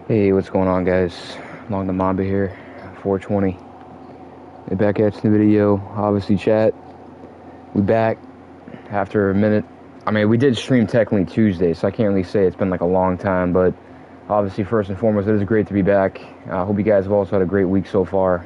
Hey, what's going on, guys? Long the Mamba here, 420. Back at the video. Obviously, chat. We back after a minute. I mean, we did stream technically Tuesday, so I can't really say it's been like a long time, but obviously, first and foremost, it is great to be back. I hope you guys have also had a great week so far.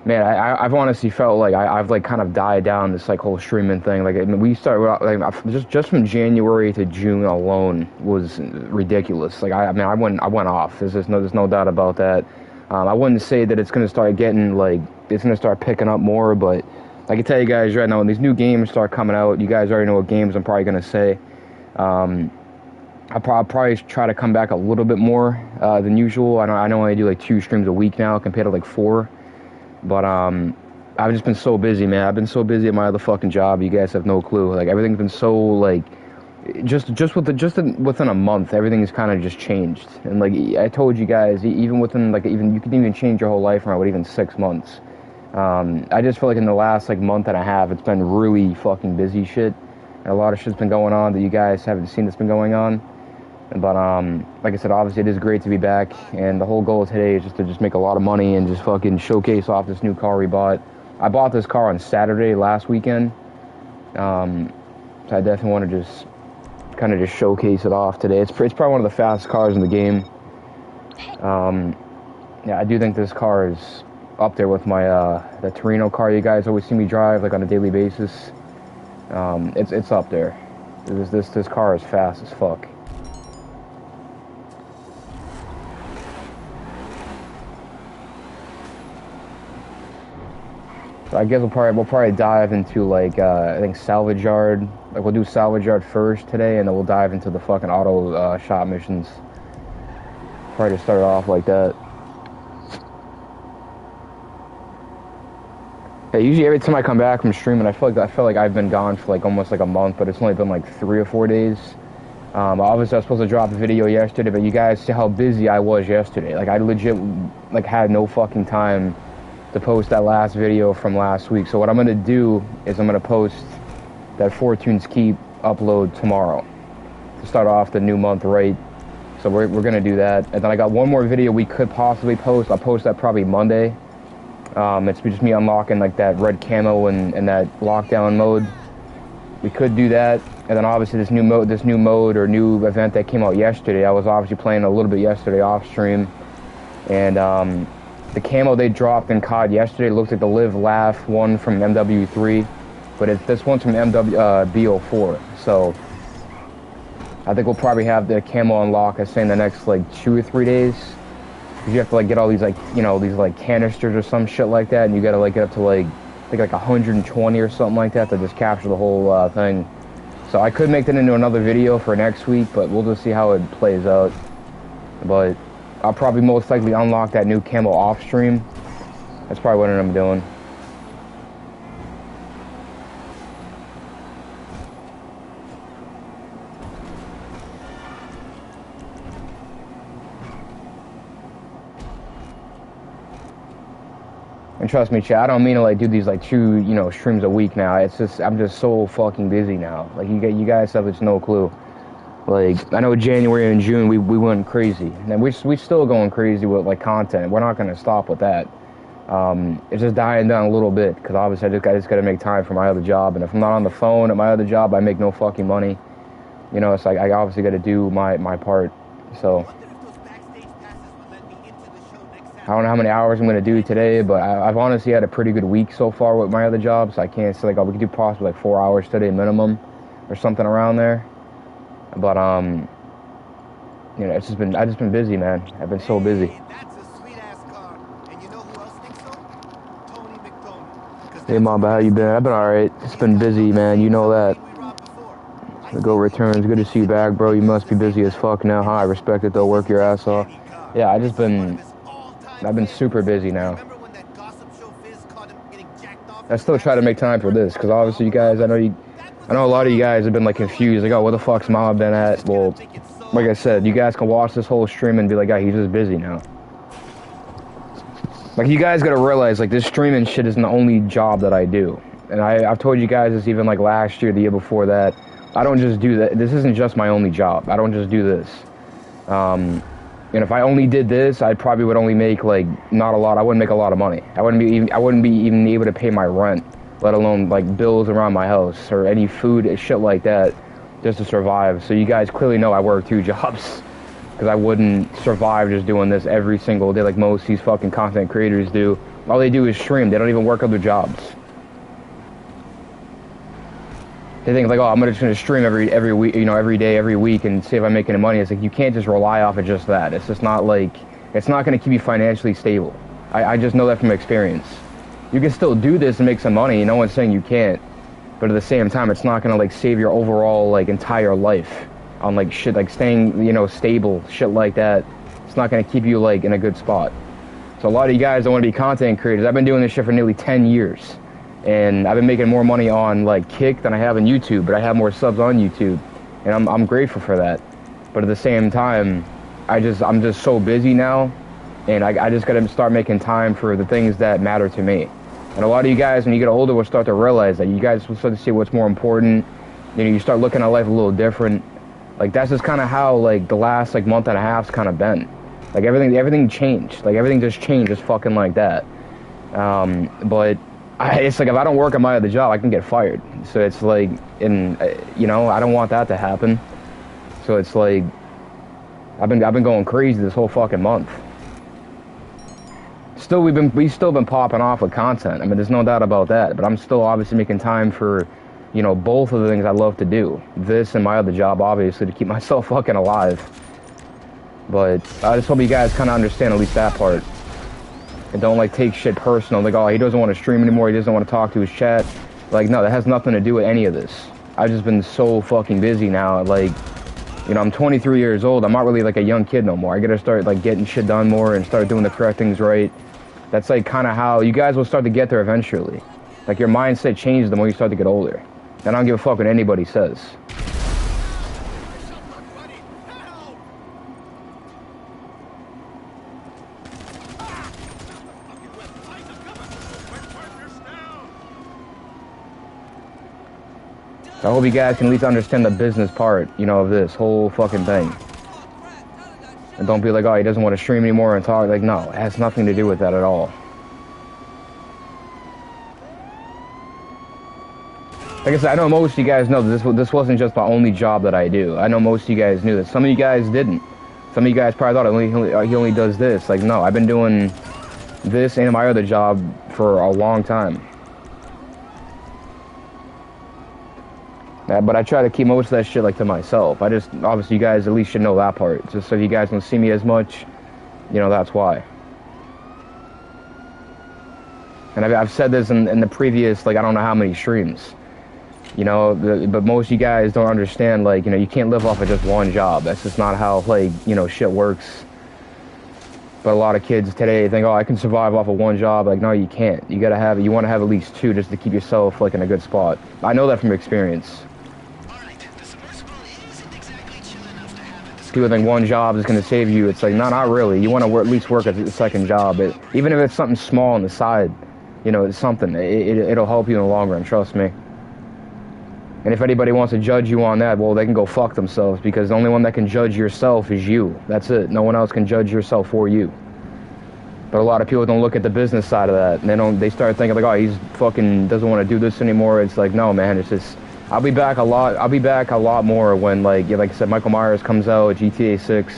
Man, I've honestly felt like I've like kind of died down this like whole streaming thing. Like, I mean, we started like just from January to June alone was ridiculous. Like, I mean, I went off. There's no doubt about that. I wouldn't say that it's gonna start getting like it's gonna start picking up more, but I can tell you guys right now when these new games start coming out, you guys already know what games I'm probably gonna say. I'll probably try to come back a little bit more than usual. I know I do like 2 streams a week now compared to like 4. But I've just been so busy, man. I've been so busy at my other fucking job. You guys have no clue. Like, everything's been so like within a month, everything's kind of just changed. And like I told you guys, even within like even you can even change your whole life around with even 6 months. I just feel like in the last like month and a half, it's been really fucking busy shit, and a lot of shit's been going on that you guys haven't seen that's been going on. But like I said, obviously it is great to be back, and the whole goal today is just to make a lot of money and just fucking showcase off this new car we bought. I bought this car on Saturday last weekend, so I definitely want to just kind of just showcase it off today. It's probably one of the fastest cars in the game. Yeah, I do think this car is up there with my the Torino car you guys always see me drive like on a daily basis. It's up there. This car is fast as fuck. So I guess we'll probably dive into like I think salvage yard. Like we'll do salvage yard first today, and then we'll dive into the fucking auto shop missions. Probably just start off like that. Hey, usually every time I come back from streaming, I feel like I've been gone for like almost like a month, but it's only been like 3 or 4 days. Obviously I was supposed to drop a video yesterday, but you guys see how busy I was yesterday. Like I legit like had no fucking time to post that last video from last week. So what I'm gonna do is I'm gonna post that Fortune's Keep upload tomorrow to start off the new month right. So we're gonna do that, and then I got one more video we could possibly post. I'll post that probably Monday. It's just me unlocking like that red camo and that lockdown mode. We could do that, and then obviously this new mode or new event that came out yesterday. I was obviously playing a little bit yesterday off stream, and the camo they dropped in COD yesterday looks like the Live Laugh one from MW3, but this one's from BO4. So I think we'll probably have the camo unlock, I say, in the next like 2 or 3 days. Because you have to like get all these like, you know, these like canisters or some shit like that, and you gotta like get up to like, I think like 120 or something like that to just capture the whole thing. So I could make that into another video for next week, but we'll just see how it plays out. But I'll probably most likely unlock that new camo off stream. That's probably what I'm doing. And trust me, chat, I don't mean to like do these like 2, you know, streams a week now. It's just I'm just so fucking busy now. Like you guys have just no clue. Like, I know January and June we went crazy, and we're still going crazy with like content. We're not gonna stop with that. It's just dying down a little bit because obviously I just gotta make time for my other job, and if I'm not on the phone at my other job, I make no fucking money. You know, it's like I obviously gotta do my part. So I don't know how many hours I'm gonna do today, but I've honestly had a pretty good week so far with my other job, so I can't say like, oh, we could do possibly like 4 hours today minimum or something around there. But you know, I've just been busy, man. I've been so busy. Hey, Mamba, how you been? I've been alright. It's been busy, man. You know that. The Go returns. Good to see you back, bro. You must be busy as fuck now, huh? I respect it though. Work your ass off. Yeah, I've been super busy now. I still try to make time for this because obviously you guys, I know a lot of you guys have been like confused, like, oh, where the fuck's Mama been at? Well, like I said, you guys can watch this whole stream and be like, oh, he's just busy now. Like, you guys gotta realize, like, this streaming shit isn't the only job that I do. And I've told you guys this even like last year, the year before that. I don't just do that. This isn't just my only job. I don't just do this. And if I only did this, I probably would only make like not a lot. I wouldn't make a lot of money. I wouldn't be even able to pay my rent, let alone like bills around my house or any food and shit like that, just to survive. So you guys clearly know I work 2 jobs, because I wouldn't survive just doing this every single day like most of these fucking content creators do. All they do is stream. They don't even work other jobs. They think like, oh, I'm just gonna stream every week, you know, every day, every week, and see if I'm making any money. It's like you can't just rely off of just that. It's just not like, it's not gonna keep you financially stable. I just know that from experience. You can still do this and make some money. No one's saying you can't, but at the same time, it's not gonna like save your overall like entire life on like shit like staying, you know, stable, shit like that. It's not gonna keep you like in a good spot. So a lot of you guys don't want to be content creators. I've been doing this shit for nearly 10 years. And I've been making more money on like Kick than I have on YouTube, but I have more subs on YouTube, and I'm grateful for that. But at the same time, I'm just so busy now, and I just gotta start making time for the things that matter to me. And a lot of you guys, when you get older, will start to realize that you guys will start to see what's more important. You know, you start looking at life a little different. Like that's just kind of how like the last like month and a half's kind of been. Like everything changed. Like everything just changed, just fucking like that. But it's like if I don't work at my other job, I can get fired. So it's like, you know, I don't want that to happen. So it's like, I've been going crazy this whole fucking month. Still, we've still been popping off with content. I mean, there's no doubt about that. But I'm still obviously making time for, you know, both of the things I love to do. This and my other job, obviously, to keep myself fucking alive. But I just hope you guys kind of understand at least that part. And don't like take shit personal, like, oh, he doesn't want to stream anymore, he doesn't want to talk to his chat. Like, no, that has nothing to do with any of this. I've just been so fucking busy now. Like, you know, I'm 23 years old. I'm not really like a young kid no more. I gotta start like getting shit done more and start doing the correct things right. That's like kind of how you guys will start to get there eventually. Like your mindset changes the more you start to get older. And I don't give a fuck what anybody says. I hope you guys can at least understand the business part, you know, of this whole fucking thing. And don't be like, oh, he doesn't want to stream anymore and talk. Like, no, it has nothing to do with that at all. Like I said, I know most of you guys know that this wasn't just the only job that I do. I know most of you guys knew that. Some of you guys didn't. Some of you guys probably thought he only does this. Like, no, I've been doing this and my other job for a long time. But I try to keep most of that shit like to myself. Obviously you guys at least should know that part. Just so you guys don't see me as much, you know, that's why. And I've said this in the previous, like, I don't know how many streams. You know, but most of you guys don't understand, like, you know, you can't live off of just one job. That's just not how, like, you know, shit works. But a lot of kids today think, oh, I can survive off of one job. Like, no, you can't. You want to have at least two just to keep yourself, like, in a good spot. I know that from experience. People think one job is going to save you. It's like, no, not really. You want to at least work at the second job. Even if it's something small on the side, you know, it's something. It'll help you in the long run, trust me. And if anybody wants to judge you on that, well, they can go fuck themselves, because the only one that can judge yourself is you. That's it. No one else can judge yourself for you. But a lot of people don't look at the business side of that. And they start thinking like, oh, he's fucking doesn't want to do this anymore. It's like, no, man, it's just, I'll be back a lot more when, like I said, Michael Myers comes out, GTA 6.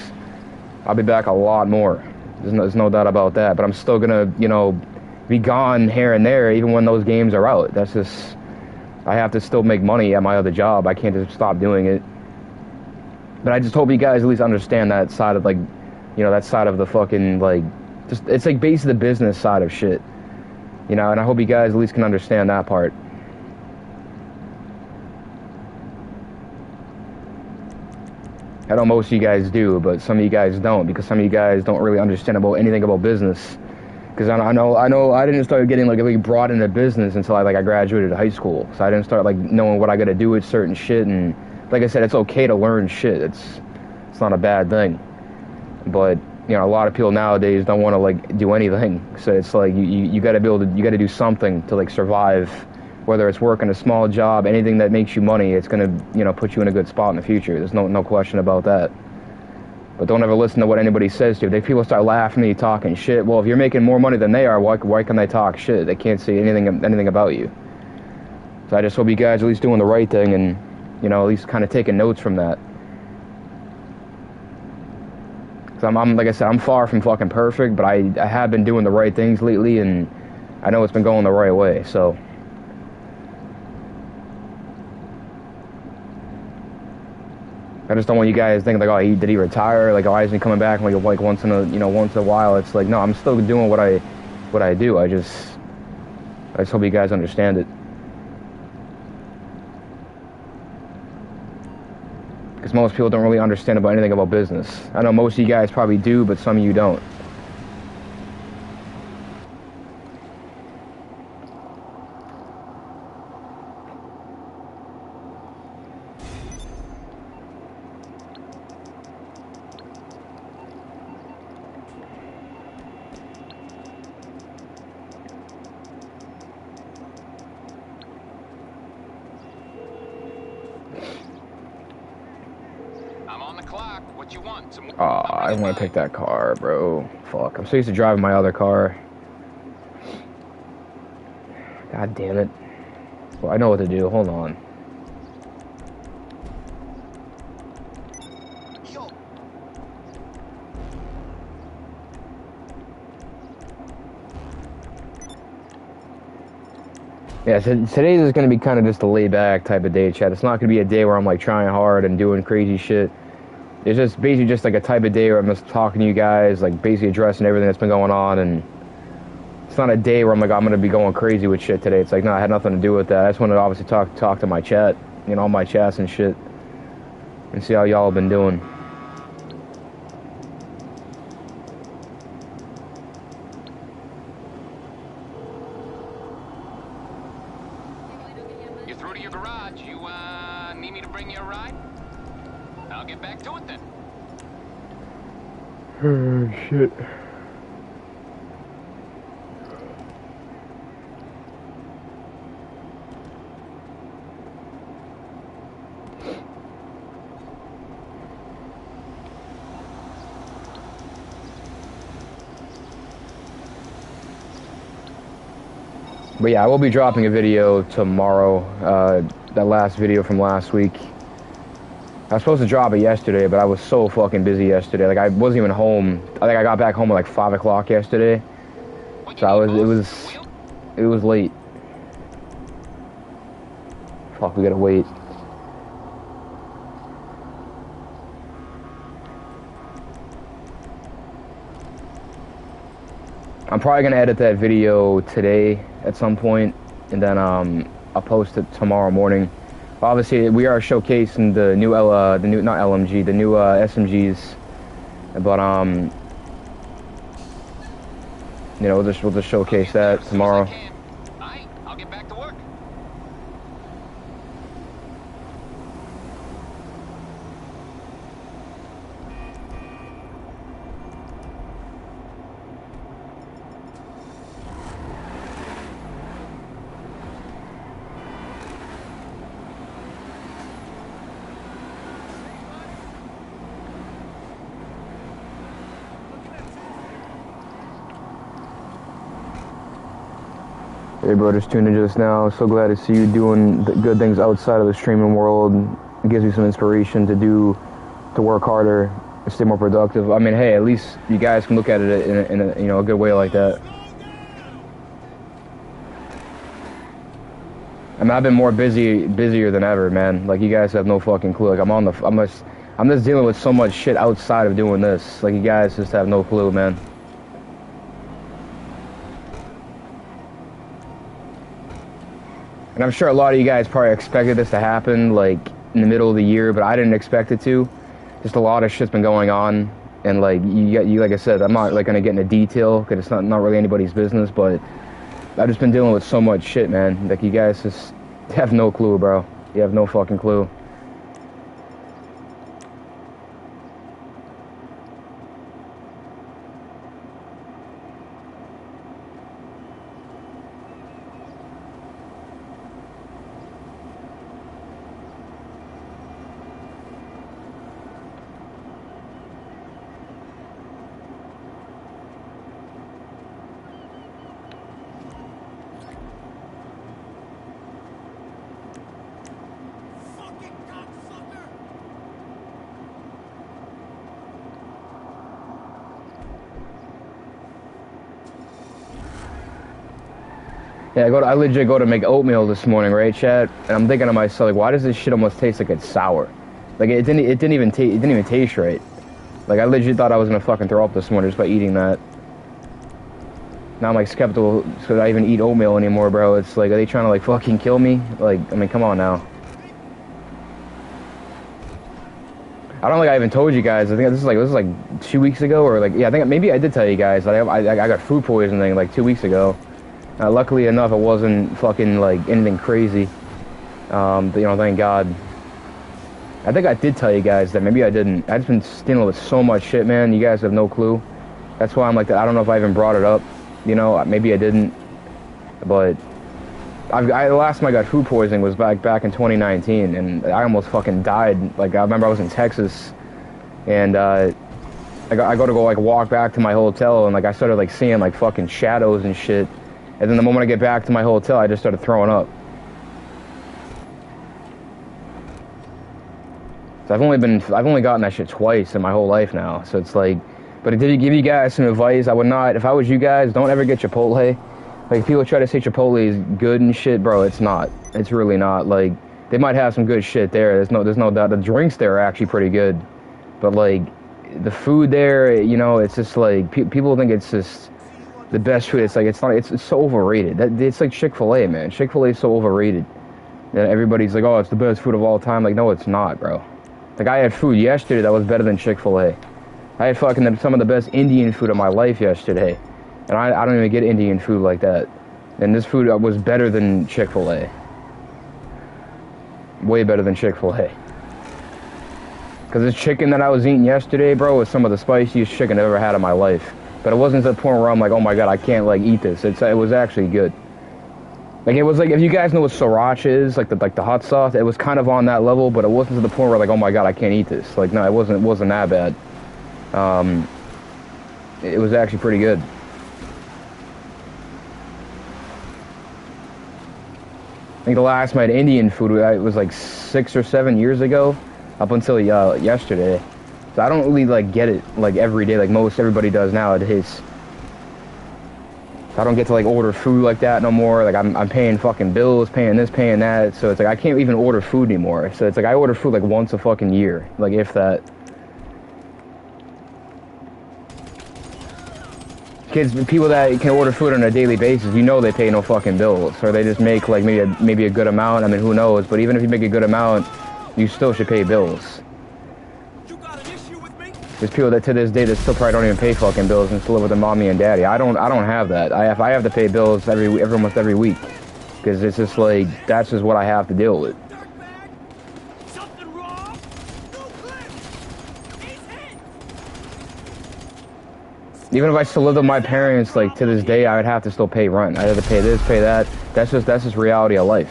I'll be back a lot more. There's no doubt about that. But I'm still gonna, you know, be gone here and there, even when those games are out. That's just, I have to still make money at my other job. I can't just stop doing it. But I just hope you guys at least understand that side of, like, you know, that side of the fucking, like, just, it's like basically the business side of shit. You know, and I hope you guys at least can understand that part. I know most of you guys do, but some of you guys don't, because some of you guys don't really understand about anything about business. Because I know I didn't start getting like really brought into business until I graduated high school. So I didn't start like knowing what I got to do with certain shit. And like I said, it's okay to learn shit. It's not a bad thing. But you know, a lot of people nowadays don't want to like do anything. So it's like you got to be able to, you got to do something to like survive. Whether it's working a small job, anything that makes you money, it's gonna, you know, put you in a good spot in the future. There's no question about that. But don't ever listen to what anybody says to you. If people start laughing at you, talking shit, well, if you're making more money than they are, why can they talk shit? They can't say anything about you. So I just hope you guys are at least doing the right thing and, you know, at least kind of taking notes from that. So I'm like I said, I'm far from fucking perfect, but I have been doing the right things lately, and I know it's been going the right way, so. I just don't want you guys thinking like, oh, did he retire? Like, why isn't he coming back like once in a while? It's like, no, I'm still doing what I do. I just hope you guys understand it. Because most people don't really understand about anything about business. I know most of you guys probably do, but some of you don't. What you want? I don't want to pick that car, bro. Fuck. I'm so used to driving my other car. God damn it. Well, I know what to do. Hold on. Yeah, so today's is going to be kind of just a laid-back type of day, chat. It's not going to be a day where I'm, like, trying hard and doing crazy shit. It's just basically just, like, a type of day where I'm just talking to you guys, like, basically addressing everything that's been going on, and it's not a day where I'm, like, I'm going to be going crazy with shit today. It's like, no, I had nothing to do with that. I just wanted to obviously talk to my chat, you know, all my chats and shit, and see how y'all have been doing. You're through to your garage. You, need me to bring you a ride? I'll get back to it then. Oh, shit. But yeah, I will be dropping a video tomorrow, that last video from last week. I was supposed to drop it yesterday, but I was so fucking busy yesterday. Like, I wasn't even home. I think I got back home at like 5 o'clock yesterday. So it was late. Fuck, we gotta wait. I'm probably gonna edit that video today at some point, and then I'll post it tomorrow morning. Obviously, we are showcasing the new not LMG, the new SMGs, but you know, we'll just showcase that tomorrow. Alright, I'll get back to work. Hey bro, just tuned in just now. So glad to see you doing the good things outside of the streaming world. It gives me some inspiration to work harder, and stay more productive. I mean, hey, at least you guys can look at it in a you know, a good way like that. I mean, I've been busier than ever, man. Like, you guys have no fucking clue. Like, I'm just dealing with so much shit outside of doing this. Like, you guys just have no clue, man. And I'm sure a lot of you guys probably expected this to happen, like, in the middle of the year, but I didn't expect it to. Just a lot of shit's been going on, and, like, you like I said, I'm not, like, gonna get into detail, because it's not really anybody's business, but I've just been dealing with so much shit, man. Like, you guys just have no clue, bro. You have no fucking clue. Yeah, I legit go to make oatmeal this morning, right, Chad? And I'm thinking to myself, like, why does this shit almost taste like it's sour? Like, it didn't even taste right. Like, I legit thought I was gonna fucking throw up this morning just by eating that. Now I'm like skeptical, should I even eat oatmeal anymore, bro? It's like, are they trying to like fucking kill me? Like, I mean, come on now. I don't think I even told you guys. I think this is like 2 weeks ago, or like, yeah, I think maybe I did tell you guys. I got food poisoning like 2 weeks ago. Luckily enough, it wasn't fucking like anything crazy. But, you know, thank God. I think I did tell you guys that. Maybe I didn't. I've just been dealing with so much shit, man. You guys have no clue. That's why I'm like that. I don't know if I even brought it up. You know, maybe I didn't. But the last time I got food poisoning was back in 2019, and I almost fucking died. Like, I remember I was in Texas, and I go to like walk back to my hotel, and like I started like seeing like fucking shadows and shit. And then the moment I get back to my hotel, I just started throwing up. So I've only gotten that shit twice in my whole life now. So it's like, but did you give you guys some advice? I would not, if I was you guys, don't ever get Chipotle. Like, people try to say Chipotle is good and shit, bro, it's not. It's really not. Like, they might have some good shit there. There's no doubt. The drinks there are actually pretty good. But like, the food there, you know, it's just like, people think it's just the best food. It's like, it's not, it's so overrated. It's like Chick-fil-A, man. Chick-fil-A is so overrated. And everybody's like, oh, it's the best food of all time. Like, no, it's not, bro. Like, I had food yesterday that was better than Chick-fil-A. I had fucking some of the best Indian food of my life yesterday. And I don't even get Indian food like that. And this food was better than Chick-fil-A. Way better than Chick-fil-A. Because this chicken that I was eating yesterday, bro, was some of the spiciest chicken I've ever had in my life. But it wasn't to the point where I'm like, oh my god, I can't like eat this. It was actually good. Like, it was like, if you guys know what sriracha is, like the hot sauce, it was kind of on that level, but it wasn't to the point where like, oh my god, I can't eat this. Like, no, it wasn't that bad. It was actually pretty good. I think the last time I had Indian food was like 6 or 7 years ago, up until yesterday. So I don't really like get it like every day like most everybody does nowadays. I don't get to like order food like that no more. Like, I'm paying fucking bills, paying this, paying that. So it's like I can't even order food anymore. So it's like I order food like once a fucking year, like if that. Kids, people that can order food on a daily basis, you know they pay no fucking bills, or they just make like maybe a good amount. I mean, who knows? But even if you make a good amount, you still should pay bills. You got an issue with me? There's people that to this day that still probably don't even pay fucking bills and still live with their mommy and daddy. I don't have that. I have to pay bills almost every week, because it's just like that's just what I have to deal with. Something wrong? No clip. He's hit. Even if I still lived with my parents, like to this day, I would have to still pay rent. I have to pay this, pay that. That's just reality of life.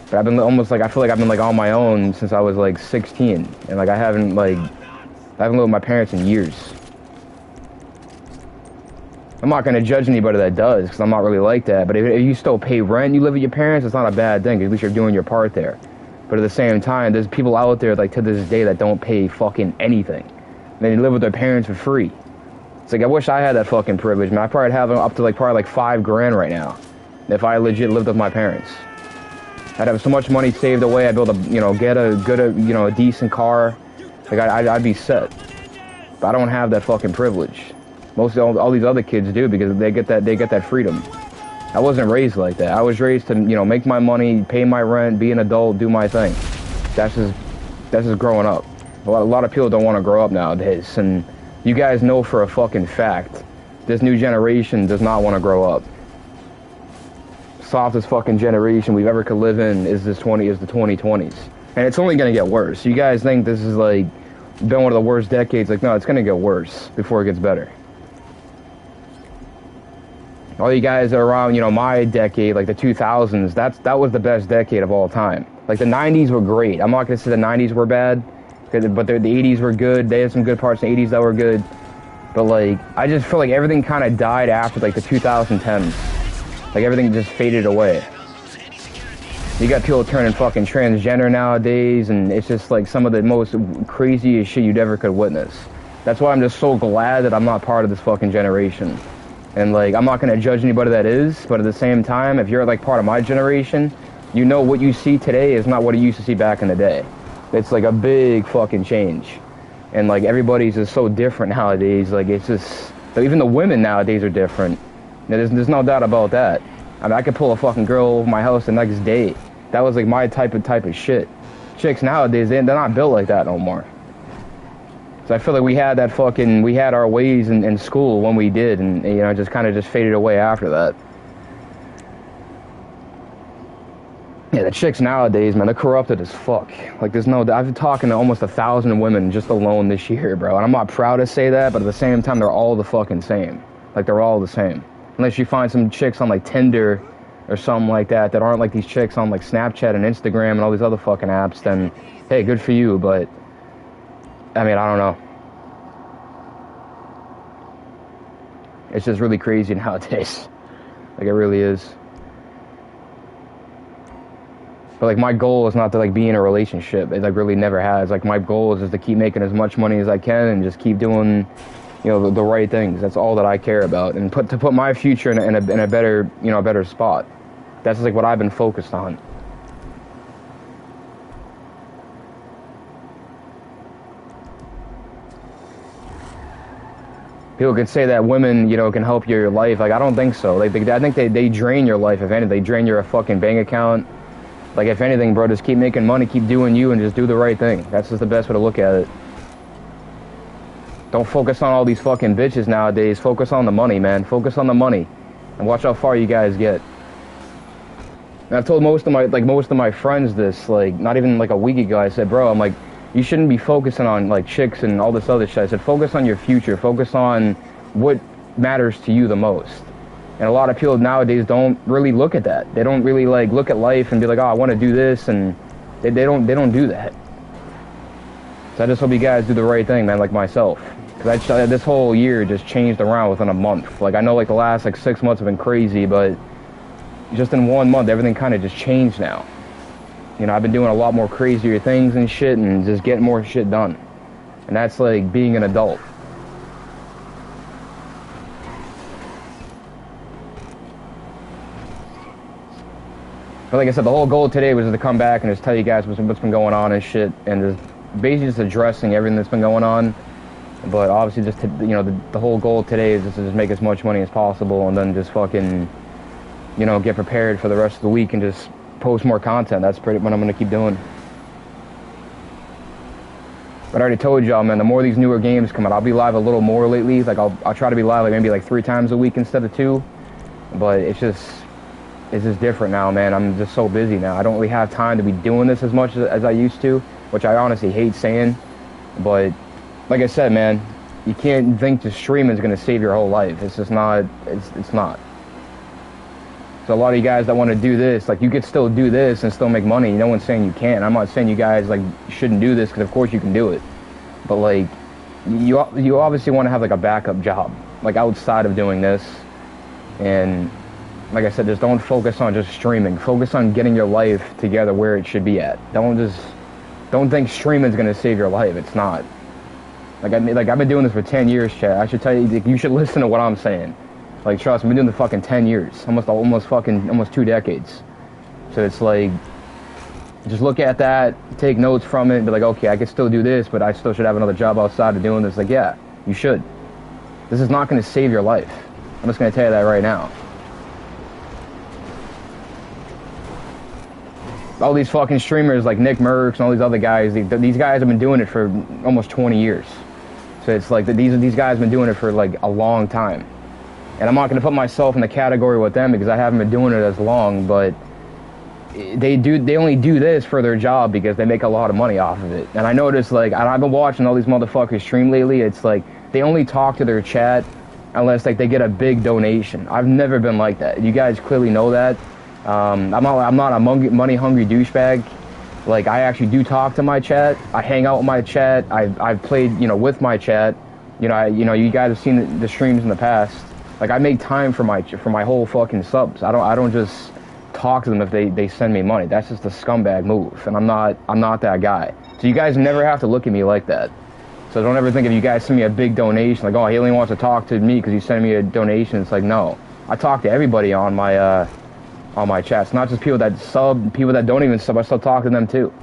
But I've been almost like, I feel like I've been like on my own since I was like 16, and like I haven't lived with my parents in years. I'm not gonna judge anybody that does, because I'm not really like that. But if you still pay rent, you live with your parents, it's not a bad thing. At least you're doing your part there. But at the same time, there's people out there like to this day that don't pay fucking anything. They live with their parents for free. It's like, I wish I had that fucking privilege, man. I probably have up to probably like $5 grand right now if I legit lived with my parents. I'd have so much money saved away. I'd be able to, you know, get a good, you know, a decent car. Like, I'd be set. But I don't have that fucking privilege. Most of all these other kids do, because they get that freedom. I wasn't raised like that. I was raised to, you know, make my money, pay my rent, be an adult, do my thing. That's just growing up. A lot of people don't want to grow up nowadays, and you guys know for a fucking fact, this new generation does not want to grow up. Softest fucking generation we've ever could live in is the 2020s, and it's only gonna get worse. You guys think this is like been one of the worst decades? Like, no, it's gonna get worse before it gets better. All you guys that are around, you know, my decade, like the 2000s, that was the best decade of all time. Like, the 90s were great. I'm not gonna say the 90s were bad, but the 80s were good. They had some good parts in the 80s that were good. But like, I just feel like everything kind of died after like the 2010s. Like, everything just faded away. You got people turning fucking transgender nowadays, and it's just like some of the most craziest shit you'd ever could witness. That's why I'm just so glad that I'm not part of this fucking generation. And, like, I'm not going to judge anybody that is, but at the same time, if you're, like, part of my generation, you know what you see today is not what you used to see back in the day. It's, like, a big fucking change. And, like, everybody's just so different nowadays. Like, it's just... Even the women nowadays are different. There's no doubt about that. I mean, I could pull a fucking girl over my house the next day. That was, like, my type of shit. Chicks nowadays, they're not built like that no more. So I feel like we had our ways in school when we did, and, you know, it just kind of just faded away after that. Yeah, the chicks nowadays, man, they're corrupted as fuck. Like, I've been talking to almost 1,000 women just alone this year, bro. And I'm not proud to say that, but at the same time, they're all the fucking same. Like, they're all the same. Unless you find some chicks on, like, Tinder or something like that aren't like these chicks on, like, Snapchat and Instagram and all these other fucking apps, then, hey, good for you, but... I mean, I don't know. It's just really crazy nowadays. Like, it really is. But, like, my goal is not to, like, be in a relationship. It, like, really never has. Like, my goal is just to keep making as much money as I can and just keep doing, you know, the right things. That's all that I care about. And to put my future in a better, you know, a better spot. That's, like, what I've been focused on. People can say that women, you know, can help your life. Like, I don't think so. I think they drain your life, if anything. They drain your fucking bank account. Like, if anything, bro, just keep making money, keep doing you, and just do the right thing. That's just the best way to look at it. Don't focus on all these fucking bitches nowadays. Focus on the money, man. Focus on the money. And watch how far you guys get. And I've told most of my friends this, like, not even like a week ago. I said, bro, I'm like, you shouldn't be focusing on, like, chicks and all this other shit. I said, focus on your future. Focus on what matters to you the most. And a lot of people nowadays don't really look at that. They don't really, like, look at life and be like, oh, I want to do this, and they don't do that. So I just hope you guys do the right thing, man, like myself. Because this whole year just changed around within a month. Like, I know, like, the last, like, 6 months have been crazy, but just in 1 month, everything kind of just changed now. You know, I've been doing a lot more crazier things and shit and just getting more shit done. And that's, like, being an adult. But like I said, the whole goal today was to come back and just tell you guys what's been going on and shit. And just basically just addressing everything that's been going on. But obviously just, you know, the whole goal today is just to just make as much money as possible and then just fucking, you know, get prepared for the rest of the week and just post more content. That's pretty what I'm going to keep doing. But I already told y'all, man, the more these newer games come out, I'll be live a little more lately. Like, I'll try to be live like maybe like 3 times a week instead of 2. But it's just different now, man. I'm just so busy now. I don't really have time to be doing this as much as I used to, which I honestly hate saying. But like I said, man, you can't think just streaming is going to save your whole life. It's just not. It's not. So a lot of you guys that want to do this, like, you could still do this and still make money. No one's saying you can't. I'm not saying you guys, like, shouldn't do this, because of course you can do it. But, like, you obviously want to have, like, a backup job, like, outside of doing this. And like I said, just don't focus on just streaming. Focus on getting your life together where it should be at. Don't think streaming's going to save your life. It's not. Like, I've been doing this for 10 years, chat. I should tell you, you should listen to what I'm saying. Like, trust me, I've been doing the fucking 10 years. Almost 2 decades. So it's like, just look at that, take notes from it, and be like, okay, I can still do this, but I still should have another job outside of doing this. Like, yeah, you should. This is not going to save your life. I'm just going to tell you that right now. All these fucking streamers like Nick Merckx and all these other guys, these guys have been doing it for almost 20 years. So it's like these guys have been doing it for like a long time. And I'm not going to put myself in the category with them because I haven't been doing it as long, but they only do this for their job because they make a lot of money off of it. And I noticed, like, I've been watching all these motherfuckers stream lately. It's like they only talk to their chat unless, like, they get a big donation. I've never been like that. You guys clearly know that. I'm not a money-hungry douchebag. Like, I actually do talk to my chat. I hang out with my chat. I've played, you know, with my chat. You know, you guys have seen the streams in the past. Like, I make time for my whole fucking subs. I don't just talk to them if they send me money. That's just a scumbag move, and I'm not that guy. So you guys never have to look at me like that. So don't ever think if you guys send me a big donation, like, oh, he only wants to talk to me because you sent me a donation. It's like, no. I talk to everybody on my chats, not just people that sub, people that don't even sub. I still talk to them too.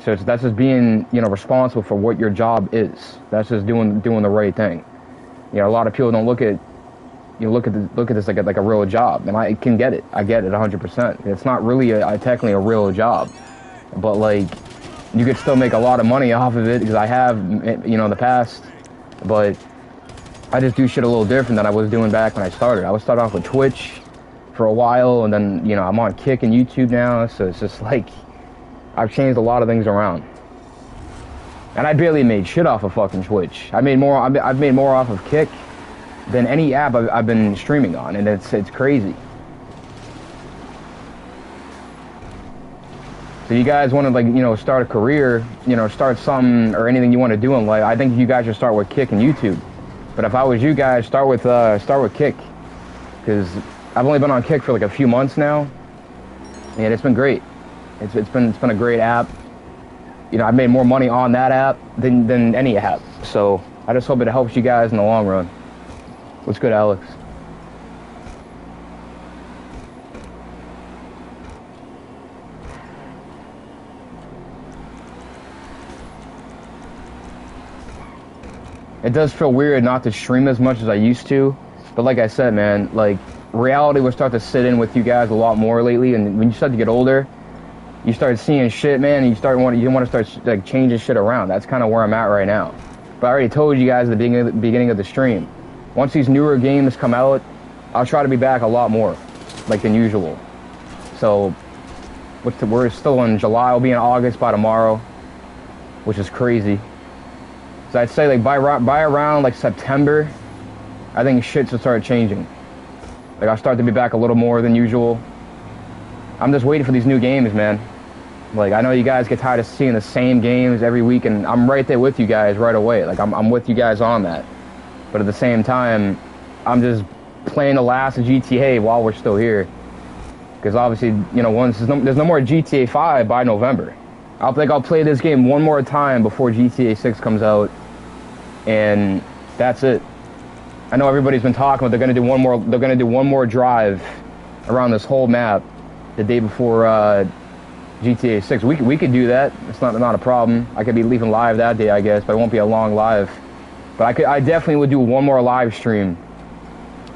So that's just being, you know, responsible for what your job is. That's just doing the right thing. You know, a lot of people don't look at this like a real job, and I can get it. I get it 100%. It's not really technically a real job, but like, you could still make a lot of money off of it because I have, you know, in the past. But I just do shit a little different than I was doing back when I started. I was starting off with Twitch for a while, and then, you know, I'm on Kick and YouTube now, so it's just like, I've changed a lot of things around. And I barely made shit off of fucking Twitch. I've made more off of Kick than any app I've been streaming on, and it's crazy. So you guys want to, like, you know, start a career, you know, start something or anything you want to do in life, I think you guys should start with Kick and YouTube. But if I was you guys, start with Kick, because I've only been on Kick for like a few months now, and it's been great. It's been a great app. You know, I've made more money on that app than any app. So I just hope it helps you guys in the long run. What's good, Alex? It does feel weird not to stream as much as I used to, but like I said, man, like, reality will start to sit in with you guys a lot more lately, and when you start to get older, you start seeing shit, man, and you want to start like changing shit around. That's kind of where I'm at right now. But I already told you guys at the beginning of the stream, once these newer games come out, I'll try to be back a lot more, like, than usual. So, we're still in July. We'll be in August by tomorrow, which is crazy. So I'd say, like, by around like September, I think shit should start changing. Like, I'll start to be back a little more than usual. I'm just waiting for these new games, man. Like, I know you guys get tired of seeing the same games every week, and I'm right there with you guys right away. Like, I'm with you guys on that. But at the same time, I'm just playing the last of GTA while we're still here. Because obviously, you know, once there's no more GTA 5 by November. I'll play this game one more time before GTA 6 comes out, and that's it. I know everybody's been talking about they're gonna do one more drive around this whole map the day before GTA 6. We could do that. It's not a problem. I could be leaving live that day, I guess, but it won't be a long live. But I definitely would do one more live stream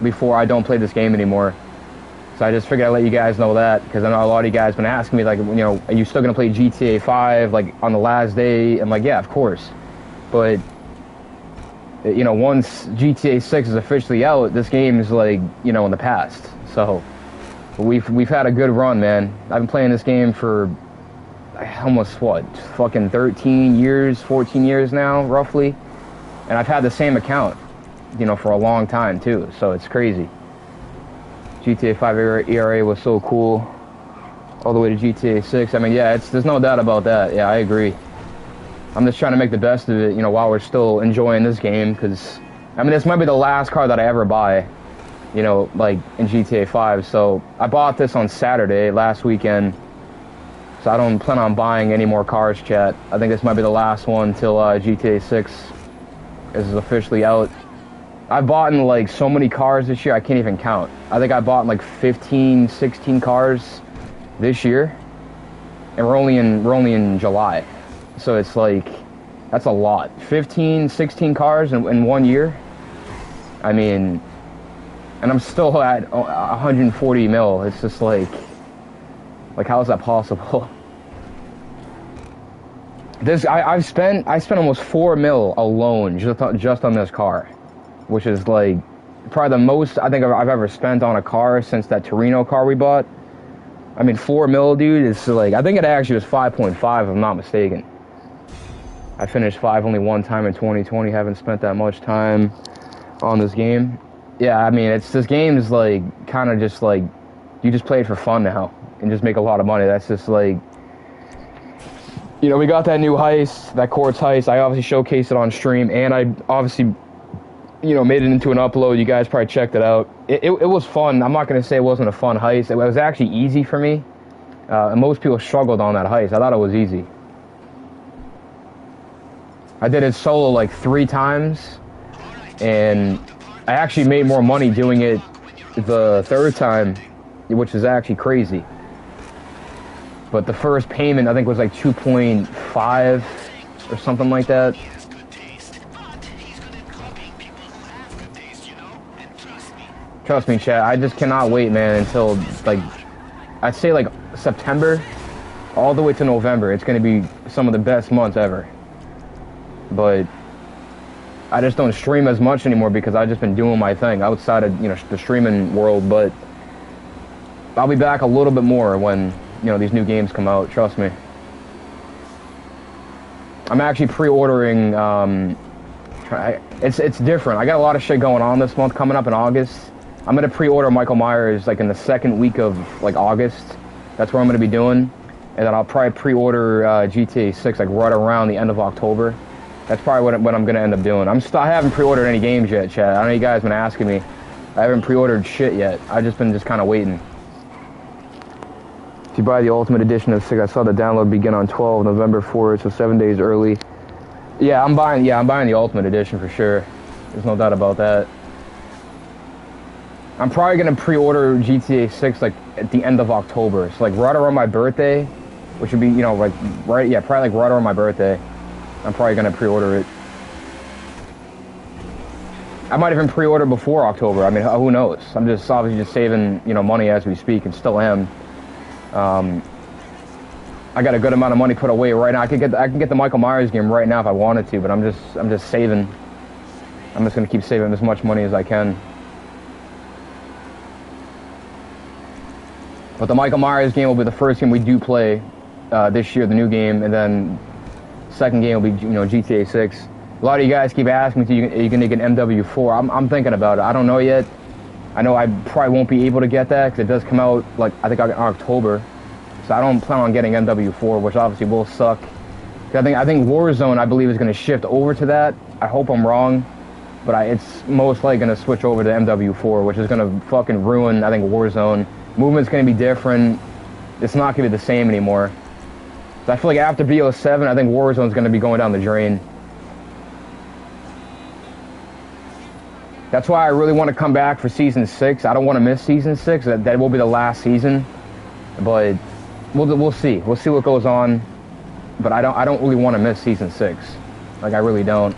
before I don't play this game anymore. So I just figured I'd let you guys know that, because I know a lot of you guys been asking me, like, you know, are you still gonna play GTA 5 like on the last day? I'm like, yeah, of course. But you know, once GTA 6 is officially out, this game is, like, you know, in the past. So we've had a good run, man. I've been playing this game for almost fucking 13 years, 14 years now, roughly. And I've had the same account, you know, for a long time too. So it's crazy. GTA 5 ERA was so cool, all the way to GTA 6. I mean, yeah, there's no doubt about that. Yeah, I agree. I'm just trying to make the best of it, you know, while we're still enjoying this game, because, I mean, this might be the last car that I ever buy, you know, like, in GTA 5. So I bought this on Saturday, last weekend, so I don't plan on buying any more cars, chat. I think this might be the last one till GTA 6 is officially out. I've bought in, like, so many cars this year, I can't even count. I think I bought in, like, 15, 16 cars this year, and we're only in July. So it's like, that's a lot. 15, 16 cars in 1 year. I mean, and I'm still at 140 mil. It's just like how is that possible? I spent almost 4 mil alone just on this car, which is like probably the most I think I've ever spent on a car since that Torino car we bought. I mean, 4 mil, dude, is like, I think it actually was 5.5 if I'm not mistaken. I finished 5 only one time in 2020, haven't spent that much time on this game. Yeah, I mean, this game is like, kind of just like, you just play it for fun now, and just make a lot of money. That's just like, you know, we got that new heist, that quartz heist. I obviously showcased it on stream, and I obviously, you know, made it into an upload. You guys probably checked it out. It was fun. I'm not going to say it wasn't a fun heist. It was actually easy for me. And most people struggled on that heist. I thought it was easy. I did it solo like 3 times, and I actually made more money doing it the 3rd time, which is actually crazy. But the first payment, I think, was like 2.5 or something like that. Trust me, chat, I just cannot wait, man, until, like, I'd say, like, September all the way to November. It's going to be some of the best months ever. But I just don't stream as much anymore because I've just been doing my thing outside of, you know, the streaming world. But I'll be back a little bit more when, you know, these new games come out. Trust me. I'm actually pre-ordering, it's different. I got a lot of shit going on this month coming up in August. I'm going to pre-order Michael Myers, like, in the 2nd week of, like, August. That's what I'm going to be doing. And then I'll probably pre-order GTA 6, like, right around the end of October. That's probably what I'm going to end up doing. I haven't pre-ordered any games yet, chat. I know you guys have been asking me. I haven't pre-ordered shit yet. I've just been kind of waiting. If you buy the Ultimate Edition of 6, I saw the download begin on 12 November 4th, so 7 days early. Yeah, I'm buying the Ultimate Edition for sure. There's no doubt about that. I'm probably going to pre-order GTA 6, like, at the end of October. So, like, right around my birthday, which would be, you know, like, probably, like, right around my birthday. I'm probably going to pre-order it. I might even pre-order before October. I mean, who knows? I'm just obviously just saving, you know, money as we speak, and still am. I got a good amount of money put away right now. I can get the Michael Myers game right now if I wanted to, but I'm just saving. I'm just going to keep saving as much money as I can. But the Michael Myers game will be the first game we do play this year, the new game, and then second game will be, you know, GTA 6. A lot of you guys keep asking me, are you going to get MW4? I'm thinking about it. I don't know yet. I know I probably won't be able to get that because it does come out, like, I think in October. So I don't plan on getting MW4, which obviously will suck. I think Warzone, I believe, is going to shift over to that. I hope I'm wrong, but it's most likely going to switch over to MW4, which is going to fucking ruin, I think, Warzone. Movement's going to be different. It's not going to be the same anymore. So I feel like after BO7, I think Warzone's going to be going down the drain. That's why I really want to come back for Season 6. I don't want to miss Season 6. That will be the last season. But we'll see. We'll see what goes on. But I don't really want to miss Season 6. Like, I really don't.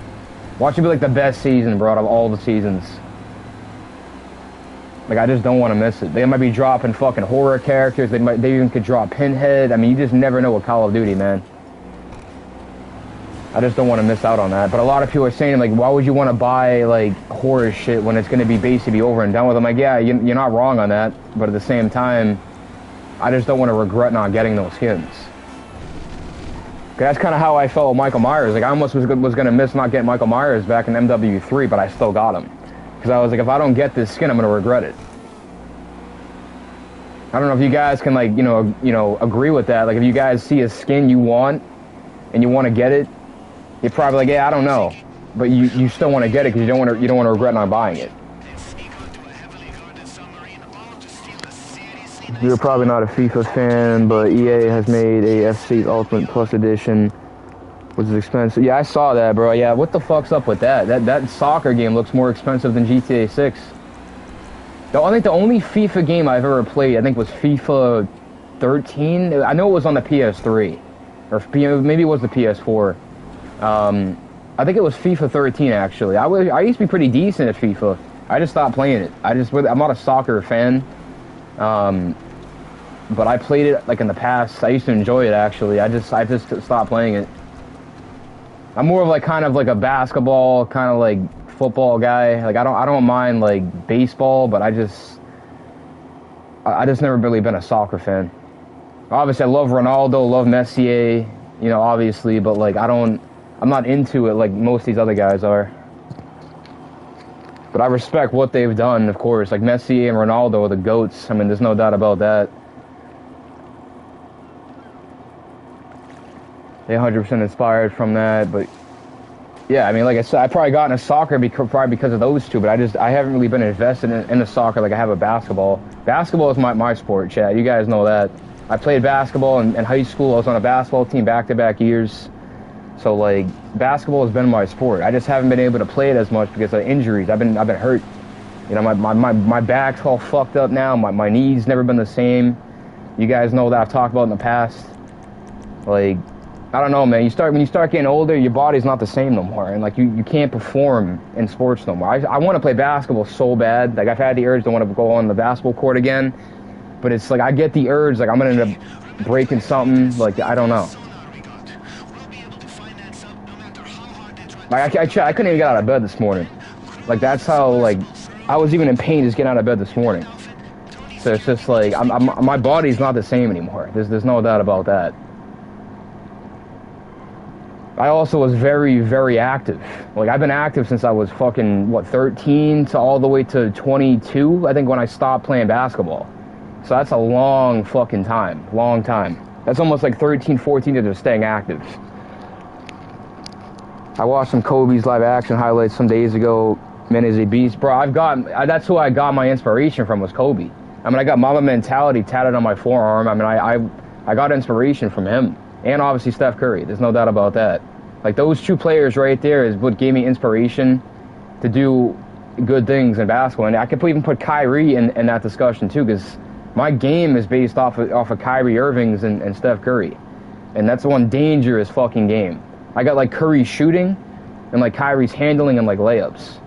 Watch it be like the best season, bro, out of all the seasons. Like, I just don't want to miss it. They might be dropping fucking horror characters. They even could drop Pinhead. I mean, you just never know with Call of Duty, man. I just don't want to miss out on that. But a lot of people are saying, like, why would you want to buy, like, horror shit when it's going to be basically over and done with? I'm like, yeah, you're not wrong on that. But at the same time, I just don't want to regret not getting those skins. That's kind of how I felt with Michael Myers. Like, I almost was going to miss not getting Michael Myers back in MW3, but I still got him. Because I was like, if I don't get this skin, I'm going to regret it. I don't know if you guys can, like, you know, agree with that. Like, if you guys see a skin you want, and you want to get it, you're probably like, yeah, I don't know. But you still want to get it because you don't want to regret not buying it. You're probably not a FIFA fan, but EA has made a FC Ultimate Plus Edition, which is expensive. Yeah, I saw that, bro. Yeah, what the fuck's up with that? That soccer game looks more expensive than GTA 6. I think the only FIFA game I've ever played, I think, was FIFA 13. I know it was on the PS3. Or maybe it was the PS4. I think it was FIFA 13, actually. I used to be pretty decent at FIFA. I just stopped playing it. I'm not a soccer fan. But I played it, like, in the past. I used to enjoy it, actually. I just stopped playing it. I'm more of, like, kind of like a basketball, kind of like football guy. Like, I don't mind, like, baseball, but I just never really been a soccer fan. Obviously, I love Ronaldo, love Messi, you know, obviously, but, like, I'm not into it like most of these other guys are. But I respect what they've done, of course. Like, Messi and Ronaldo are the GOATs. I mean, there's no doubt about that. They 100% inspired from that, but yeah, I mean, like I said, I probably got into soccer probably because of those two, but I haven't really been invested in the soccer like I have a basketball. Basketball is my sport, Chad. You guys know that. I played basketball in high school. I was on a basketball team back-to-back years. So like basketball has been my sport. I just haven't been able to play it as much because of injuries. I've been hurt. You know, my back's all fucked up now. My knees never been the same. You guys know that I've talked about in the past. Like, I don't know, man. When you start getting older, your body's not the same no more, and like you can't perform in sports no more. I want to play basketball so bad. Like I've had the urge to want to go on the basketball court again, but it's like I get the urge like I'm gonna end up breaking something. Like I don't know. Like I couldn't even get out of bed this morning. Like that's how like I was even in pain just getting out of bed this morning. So it's just like my body's not the same anymore. There's no doubt about that. I also was very, very active. Like, I've been active since I was fucking, 13 to all the way to 22, I think, when I stopped playing basketball. So that's a long fucking time. Long time. That's almost like 13, 14 to just staying active. I watched some Kobe's live action highlights some days ago. Man is a beast. Bro, that's who I got my inspiration from, was Kobe. I mean, I got Mamba Mentality tatted on my forearm. I mean, I got inspiration from him. And obviously Steph Curry. There's no doubt about that. Like, those two players right there is what gave me inspiration to do good things in basketball. And I could even put Kyrie in that discussion, too, because my game is based off of Kyrie Irving's and Steph Curry. And that's one dangerous fucking game. I got, like, Curry shooting and, like, Kyrie's handling and, like, layups.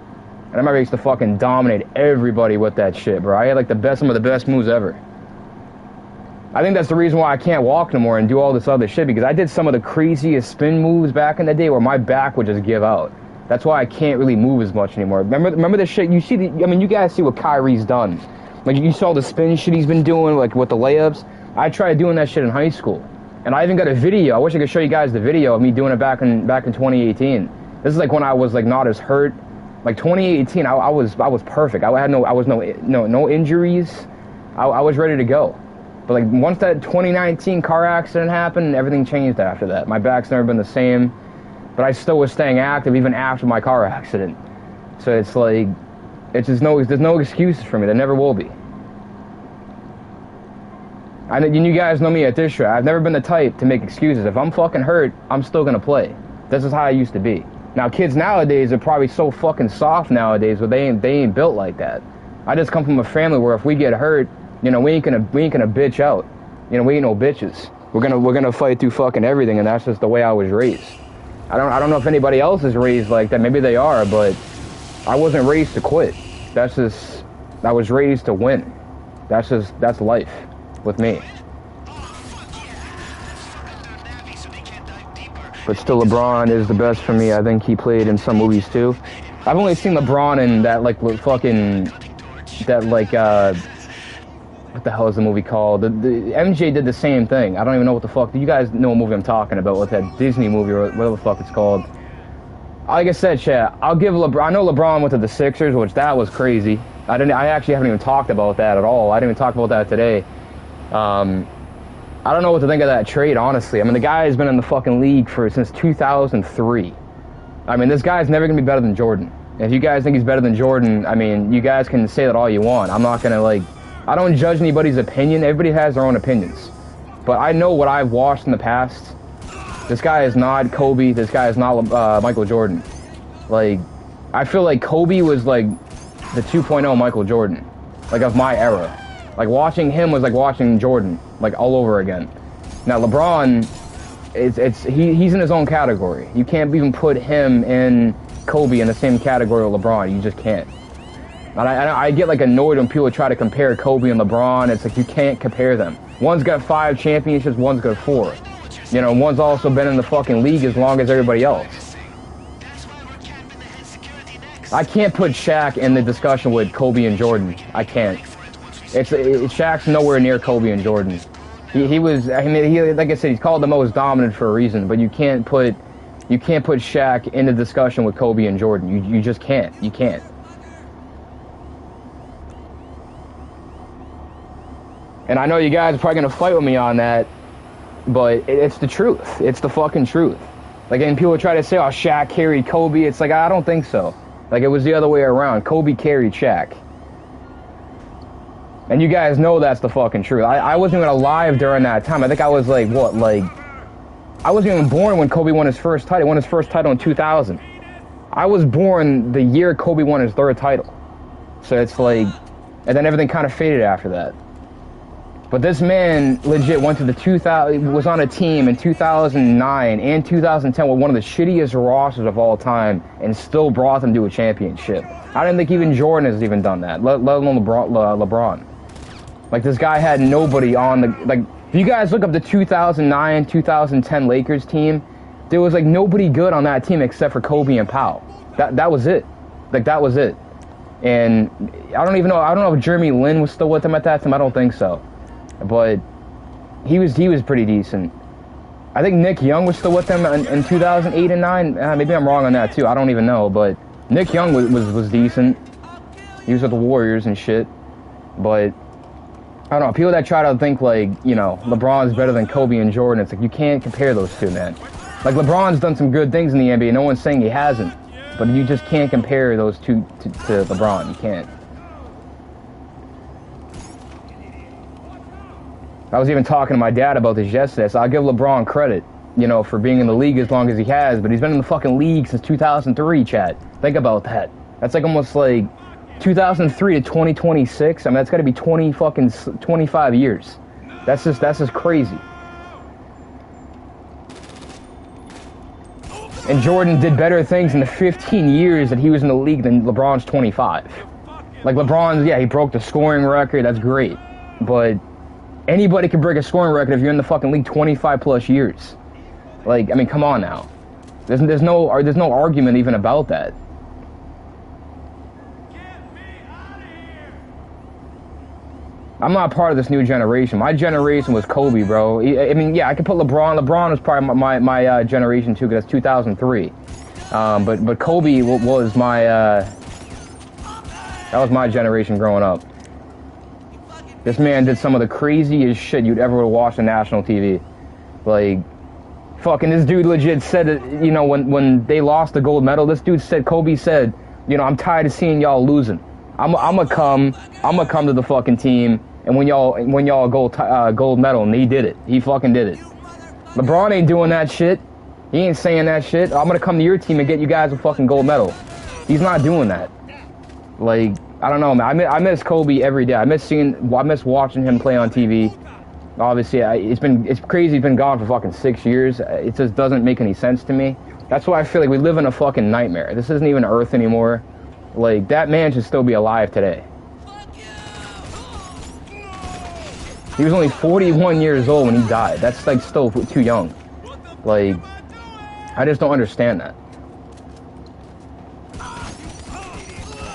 And I'm used to fucking dominate everybody with that shit, bro. I had, like, some of the best moves ever. I think that's the reason why I can't walk no more and do all this other shit, because I did some of the craziest spin moves back in the day where my back would just give out. That's why I can't really move as much anymore. Remember the shit you see? I mean, you guys see what Kyrie's done. Like, you saw the spin shit he's been doing, like with the layups. I tried doing that shit in high school, and I even got a video. I wish I could show you guys the video of me doing it back in 2018. This is like when I was like not as hurt. Like 2018, I was perfect. I had no injuries. I was ready to go. But like once that 2019 car accident happened, everything changed after that. My back's never been the same, but I still was staying active even after my car accident. So it's like, there's no excuses for me. There never will be. You guys know me at this show. I've never been the type to make excuses. If I'm fucking hurt, I'm still gonna play. This is how I used to be. Now kids nowadays are probably so fucking soft nowadays, but they ain't built like that. I just come from a family where if we get hurt, you know, we ain't gonna bitch out. You know, we ain't no bitches. We're gonna fight through fucking everything, and that's just the way I was raised. I don't know if anybody else is raised like that. Maybe they are, but I wasn't raised to quit. I was raised to win. That's life with me. But still, LeBron is the best for me. I think he played in some movies too. I've only seen LeBron in that what the hell is the movie called? The MJ did the same thing. I don't even know what the fuck. Do you guys know what movie I'm talking about? What's that Disney movie or whatever the fuck it's called? Like I said, chat, I'll give LeBron. I know LeBron went to the Sixers, which that was crazy. I actually haven't even talked about that at all. I didn't even talk about that today. I don't know what to think of that trade, honestly. I mean, the guy has been in the fucking league since 2003. I mean, this guy's never gonna be better than Jordan. If you guys think he's better than Jordan, I mean, you guys can say that all you want. I'm not gonna I don't judge anybody's opinion. Everybody has their own opinions. But I know what I've watched in the past. This guy is not Kobe. This guy is not Michael Jordan. Like, I feel like Kobe was like the 2.0 Michael Jordan, like of my era. Like watching him was like watching Jordan, like all over again. Now LeBron, he's in his own category. You can't even put him and Kobe in the same category with LeBron. You just can't. And I get like annoyed when people try to compare Kobe and LeBron. It's like you can't compare them. One's got 5 championships, one's got 4. You know, one's also been in the fucking league as long as everybody else. I can't put Shaq in the discussion with Kobe and Jordan. I can't. Shaq's nowhere near Kobe and Jordan. He was, I mean, like I said, he's called the most dominant for a reason, but you can't put Shaq in the discussion with Kobe and Jordan. You just can't. You can't. And I know you guys are probably going to fight with me on that, but it's the truth. It's the fucking truth. Like, and people try to say, oh, Shaq carried Kobe. It's like, I don't think so. Like, it was the other way around. Kobe carried Shaq. And you guys know that's the fucking truth. I wasn't even alive during that time. I think I was like, what, like I wasn't even born when Kobe won his first title. He won his first title in 2000. I was born the year Kobe won his third title. So it's like, and then everything kind of faded after that. But this man legit went to the 2000, was on a team in 2009 and 2010 with one of the shittiest rosters of all time and still brought them to a championship. I didn't think even Jordan has even done that, let alone LeBron. Like, this guy had nobody on the, like, if you guys look up the 2009, 2010 Lakers team, there was, like, nobody good on that team except for Kobe and Powell. That was it. Like, that was it. And I don't know if Jeremy Lin was still with them at that time. I don't think so. But he was pretty decent. I think Nick Young was still with them in 2008 and 9. Maybe I'm wrong on that too. I don't even know. But Nick Young was decent. He was with the Warriors and shit. But I don't know. People that try to think like, you know, LeBron's better than Kobe and Jordan, it's like you can't compare those two, man. Like, LeBron's done some good things in the NBA. No one's saying he hasn't. But you just can't compare those two to LeBron. You can't. I was even talking to my dad about this yesterday, so I'll give LeBron credit, you know, for being in the league as long as he has, but he's been in the fucking league since 2003, Chad. Think about that. That's like almost like 2003 to 2026. I mean, that's got to be 25 years. That's just crazy. And Jordan did better things in the 15 years that he was in the league than LeBron's 25. Like, LeBron's, yeah, he broke the scoring record, that's great, but anybody can break a scoring record if you're in the fucking league 25 plus years. Like, I mean, come on now. There's no argument even about that. I'm not part of this new generation. My generation was Kobe, bro. I mean, yeah, I could put LeBron. LeBron was part of my generation too, because that's 2003. But Kobe was my that was my generation growing up. This man did some of the craziest shit you'd ever watch on national TV. Like, fucking this dude legit said it, you know, when they lost the gold medal, this dude said, Kobe said, you know, I'm tired of seeing y'all losing. I'm gonna come to the fucking team, and when y'all gold medal, and he did it. He fucking did it. LeBron ain't doing that shit. He ain't saying that shit. I'm gonna come to your team and get you guys a fucking gold medal. He's not doing that. Like, I don't know, man. I miss Kobe every day. I miss watching him play on TV. Obviously, it's crazy. He's been gone for fucking 6 years. It just doesn't make any sense to me. That's why I feel like we live in a fucking nightmare. This isn't even Earth anymore. Like, that man should still be alive today. He was only 41 years old when he died. That's, like, still too young. Like, I just don't understand that.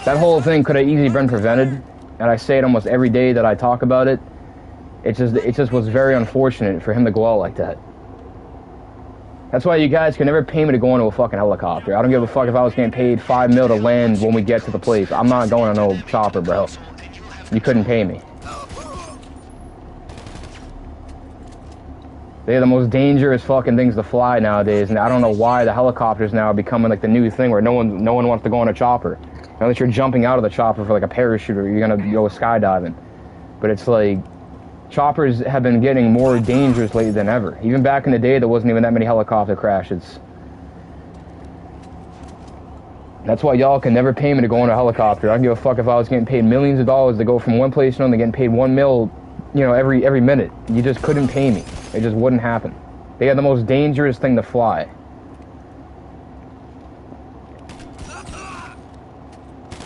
That whole thing could have easily been prevented, and I say it almost every day that I talk about it. It just was very unfortunate for him to go out like that. That's why you guys can never pay me to go into a fucking helicopter. I don't give a fuck if I was getting paid $5 million to land when we get to the place. I'm not going on no chopper, bro. You couldn't pay me. They're the most dangerous fucking things to fly nowadays, and I don't know why the helicopters now are becoming like the new thing where no one wants to go on a chopper. Unless you're jumping out of the chopper for like a parachute or you're gonna go skydiving. But it's like, choppers have been getting more dangerous lately than ever. Even back in the day, there wasn't even that many helicopter crashes. That's why y'all can never pay me to go on a helicopter. I don't give a fuck if I was getting paid millions of dollars to go from one place to another, getting paid $1 million, you know, every minute. You just couldn't pay me. It just wouldn't happen. They had the most dangerous thing to fly.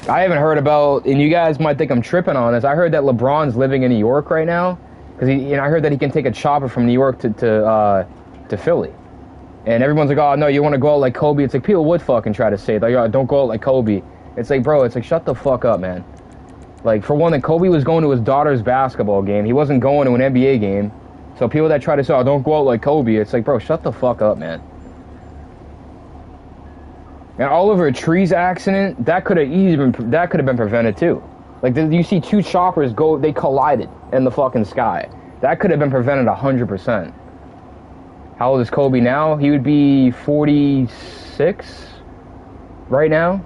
I haven't heard about, and you guys might think I'm tripping on this, I heard that LeBron's living in New York right now, because I heard that he can take a chopper from New York to Philly. And everyone's like, oh no, you want to go out like Kobe? It's like, people would fucking try to say it, like, oh, don't go out like Kobe. It's like, bro, it's like, shut the fuck up, man. Like, for one, that Kobe was going to his daughter's basketball game. He wasn't going to an NBA game. So people that try to say, oh, don't go out like Kobe, it's like, bro, shut the fuck up, man. And Oliver Tree's accident, that could have been prevented too. Like, you see two choppers they collided in the fucking sky. That could have been prevented 100%. How old is Kobe now? He would be 46 right now.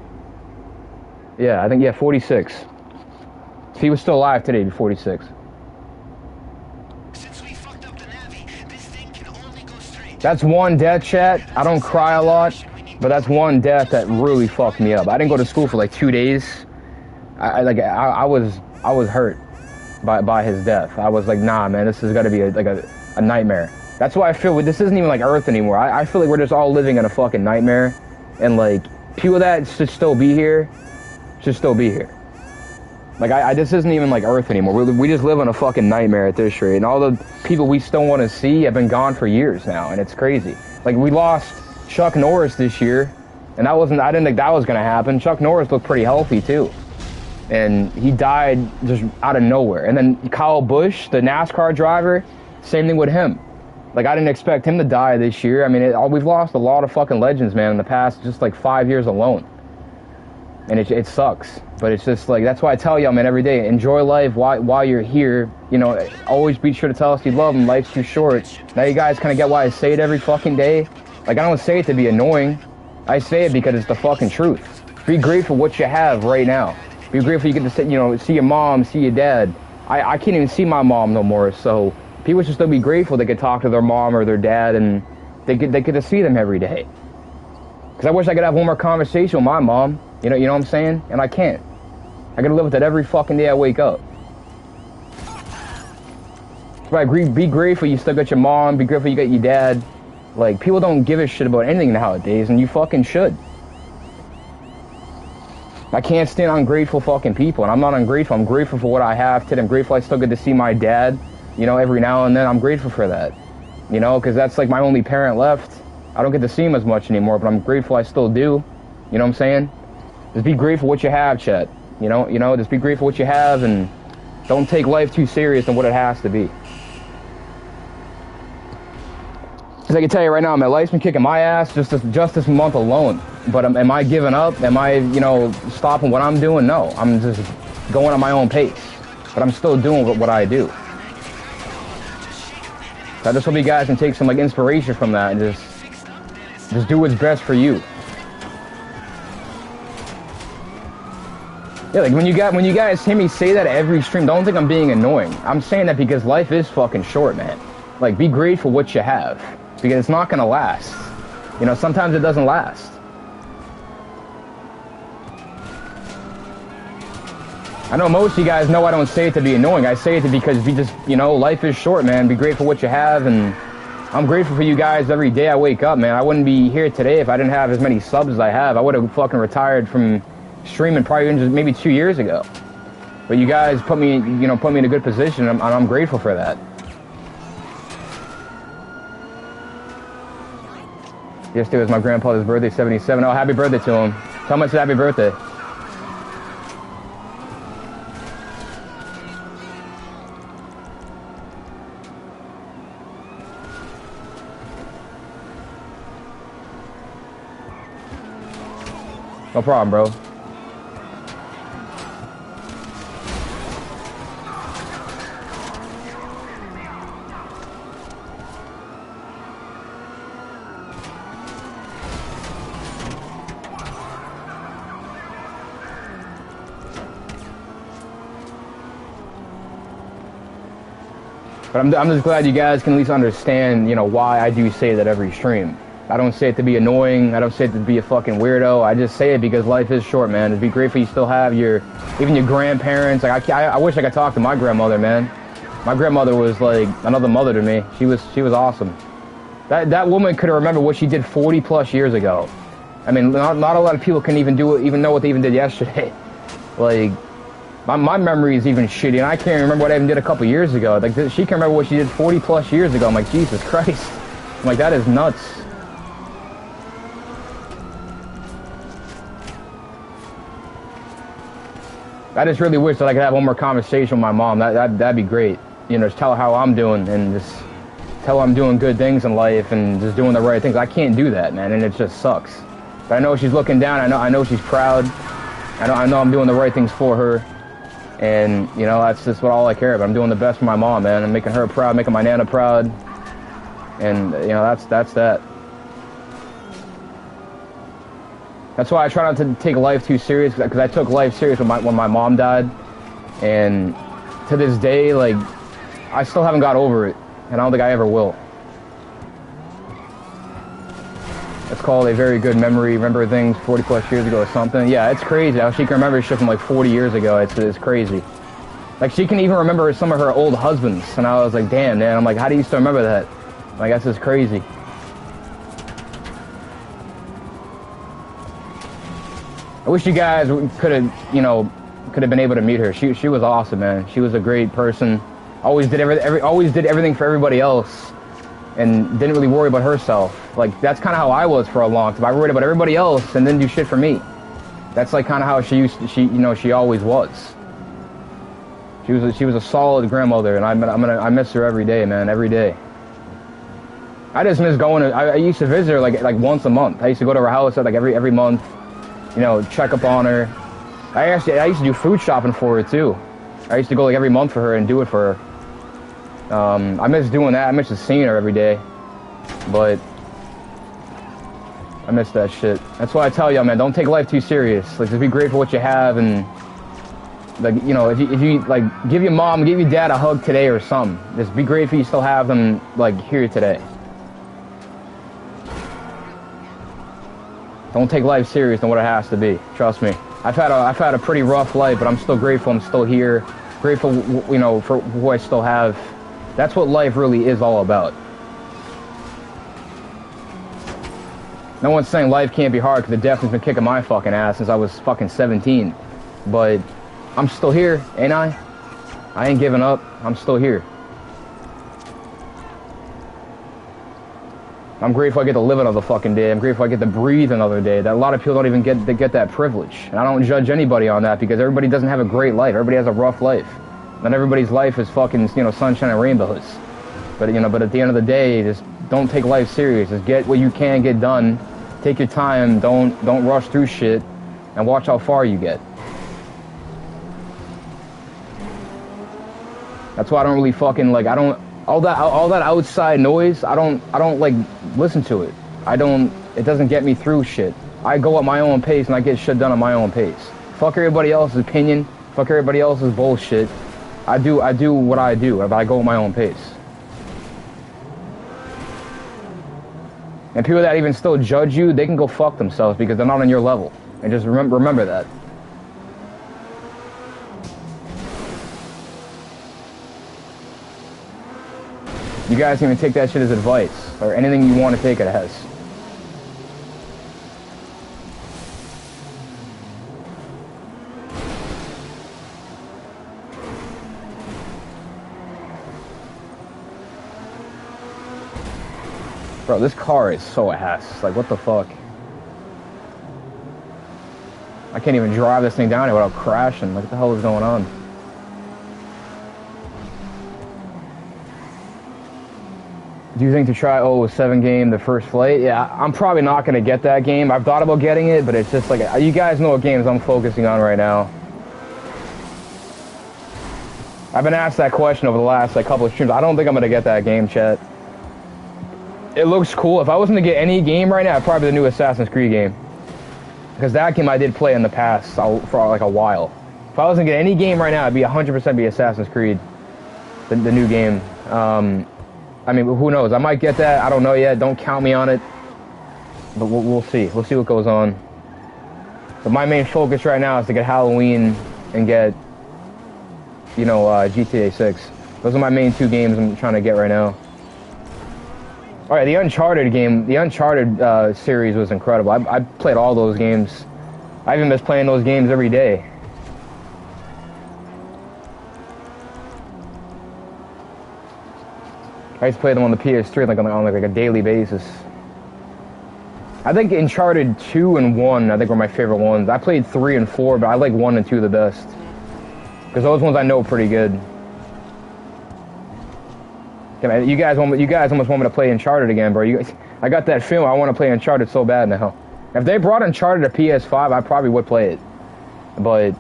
Yeah, I think, yeah, 46. If he was still alive today, he'd be 46. Since we fucked up the Navy, this thing can only go straight. That's one death, chat. I don't cry a lot, but that's one death that really fucked me up. I didn't go to school for like 2 days. I was hurt by his death. I was like, nah, man, this has got to be a nightmare. That's why I feel this isn't even like Earth anymore. I feel like we're just all living in a fucking nightmare, and like people that should still be here should still be here. Like this isn't even like Earth anymore. We just live in a fucking nightmare at this rate, and all the people we still want to see have been gone for years now, and it's crazy. Like we lost Chuck Norris this year, and I didn't think that was gonna happen. Chuck Norris looked pretty healthy too, and he died just out of nowhere. And then Kyle Busch, the NASCAR driver, same thing with him. Like I didn't expect him to die this year. I mean, we've lost a lot of fucking legends, man, in the past just like 5 years alone, and it sucks. But it's just like, that's why I tell y'all, man, every day, enjoy life while you're here. You know, always be sure to tell us you love them. Life's too short. Now you guys kind of get why I say it every fucking day. Like, I don't say it to be annoying. I say it because it's the fucking truth. Be grateful what you have right now. Be grateful you get to sit, you know, see your mom, see your dad. I can't even see my mom no more, so people should still be grateful they could talk to their mom or their dad, and they get to see them every day. Because I wish I could have one more conversation with my mom. You know what I'm saying? And I can't. I gotta live with that every fucking day I wake up. But be grateful you still got your mom, be grateful you got your dad. Like, people don't give a shit about anything nowadays, and you fucking should. I can't stand ungrateful fucking people, and I'm not ungrateful. I'm grateful for what I have today. I'm grateful I still get to see my dad, you know, every now and then. I'm grateful for that, you know, because that's like my only parent left. I don't get to see him as much anymore, but I'm grateful I still do. You know what I'm saying? Just be grateful what you have, chat. You know, just be grateful what you have, and don't take life too serious than what it has to be. Because I can tell you right now, my life's been kicking my ass just this month alone. But am I giving up? Am I, you know, stopping what I'm doing? No, I'm just going at my own pace. But I'm still doing what I do. So I just hope you guys can take some like inspiration from that and just do what's best for you. Yeah, like when you guys hear me say that every stream, don't think I'm being annoying. I'm saying that because life is fucking short, man. Like, be grateful what you have, because it's not gonna last. You know, sometimes it doesn't last. I know most of you guys know I don't say it to be annoying. I say it because you know, life is short, man. Be grateful what you have, and I'm grateful for you guys every day I wake up, man. I wouldn't be here today if I didn't have as many subs as I have. I would have fucking retired from streaming probably just maybe 2 years ago. But you guys put me in a good position, and I'm grateful for that. Yesterday was my grandfather's birthday, 77. Oh, happy birthday to him. Tell him I said happy birthday. No problem, bro. But I'm just glad you guys can at least understand, you know, why I do say that every stream. I don't say it to be annoying. I don't say it to be a fucking weirdo. I just say it because life is short, man. Just be grateful you still have even your grandparents. Like I wish I could talk to my grandmother, man. My grandmother was like another mother to me. She was awesome. That woman could have remembered what she did 40 plus years ago. I mean, not a lot of people can even know what they even did yesterday. Like, my memory is even shitty, and I can't remember what I even did a couple years ago. Like, she can remember what she did 40 plus years ago. I'm like, Jesus Christ. I'm like, that is nuts. I just really wish that I could have one more conversation with my mom. That'd be great. You know, just tell her how I'm doing, and just tell her I'm doing good things in life and just doing the right things. I can't do that, man, and it just sucks. But I know she's looking down. I know she's proud. I know I'm doing the right things for her. And, you know, that's just all I care about. I'm doing the best for my mom, man. I'm making her proud, making my Nana proud. And, you know, that's that. That's why I try not to take life too serious, because I took life serious when my mom died. And to this day, like, I still haven't got over it. And I don't think I ever will. It's called a very good memory. Remember things 40 plus years ago or something. Yeah, it's crazy how she can remember shit from like 40 years ago. It's crazy. Like she can even remember some of her old husbands, and I was like, damn, man. I'm like, how do you still remember that? Like that's just crazy. I wish you guys could have, you know, could have been able to meet her. She was awesome, man. She was a great person. Always did everything for everybody else, and didn't really worry about herself. Like that's kind of how I was for a long time. I worried about everybody else and didn't do shit for me. That's like kind of how she always was. She was a solid grandmother, and I miss her every day, man. Every day. I just miss going to. I used to visit her like once a month. I used to go to her house like every month. You know, check up on her. I used to do food shopping for her too. I used to go like every month for her and do it for her. I miss doing that. I miss just seeing her every day, but I miss that shit. That's why I tell y'all, man, don't take life too serious. Like, just be grateful for what you have, and like, you know, if you like, give your mom, give your dad a hug today or something. Just be grateful you still have them like here today. Don't take life serious than what it has to be. Trust me. I've had a pretty rough life, but I'm still grateful. I'm still here. Grateful, you know, for who I still have. That's what life really is all about. No one's saying life can't be hard, because it definitely been kicking my fucking ass since I was fucking 17. But I'm still here, ain't I? I ain't giving up. I'm still here. I'm grateful I get to live another fucking day. I'm grateful I get to breathe another day. That a lot of people don't even get that privilege. And I don't judge anybody on that, because everybody doesn't have a great life. Everybody has a rough life. Not everybody's life is fucking, you know, sunshine and rainbows. But, you know, but at the end of the day, just don't take life serious. Just get what you can get done. Take your time. Don't rush through shit. And watch how far you get. That's why I don't really fucking, like, I don't... All that outside noise, I don't like listen to it. It doesn't get me through shit. I go at my own pace and I get shit done at my own pace. Fuck everybody else's opinion. Fuck everybody else's bullshit. I do what I do, but I go at my own pace. And people that even still judge you, they can go fuck themselves, because they're not on your level. And just remember that. You guys can even take that shit as advice, or anything you want to take it as. Bro, this car is so ass. Like, what the fuck? I can't even drive this thing down here without crashing. Like, what the hell is going on? Do you think to try 007 game, the first flight? Yeah, I'm probably not going to get that game. I've thought about getting it, but it's just like, you guys know what games I'm focusing on right now. I've been asked that question over the last like couple of streams. I don't think I'm going to get that game, chat. It looks cool. If I wasn't to get any game right now, it'd probably be the new Assassin's Creed game. Because that game I did play in the past for like a while. If I wasn't to get any game right now, it'd be 100% be Assassin's Creed. The new game. I mean, who knows? I might get that. I don't know yet. Don't count me on it. But we'll see. We'll see what goes on. But my main focus right now is to get Halloween and get, you know, GTA 6. Those are my main two games I'm trying to get right now. Alright, the Uncharted game, the Uncharted series was incredible. I played all those games. I even miss playing those games every day. I used to play them on the PS3 like on a daily basis. I think Uncharted 2 and 1, I think, were my favorite ones. I played 3 and 4, but I like 1 and 2 the best. Because those ones I know pretty good. You guys almost want me to play Uncharted again, bro. I got that film. I want to play Uncharted so bad now. If they brought Uncharted to PS5, I probably would play it. But,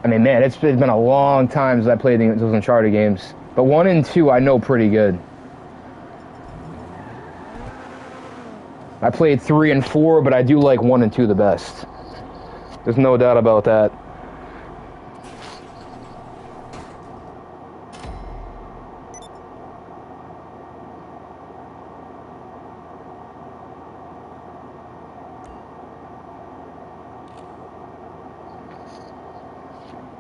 I mean, man, it's been a long time since I played those Uncharted games. But 1 and 2 I know pretty good. I played 3 and 4, but I do like 1 and 2 the best. There's no doubt about that.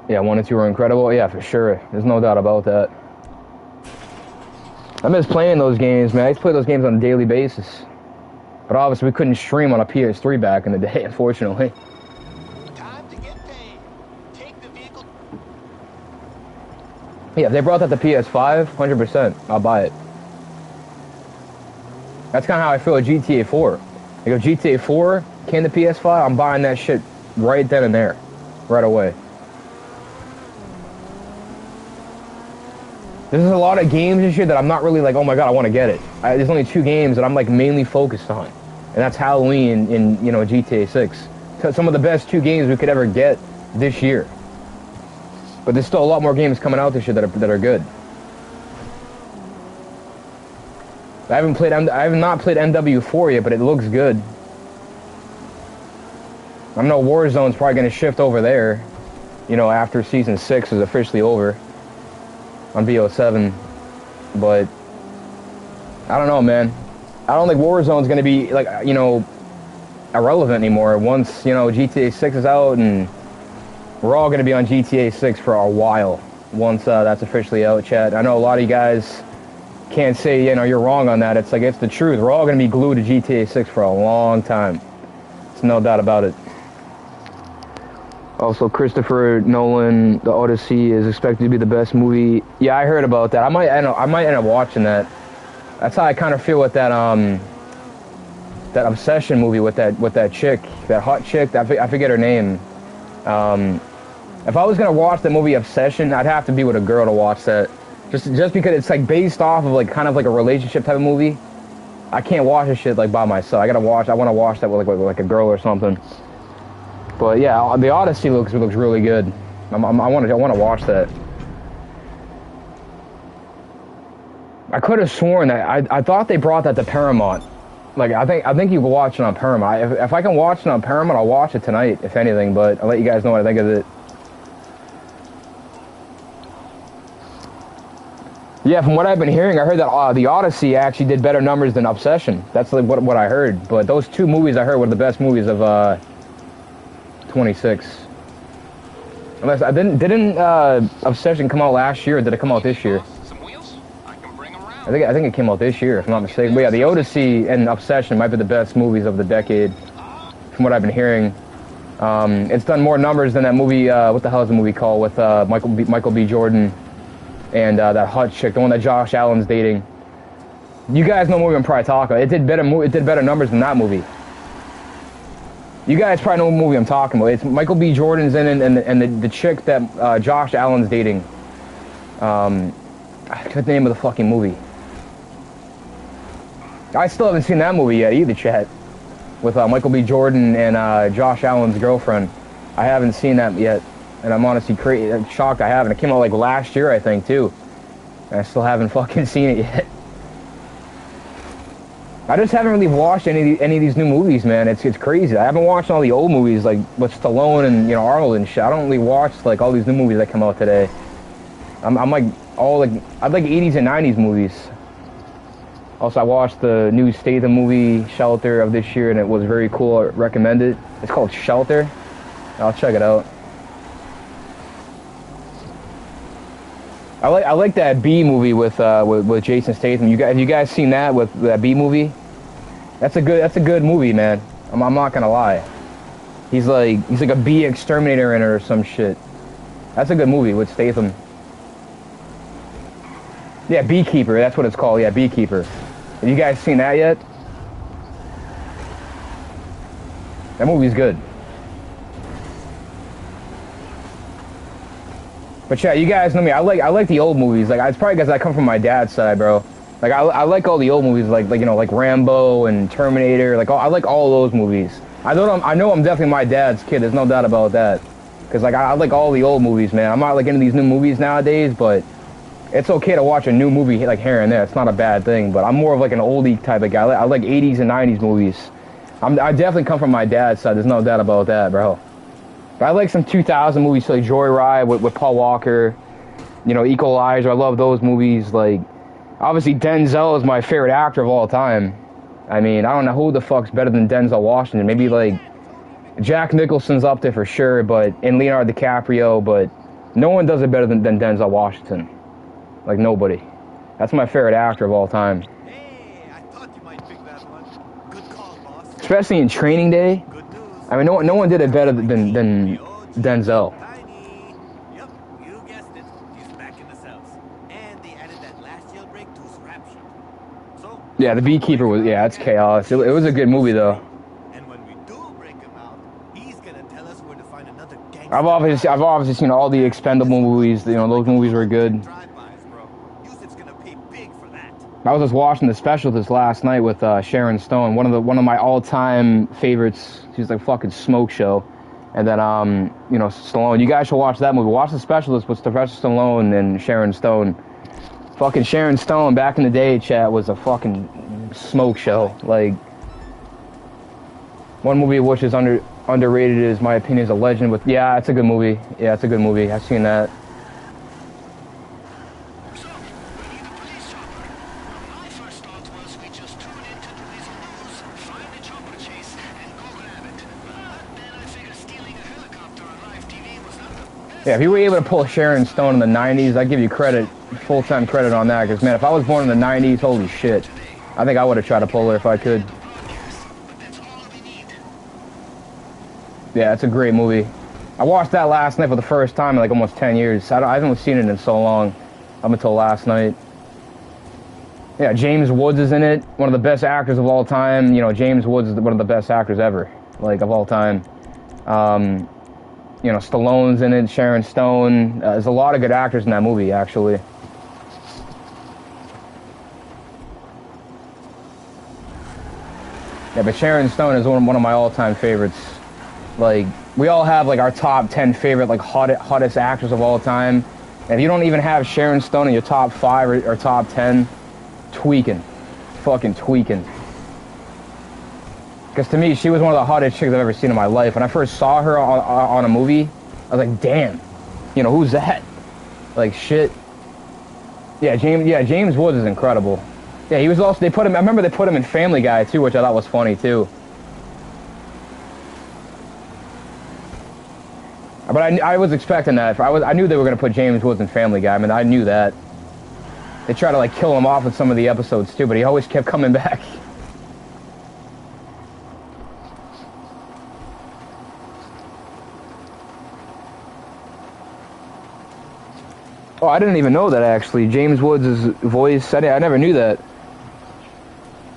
Yeah, 1 and 2 are incredible. Yeah, for sure. There's no doubt about that. I miss playing those games, man. I used to play those games on a daily basis. But obviously, we couldn't stream on a PS3 back in the day, unfortunately. Time to get paid. Take the vehicle. Yeah, if they brought that to PS5, 100%, I'll buy it. That's kind of how I feel with GTA 4. Like, if GTA 4 came to PS5, I'm buying that shit right then and there. Right away. There's a lot of games and shit that I'm not really like, oh my god, I want to get it. There's only 2 games that I'm like mainly focused on. And that's Halloween and, you know, GTA 6. Some of the best 2 games we could ever get this year. But there's still a lot more games coming out this year that are good. I have not played MW4 yet, but it looks good. I know Warzone's probably going to shift over there, you know, after Season 6 is officially over on BO7. But I don't know, man. I don't think Warzone's going to be, like, you know, irrelevant anymore once, you know, GTA 6 is out, and we're all going to be on GTA 6 for a while once that's officially out, chat. I know a lot of you guys can't say, you know, you're wrong on that. It's like, it's the truth. We're all going to be glued to GTA 6 for a long time. There's no doubt about it. Also, Christopher Nolan, The Odyssey is expected to be the best movie. Yeah, I heard about that. I might end up watching that. That's how I kind of feel with that that Obsession movie with that chick, that hot chick. I forget her name. If I was gonna watch the movie Obsession, I'd have to be with a girl to watch that. Just because it's like based off of like kind of like a relationship type of movie. I can't watch this shit like by myself. I want to watch that with like a girl or something. But yeah, the Odyssey looks really good. I want to watch that. I could have sworn that I thought they brought that to Paramount. Like I think you can watch it on Paramount. If I can watch it on Paramount, I'll watch it tonight, if anything. But I'll let you guys know what I think of it. Yeah, from what I've been hearing, I heard that the Odyssey actually did better numbers than Obsession. That's like what I heard. But those 2 movies I heard were the best movies of 26. Unless didn't Obsession come out last year, or did it come out this year? Some wheels? I can bring them around. I think it came out this year, if I'm not mistaken. But yeah, the Odyssey and Obsession might be the best movies of the decade, from what I've been hearing. It's done more numbers than that movie. What the hell is the movie called with Michael B. Jordan and that hot chick, the one that Josh Allen's dating? You guys know what movie I'm probably talking about. It did better numbers than that movie. You guys probably know what movie I'm talking about. It's Michael B. Jordan's in it, and the chick that Josh Allen's dating. I forget the name of the fucking movie. I still haven't seen that movie yet either, chat. With Michael B. Jordan and Josh Allen's girlfriend. I haven't seen that yet, and I'm honestly shocked I haven't. It came out like last year, I think, too. And I still haven't fucking seen it yet. I just haven't really watched any of these new movies, man. It's crazy. I haven't watched all the old movies, like with Stallone and, you know, Arnold and shit. I don't really watch like all these new movies that come out today. I'm like I like 80s and 90s movies. Also, I watched the new Statham movie, Shelter, of this year, and it was very cool. I recommend it. It's called Shelter. I'll check it out. I like that B movie with Jason Statham. Have you guys seen that with that B movie? That's a good movie, man. I'm not gonna lie. He's like a bee exterminator in it or some shit. That's a good movie with Statham. Yeah, Beekeeper. That's what it's called. Yeah, Beekeeper. Have you guys seen that yet? That movie's good. But yeah, you guys know me. I like the old movies. Like, it's probably because I come from my dad's side, bro. Like I like all the old movies, like you know, like Rambo and Terminator. Like I like all those movies. I know I'm definitely my dad's kid. There's no doubt about that. Cause like I like all the old movies, man. I'm not like into these new movies nowadays, but it's okay to watch a new movie like here and there. It's not a bad thing. But I'm more of like an oldie type of guy. I like 80s and 90s movies. I definitely come from my dad's side. There's no doubt about that, bro. But I like some 2000 movies, like Joyride with Paul Walker. You know, Equalizer. I love those movies. Like, obviously Denzel is my favorite actor of all time. I mean, I don't know who the fuck's better than Denzel Washington. Maybe like Jack Nicholson's up there for sure, and Leonardo DiCaprio. But No one does it better than Denzel Washington. Like, nobody. That's my favorite actor of all time. Hey, I thought you might pick that one. Good call, boss. Especially in Training Day. Good news. I mean, no one did it better than Denzel. Tiny. Yep, you guessed it. He's back in the cells. And they added that last jailbreak to his rap sheet. So, Yeah, The Beekeeper was, yeah, it's chaos. It was a good movie, though. and when we do break him out, he's gonna tell us where to find another gangster. I've obviously seen all the Expendable movies. You know, those movies were good. Drive-bys, bro. Yusuf's gonna pay big for that. I was just watching the special this last night with Sharon Stone, one of my all-time favorites. She's like fucking smoke show. And then you know, Stallone. You guys should watch that movie. Watch The Specialist with Sylvester Stallone and Sharon Stone. Fucking Sharon Stone back in the day, chat, was a fucking smoke show. Like, one movie which is underrated is, my opinion, is A Legend with. Yeah, it's a good movie. Yeah, it's a good movie. I've seen that. Yeah, if you were able to pull Sharon Stone in the 90s, I'd give you credit, full-time credit on that. Because, man, if I was born in the 90s, holy shit. I think I would have tried to pull her if I could. Yeah, it's a great movie. I watched that last night for the first time in like almost 10 years. I haven't seen it in so long, up until last night. Yeah, James Woods is in it. One of the best actors of all time. You know, James Woods is one of the best actors ever, like, of all time. You know, Stallone's in it, Sharon Stone. There's a lot of good actors in that movie, actually. Yeah, but Sharon Stone is one of my all-time favorites. Like, we all have, like, our top 10 favorite, like, hottest actors of all time. And if you don't even have Sharon Stone in your top 5 or top 10, tweaking. Fucking tweaking. Because to me, she was one of the hottest chicks I've ever seen in my life. When I first saw her on a movie, I was like, damn. You know, who's that? Like, shit. Yeah, James Woods is incredible. Yeah, he was also, I remember they put him in Family Guy, too, which I thought was funny, too. But I was expecting that. I knew they were going to put James Woods in Family Guy. I mean, I knew that. They tried to, like, kill him off in some of the episodes, too, but he always kept coming back. Oh, I didn't even know that, actually. James Woods' voice, I never knew that.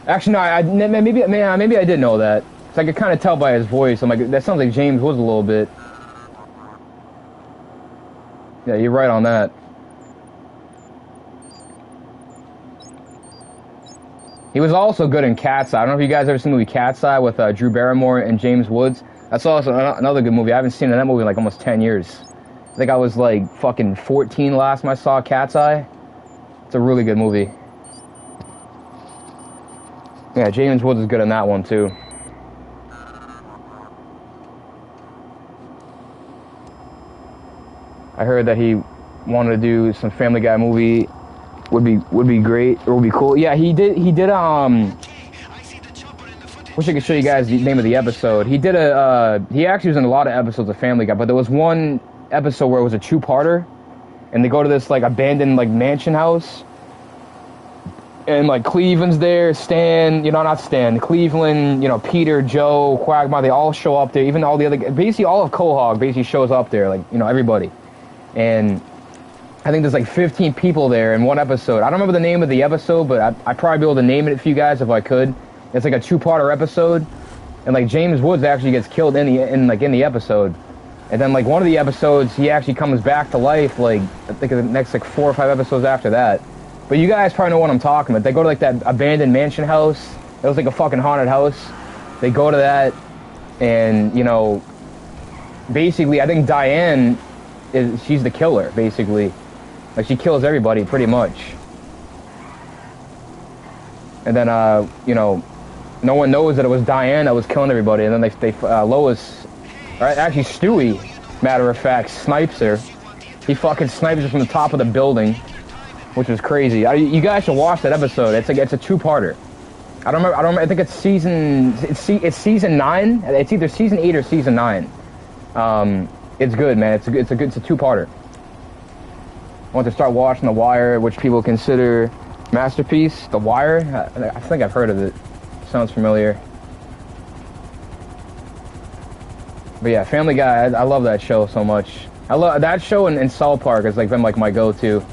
Actually, no, maybe I did know that. So I could kind of tell by his voice. I'm like, that sounds like James Woods a little bit. Yeah, you're right on that. He was also good in Cat's Eye. I don't know if you guys ever seen the movie Cat's Eye with Drew Barrymore and James Woods. That's also another good movie. I haven't seen that movie in like almost 10 years. I think I was like fucking 14 last time I saw Cat's Eye. It's a really good movie. Yeah, James Woods is good in that one too. I heard that he wanted to do some Family Guy movie. Would be great, or would be cool. Yeah, he did wish I could show you guys the name of the episode. He actually was in a lot of episodes of Family Guy, but there was one episode where it was a two-parter, and they go to this like abandoned like mansion house, and like Cleveland's there, Cleveland, you know, Peter, Joe, Quagmire, they all show up there, even all the other, basically all of Quahog basically shows up there, like, you know, everybody. And I think there's like 15 people there in one episode. I don't remember the name of the episode, but I'd probably be able to name it for you guys if I could. It's like a two-parter episode, and like James Woods actually gets killed in the episode. And then, like, one of the episodes, he actually comes back to life, like, I think the next, like, 4 or 5 episodes after that. But you guys probably know what I'm talking about. They go to, like, that abandoned mansion house. It was, like, a fucking haunted house. They go to that, and, you know, basically, I think Diane, she's the killer, basically. Like, she kills everybody, pretty much. And then, you know, no one knows that it was Diane that was killing everybody. And then Lois... Actually, Stewie, matter of fact, snipes her. He fucking snipes her from the top of the building, which was crazy. You guys should watch that episode. It's a two-parter. I don't remember. I think it's season 9. It's either season 8 or season 9. It's good, man. It's a two-parter. I want to start watching The Wire, which people consider masterpiece. The Wire? I think I've heard of it. Sounds familiar. But yeah, Family Guy, I love that show so much. I love that show, and South Park has like been like my go-to.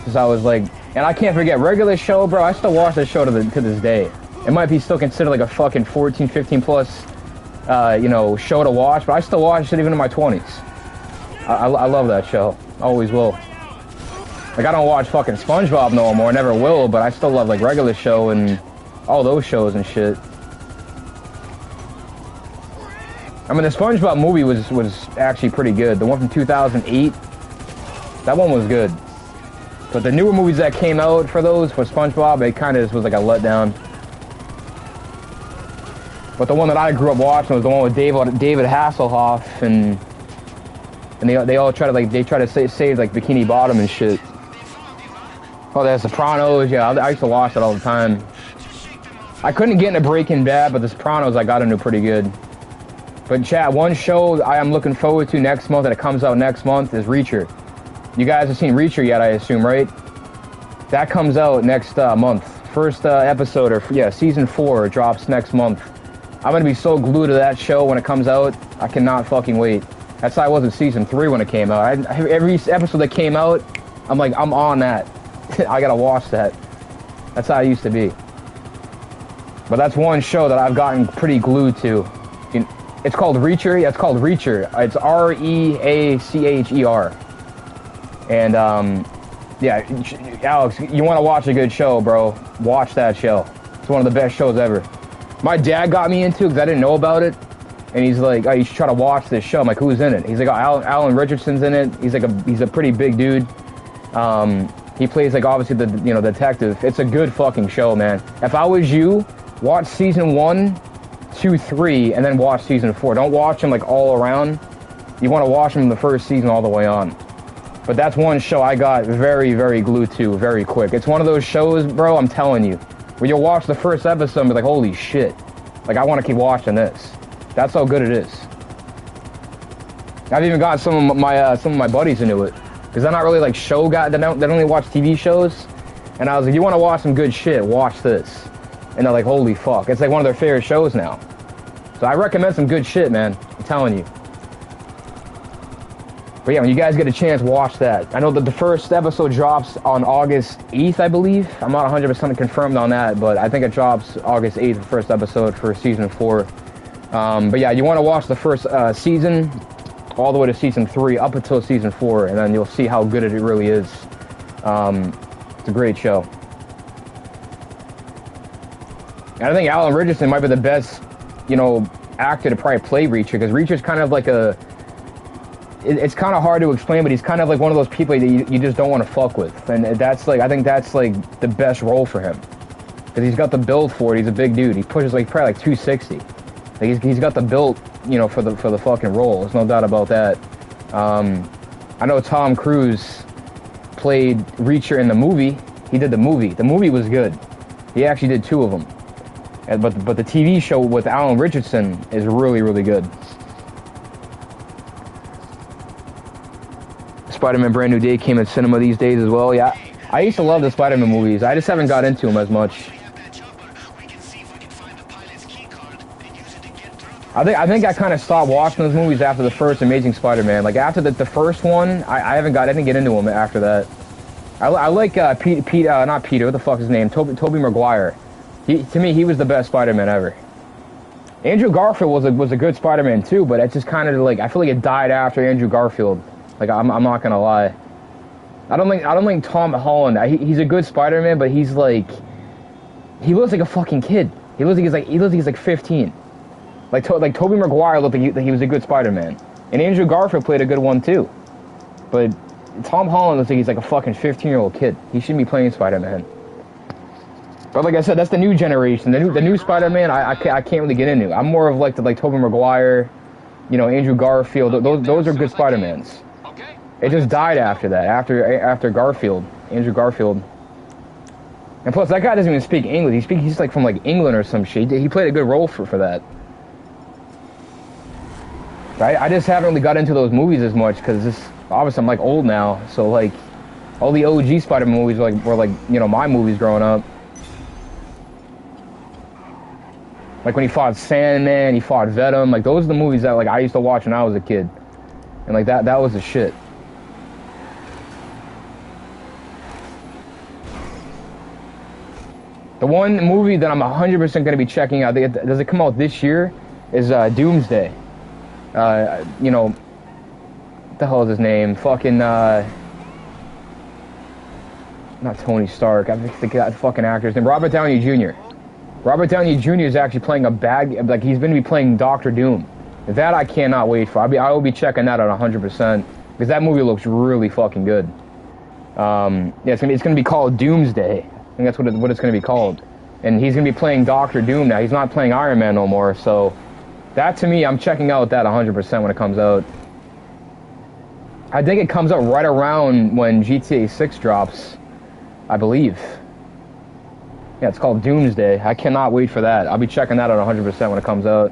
Since I was like, and I can't forget regular show, bro. I still watch that show to this day. It might be still considered like a fucking 14, 15 plus, you know, show to watch, but I still watch it even in my 20s. I love that show. Always will. Like, I don't watch fucking SpongeBob no more, never will, but I still love like regular show and all those shows and shit. I mean, the SpongeBob movie was actually pretty good. The one from 2008, that one was good. But the newer movies that came out for SpongeBob, it kind of just was like a letdown. But the one that I grew up watching was the one with David Hasselhoff, and they all try to save like Bikini Bottom and shit. Oh, The Sopranos, yeah, I used to watch it all the time. I couldn't get into Breaking Bad, but The Sopranos I got into pretty good. But chat, one show I am looking forward to next month, and it comes out next month, is Reacher. You guys have seen Reacher yet, I assume, right? That comes out next month. First episode, or yeah, season 4 drops next month. I'm gonna be so glued to that show when it comes out. I cannot fucking wait. That's how I was in season 3 when it came out. Every episode that came out, I'm like, I'm on that. I gotta watch that. That's how I used to be. But that's one show that I've gotten pretty glued to. It's called Reacher. Yeah, it's called Reacher. It's R-E-A-C-H-E-R. And yeah, Alex, you want to watch a good show, bro? Watch that show. It's one of the best shows ever. My dad got me into it because I didn't know about it, and he's like, "Oh, you should try to watch this show." I'm like, "Who's in it?" He's like, "Oh, Alan Richardson's in it." He's like he's a pretty big dude. He plays like obviously the detective. It's a good fucking show, man. If I was you, watch season 1, 2, 3, and then watch season 4. Don't watch them like all around. You want to watch them the first season all the way on. But that's one show I got very, very glued to very quick. It's one of those shows, bro, I'm telling you, where you'll watch the first episode and be like, holy shit. Like, I want to keep watching this. That's how good it is. I've even got some of my buddies into it. Because they're not really like show guys, they don't only watch TV shows. And I was like, you want to watch some good shit, watch this. And they're like, holy fuck. It's like one of their favorite shows now. So I recommend some good shit, man. I'm telling you. But yeah, when you guys get a chance, watch that. I know that the first episode drops on August 8th, I believe. I'm not 100% confirmed on that, but I think it drops August 8th, the first episode for season 4. But yeah, you want to watch the first season all the way to season 3, up until season 4, and then you'll see how good it really is. It's a great show. And I think Alan Richardson might be the best, actor to probably play Reacher, because Reacher's kind of like it's kind of hard to explain, but he's kind of like one of those people that you just don't want to fuck with. And that's like, I think that's like the best role for him. Because he's got the build for it. He's a big dude. He pushes like probably like 260. Like he's got the build, for the fucking role. There's no doubt about that. I know Tom Cruise played Reacher in the movie. He did the movie. The movie was good. He actually did 2 of them. But the TV show with Alan Richardson is really, really good. Spider-Man Brand New Day came in cinema these days as well. Yeah, I used to love the Spider-Man movies. I just haven't got into them as much. I think I kind of stopped watching those movies after the first Amazing Spider-Man. Like after the first one, I didn't get into them after that. I like not Peter. What the fuck is his name? Tobey Maguire. To me, he was the best Spider-Man ever. Andrew Garfield was a good Spider-Man too, but it's just kind of like I feel like it died after Andrew Garfield. Like I'm not gonna lie. I don't think Tom Holland. He's a good Spider-Man, but he looks like a fucking kid. He looks like he's like 15. Like Tobey Maguire looked like he was a good Spider-Man, and Andrew Garfield played a good one too. But Tom Holland looks like he's like a fucking 15-year-old kid. He shouldn't be playing Spider-Man. But like I said, that's the new generation. The new Spider-Man, I can't really get into. I'm more of like Tobey Maguire, Andrew Garfield. Those are good Spider-Mans. It just died after that. After Garfield, Andrew Garfield. And plus, that guy doesn't even speak English. He's like from like England or some shit. He played a good role for that. I just haven't really got into those movies as much because obviously I'm like old now. So like All the OG Spider-Man movies were like, you know, my movies growing up. Like when he fought Sandman, he fought Venom. Like those are the movies that like I used to watch when I was a kid, and like that was the shit. The one movie that I'm 100% going to be checking out, does it come out this year, is Doomsday. You know, what the hell is his name? Fucking, not Tony Stark. I think the fucking actor's name. Robert Downey Jr. Robert Downey Jr. is actually playing a bad, like he's going to be playing Doctor Doom. That I cannot wait for. I will be checking that out 100% because that movie looks really fucking good. Yeah, it's gonna be called Doomsday. I think that's what it's gonna be called. And he's gonna be playing Doctor Doom now. He's not playing Iron Man no more. So that to me, I'm checking out that 100% when it comes out. I think it comes out right around when GTA 6 drops, I believe. Yeah, it's called Doomsday. I cannot wait for that. I'll be checking that out 100% when it comes out.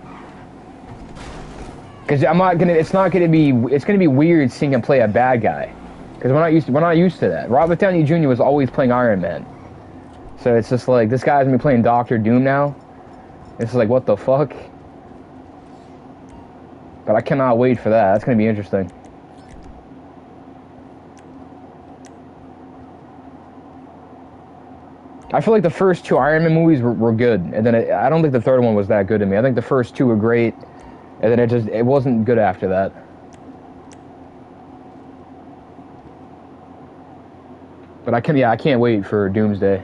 Because it's gonna be weird seeing him play a bad guy. Because we're not used to that. Robert Downey Jr. was always playing Iron Man. So it's just like, this guy's gonna be playing Doctor Doom now. It's like, what the fuck? But I cannot wait for that. That's gonna be interesting. I feel like the first two Iron Man movies were good. And then I don't think the third one was that good to me. I think the first two were great. And then it wasn't good after that. But I can't wait for Doomsday.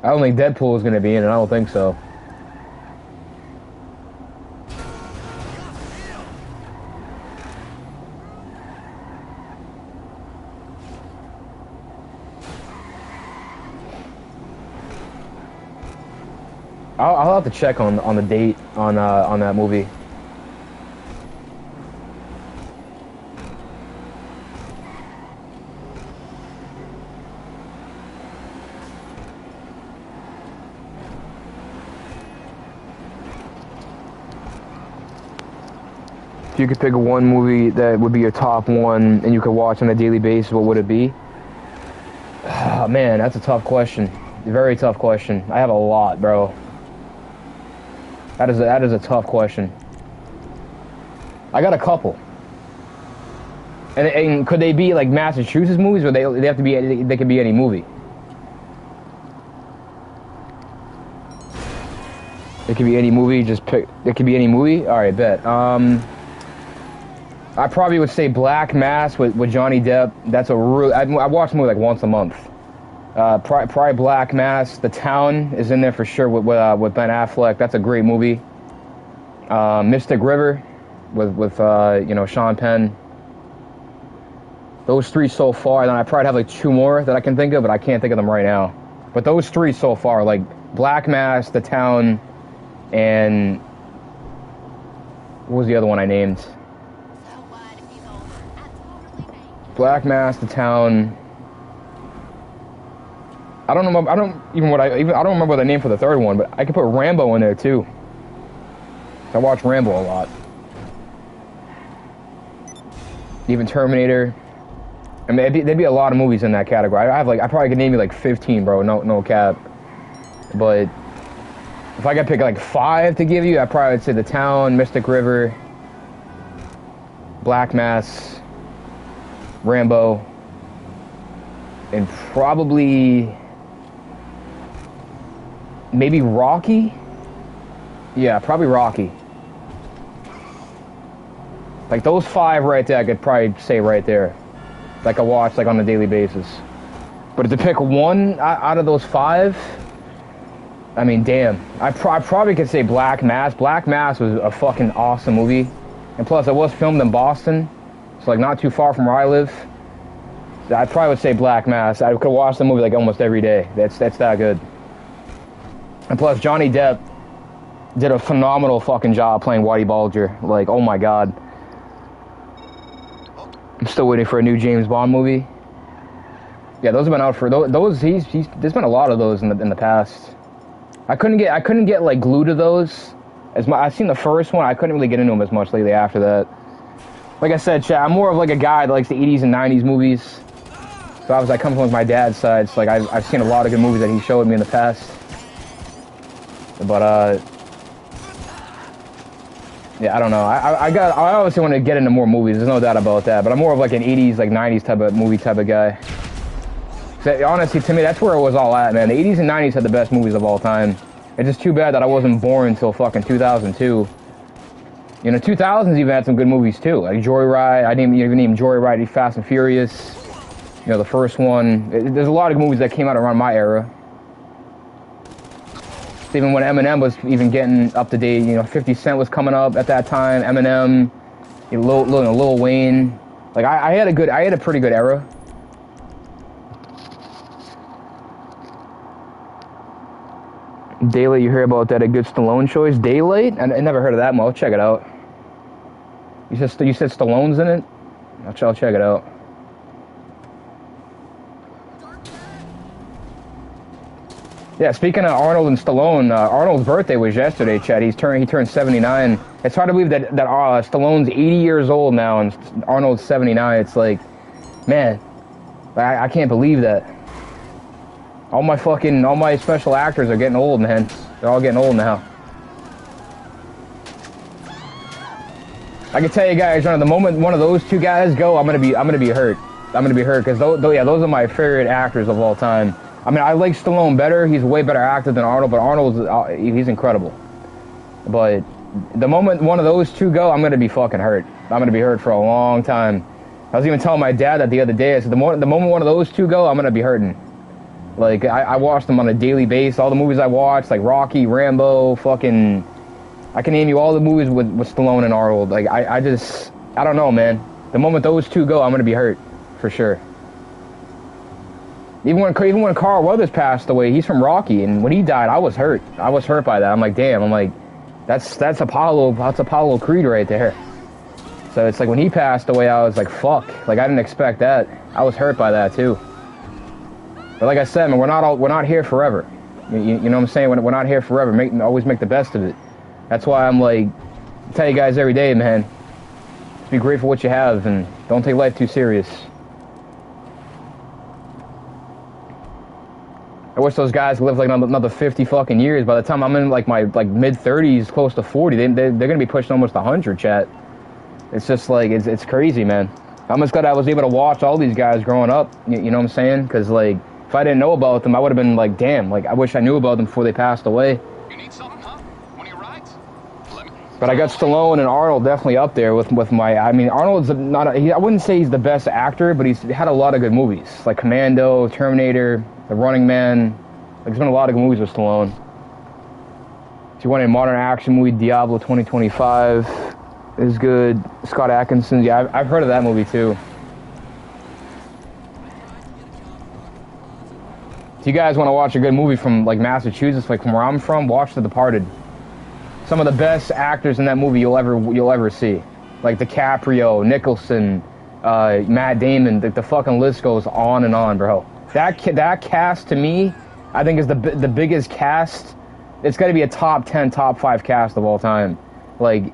I don't think Deadpool is going to be in it. I don't think so. I'll have to check on the date on that movie. If you could pick one movie that would be your top one and you could watch on a daily basis, what would it be? Oh, man, that's a tough question. Very tough question. I have a lot, bro. That is a tough question. I got a couple. And could they be like Massachusetts movies, or they have to be? They could be any movie. It could be any movie. Just pick. It could be any movie. All right, bet. I probably would say Black Mass with Johnny Depp. That's a real. I watch the movie like once a month. Probably Black Mass. The Town is in there for sure with Ben Affleck. That's a great movie. Mystic River with you know, Sean Penn. Those three so far. Then I probably have like two more that I can think of, but I can't think of them right now. But those three so far, like Black Mass, The Town, and what was the other one I named? Black Mass, The Town. I don't remember the name for the third one, but I could put Rambo in there too. I watch Rambo a lot. Even Terminator. I mean, there'd be a lot of movies in that category. I probably could name you like 15, bro. No cap. But if I could pick like 5 to give you, I probably would say The Town, Mystic River, Black Mass, Rambo, and probably maybe Rocky. Yeah, probably Rocky. Like those 5 right there, I could probably say right there. Like I watch like on a daily basis. But to pick one out of those 5, I mean, damn. I probably could say Black Mass. Black Mass was a fucking awesome movie. And plus, it was filmed in Boston. So like not too far from where I live. I probably would say Black Mass. I could watch the movie like almost every day. That's that good. And plus, Johnny Depp did a phenomenal fucking job playing Whitey Bulger. Like, oh my god. I'm still waiting for a new James Bond movie. Yeah, those have been out for those. There's been a lot of those in the past. I couldn't get like glued to those. I've seen the first one. I couldn't really get into them as much lately after that. Like I said, chat, I'm more of like a guy that likes the 80s and 90s movies. So obviously I come from like my dad's side. So like I've seen a lot of good movies that he showed me in the past. But yeah, I don't know. I obviously want to get into more movies. There's no doubt about that. But I'm more of like an 80s, like 90s type of movie type of guy. So honestly, to me, that's where it was all at, man. The 80s and 90s had the best movies of all time. It's just too bad that I wasn't born until fucking 2002. You know, 2000s even had some good movies too, like Joyride. I didn't even name Joyride, Fast and Furious. You know, the first one. There's a lot of movies that came out around my era. Even when Eminem was even getting up to date, you know, 50 Cent was coming up at that time. Eminem, Lil Wayne. Like I had a pretty good era. Daylight, you hear about that? A good Stallone choice. Daylight? I never heard of that one. I'll check it out. You said Stallone's in it? I'll check it out. Yeah, speaking of Arnold and Stallone, Arnold's birthday was yesterday, Chad. He turned 79. It's hard to believe that Stallone's 80 years old now and Arnold's 79. It's like, man, I can't believe that. All my special actors are getting old, man. They're all getting old now. I can tell you guys, the moment one of those two guys go, I'm gonna be hurt. I'm gonna be hurt because those are my favorite actors of all time. I mean, I like Stallone better. He's a way better actor than Arnold, but he's incredible. But the moment one of those two go, I'm gonna be fucking hurt. I'm gonna be hurt for a long time. I was even telling my dad that the other day. I said the moment one of those two go, I'm gonna be hurting. Like I watch them on a daily basis. All the movies I watch, like Rocky, Rambo, fucking. I can name you all the movies with Stallone and Arnold. Like I don't know, man. The moment those two go, I'm gonna be hurt, for sure. Even when Carl Weathers passed away, he's from Rocky, and when he died, I was hurt. I was hurt by that. I'm like, damn. I'm like, that's Apollo Creed right there. So it's like when he passed away, I was like, fuck. Like I didn't expect that. I was hurt by that too. But like I said, man, we're not here forever. You know what I'm saying? We're not here forever. Always make the best of it. That's why I'm like, I tell you guys every day, man. Just be grateful for what you have and don't take life too serious. I wish those guys lived like another 50 fucking years. By the time I'm in like my mid 30s, close to 40, they're gonna be pushing almost 100, chat. It's just like it's crazy, man. I'm just glad I was able to watch all these guys growing up. You know what I'm saying? Because like if I didn't know about them, I would have been like, damn. Like I wish I knew about them before they passed away. You need something, huh? One of your rides? But I got Stallone and Arnold definitely up there with my. I mean, Arnold's not. I wouldn't say he's the best actor, but he's had a lot of good movies like Commando, Terminator, The Running Man. Like there's been a lot of good movies with Stallone. If you want a modern action movie, Diablo 2025 is good. Scott Adkins, yeah, I've heard of that movie too. If you guys want to watch a good movie from like Massachusetts, like from where I'm from, watch The Departed. Some of the best actors in that movie you'll ever see, like DiCaprio, Nicholson, Matt Damon. The fucking list goes on and on, bro. That cast to me, I think is the biggest cast. It's got to be a top 10, top 5 cast of all time. Like,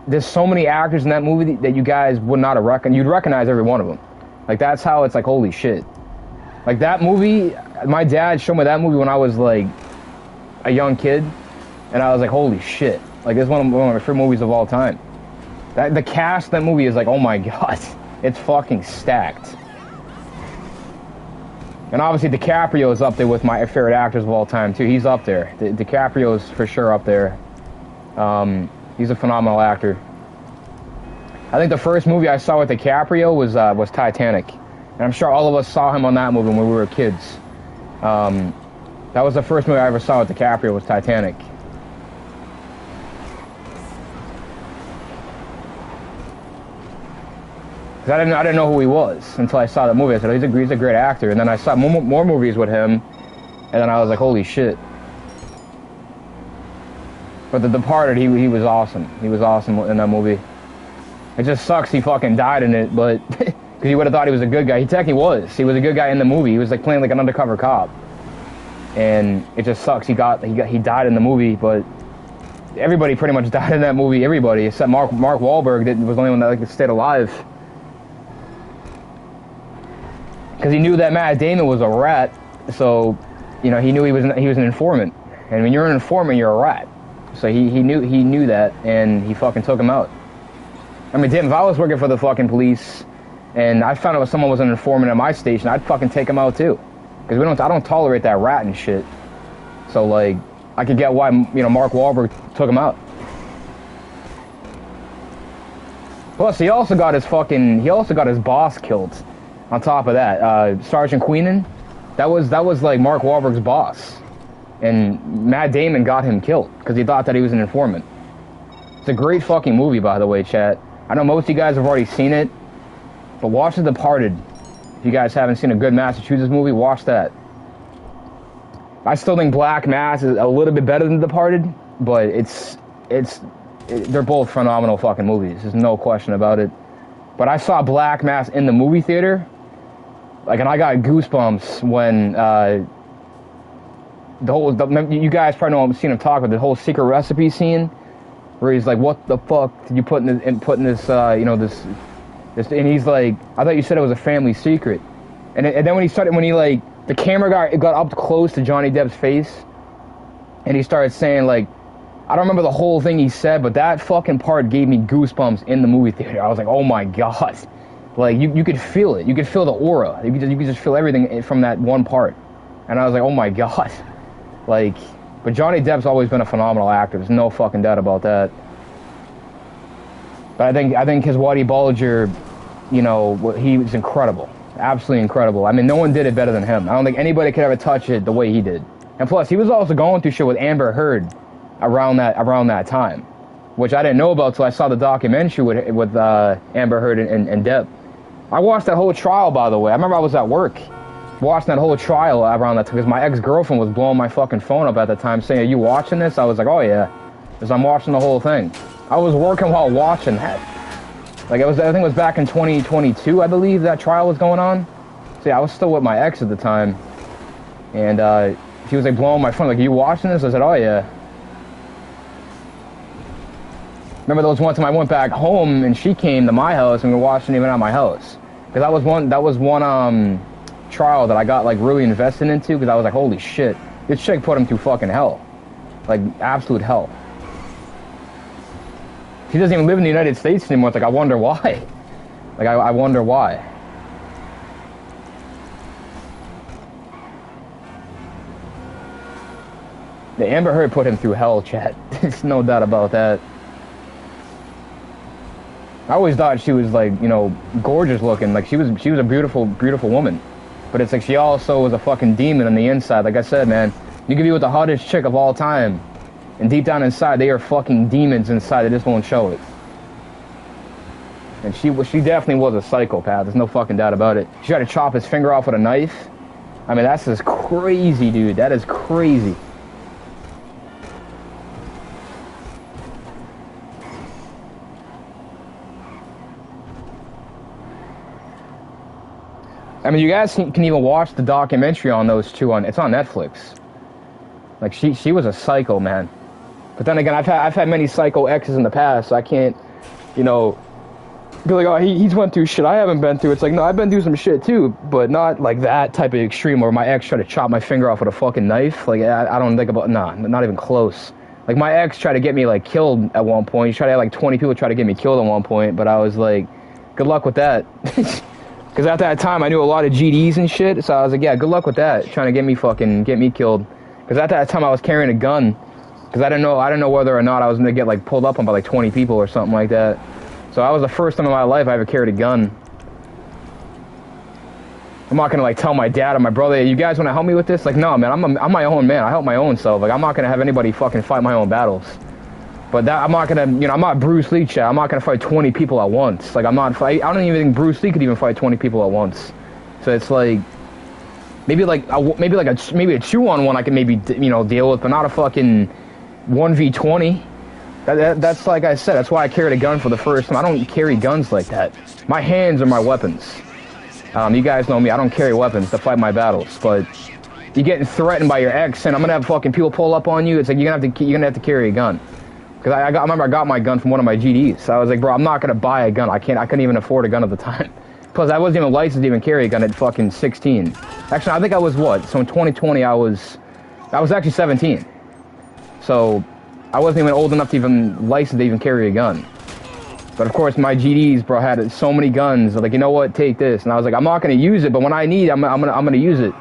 there's so many actors in that movie that you guys would not have recognized. You'd recognize every one of them. Like that's how it's like holy shit. Like that movie, my dad showed me that movie when I was like a young kid. And I was like, holy shit. Like, this is one of my favorite movies of all time. The cast of that movie is like, oh my god. It's fucking stacked. And obviously DiCaprio is up there with my favorite actors of all time, too. He's up there. DiCaprio is for sure up there. He's a phenomenal actor. I think the first movie I saw with DiCaprio was Titanic. And I'm sure all of us saw him on that movie when we were kids. That was the first movie I ever saw with DiCaprio was Titanic. Because I didn't know who he was until I saw that movie. I said, oh, he's a great actor. And then I saw more movies with him, and then I was like, holy shit. But The Departed, he was awesome. He was awesome in that movie. It just sucks he fucking died in it, but Because you would have thought he was a good guy. He technically was. He was a good guy in the movie. He was like playing like an undercover cop. And it just sucks. He died in the movie, but everybody pretty much died in that movie. Everybody except Mark Wahlberg was the only one that like stayed alive. Because he knew that Matt Damon was a rat, so you know he knew he was an informant. And when you're an informant, you're a rat. So he knew that, and he fucking took him out. I mean, damn, if I was working for the fucking police and I found out someone was an informant at my station, I'd fucking take him out too. Because I don't tolerate that rat and shit. So like, I could get why, you know, Mark Wahlberg took him out. Plus, he also got his boss killed. On top of that, Sergeant Queenan, that was like Mark Wahlberg's boss. And Matt Damon got him killed because he thought that he was an informant. It's a great fucking movie, by the way, chat. I know most of you guys have already seen it, but watch The Departed. If you guys haven't seen a good Massachusetts movie, watch that. I still think Black Mass is a little bit better than The Departed, but they're both phenomenal fucking movies. There's no question about it. But I saw Black Mass in the movie theater, and I got goosebumps when you guys probably know I've seen him talk about the whole secret recipe scene, where he's like, "What the fuck did you put in this and he's like, "I thought you said it was a family secret," and then when the camera got up close to Johnny Depp's face, and he started saying like, I don't remember the whole thing he said, but that fucking part gave me goosebumps in the movie theater. I was like, oh my god, like you could feel it, you could feel the aura, you could just feel everything from that one part, and I was like, oh my god, like. But Johnny Depp's always been a phenomenal actor. There's no fucking doubt about that. But I think his Whitey Bulger, you know, he was incredible. Absolutely incredible. I mean, no one did it better than him. I don't think anybody could ever touch it the way he did. And plus, he was also going through shit with Amber Heard around that time, which I didn't know about till I saw the documentary with Amber Heard and Depp. I watched that whole trial, by the way. I remember I was at work watching that whole trial around that time because my ex-girlfriend was blowing my fucking phone up at the time saying, "Are you watching this?" I was like, "Oh yeah," because I'm watching the whole thing. I was working while watching that. Like I think it was back in 2022, I believe that trial was going on. So yeah, I was still with my ex at the time, and she was like blowing my phone, like, "Are you watching this?" I said, "Oh yeah." Remember there was one time I went back home and she came to my house and we were watching even at my house because that was one trial that I got like really invested into because I was like, holy shit, this chick put him through fucking hell, like absolute hell. She doesn't even live in the United States anymore. It's like, I wonder why. Like I wonder why. The Amber Heard put him through hell, chat. There's no doubt about that. I always thought she was like, you know, gorgeous looking. Like she was a beautiful, beautiful woman. But it's like she also was a fucking demon on the inside. Like I said, man, you can be with the hottest chick of all time, and deep down inside, they are fucking demons inside. They just won't show it. And she definitely was a psychopath. There's no fucking doubt about it. She tried to chop his finger off with a knife. I mean, that's just crazy, dude. That is crazy. I mean, you guys can even watch the documentary on those two. It's on Netflix. Like she was a psycho, man. But then again, I've had many psycho exes in the past. So I can't, you know, be like, oh, he's went through shit I haven't been through. It's like, no, I've been through some shit too, but not like that type of extreme where my ex tried to chop my finger off with a fucking knife. Like I don't think about, nah, not even close. Like my ex tried to get me like killed at one point. He tried to have like 20 people try to get me killed at one point, but I was like, good luck with that. Because at that time, I knew a lot of GDs and shit, so I was like, yeah, good luck with that, trying to get me killed. Because at that time, I was carrying a gun, because I didn't know whether or not I was going to get, like, pulled up on by, like, 20 people or something like that. So that was the first time in my life I ever carried a gun. I'm not going to, like, tell my dad or my brother, hey, you guys want to help me with this? Like, no, man, I'm my own man. I help my own self. Like, I'm not going to have anybody fucking fight my own battles. But that, I'm not gonna, you know, I'm not Bruce Lee, chat. I'm not gonna fight 20 people at once. Like, I don't even think Bruce Lee could even fight 20 people at once. So it's like, maybe a 2-on-1 I can maybe, you know, deal with, but not a fucking 1v20. That's like I said, that's why I carried a gun for the first time. I don't carry guns like that. My hands are my weapons. You guys know me, I don't carry weapons to fight my battles, but you're getting threatened by your ex, and I'm gonna have fucking people pull up on you. It's like you're gonna have to carry a gun. Because I remember I got my gun from one of my GDs. So I was like, bro, I'm not gonna buy a gun. I couldn't even afford a gun at the time. Plus, I wasn't even licensed to even carry a gun at fucking 16. Actually, I think I was what? So in 2020, I was actually 17. So I wasn't even old enough to even license to even carry a gun. But of course, my GDs, bro, had so many guns. They're like, you know what? Take this. And I was like, I'm not gonna use it, but when I need, I'm gonna use it.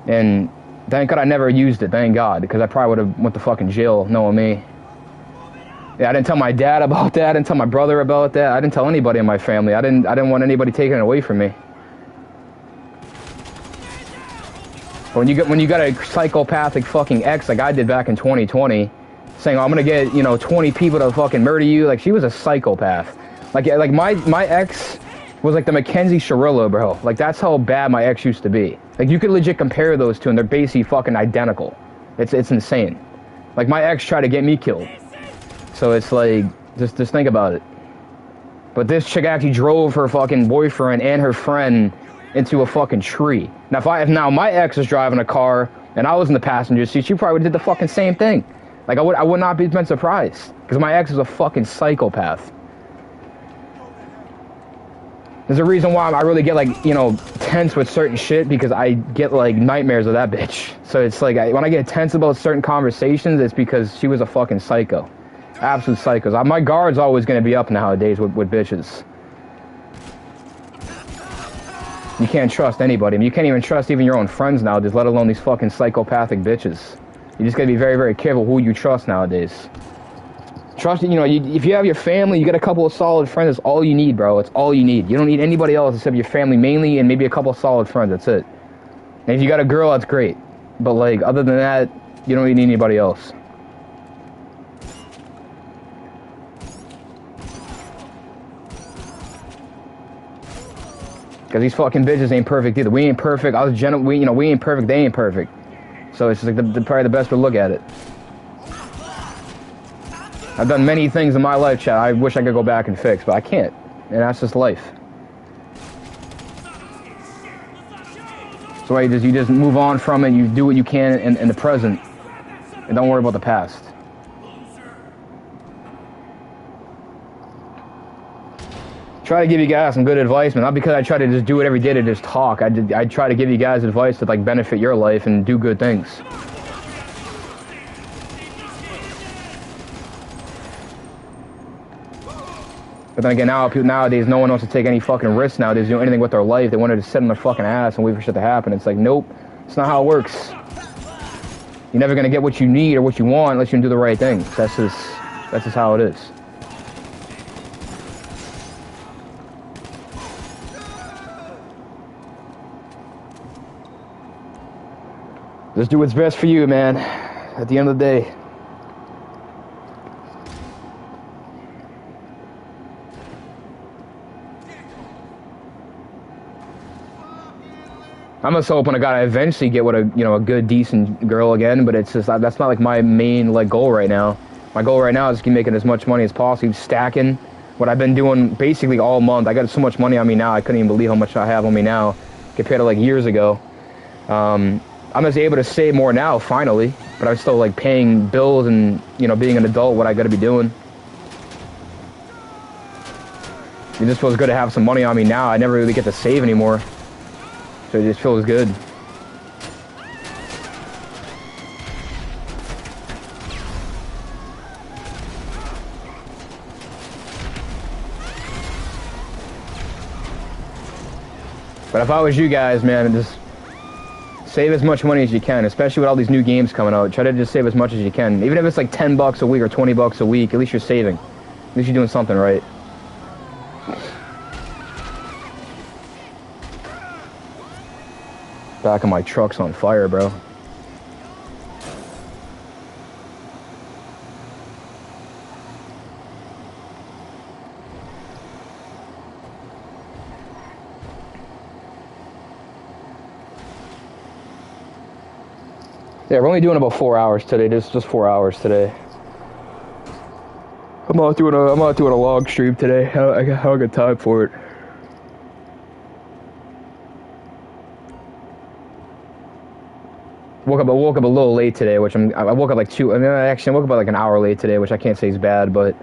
And thank God I never used it. Thank God, because I probably would have went to fucking jail, knowing me. Yeah, I didn't tell my dad about that. I didn't tell my brother about that. I didn't tell anybody in my family. I didn't want anybody taking it away from me. But when you got a psychopathic fucking ex like I did back in 2020, saying, oh, I'm gonna get, 20 people to fucking murder you, like she was a psychopath. Like my ex was like the Mackenzie Cirillo, bro. Like that's how bad my ex used to be. Like you could legit compare those two and they're basically fucking identical. It's insane. Like my ex tried to get me killed. So it's like, just think about it. But this chick actually drove her fucking boyfriend and her friend into a fucking tree. Now if now my ex was driving a car and I was in the passenger seat, she probably did the fucking same thing. Like I would not been surprised. Because my ex is a fucking psychopath. There's a reason why I really get like, tense with certain shit, because I get like nightmares of that bitch. So it's like, when I get tense about certain conversations, it's because she was a fucking psycho. Absolute psychos. My guard's always going to be up nowadays with bitches. You can't trust anybody. I mean, you can't even trust even your own friends nowadays, let alone these fucking psychopathic bitches. You just got to be very, very careful who you trust nowadays. Trust, if you have your family, you got a couple of solid friends, that's all you need, bro. It's all you need. You don't need anybody else except your family mainly, and maybe a couple of solid friends. That's it. And if you got a girl, that's great. But, like, other than that, you don't need anybody else. Because these fucking bitches ain't perfect either. We ain't perfect. We ain't perfect. They ain't perfect. So it's just like probably the best way to look at it. I've done many things in my life, chat, I wish I could go back and fix, but I can't. And that's just life. So you just move on from it, you do what you can in the present, and don't worry about the past. Try to give you guys some good advice, man. Not because I try to just do it every day to just talk. I try to give you guys advice to like benefit your life and do good things. But then again, nowadays, no one wants to take any fucking risks nowadays, do anything with their life. They wanted to sit on their fucking ass and wait for shit to happen. It's like, nope, it's not how it works. You're never gonna get what you need or what you want unless you do the right thing. That's just how it is. Just do what's best for you, man. At the end of the day. I'm just hoping to God I eventually get with a good, decent girl again, but it's just, that's not like my main goal right now. My goal right now is to keep making as much money as possible, stacking what I've been doing basically all month. I got so much money on me now, I couldn't even believe how much I have on me now compared to like years ago. I'm just able to save more now, finally, but I'm still like paying bills and, being an adult, what I gotta be doing. It just feels good to have some money on me now. I never really get to save anymore. So it just feels good. But if I was you guys, man, just save as much money as you can, especially with all these new games coming out. Try to just save as much as you can. Even if it's like $10 a week or $20 a week, at least you're saving. At least you're doing something right. Back of my truck's on fire, bro. Yeah, we're only doing about 4 hours today. Just 4 hours today. I'm not doing a long stream today. I don't got time for it. woke up a little late today, which I woke up like actually I woke up like an hour late today, which I can't say is bad, but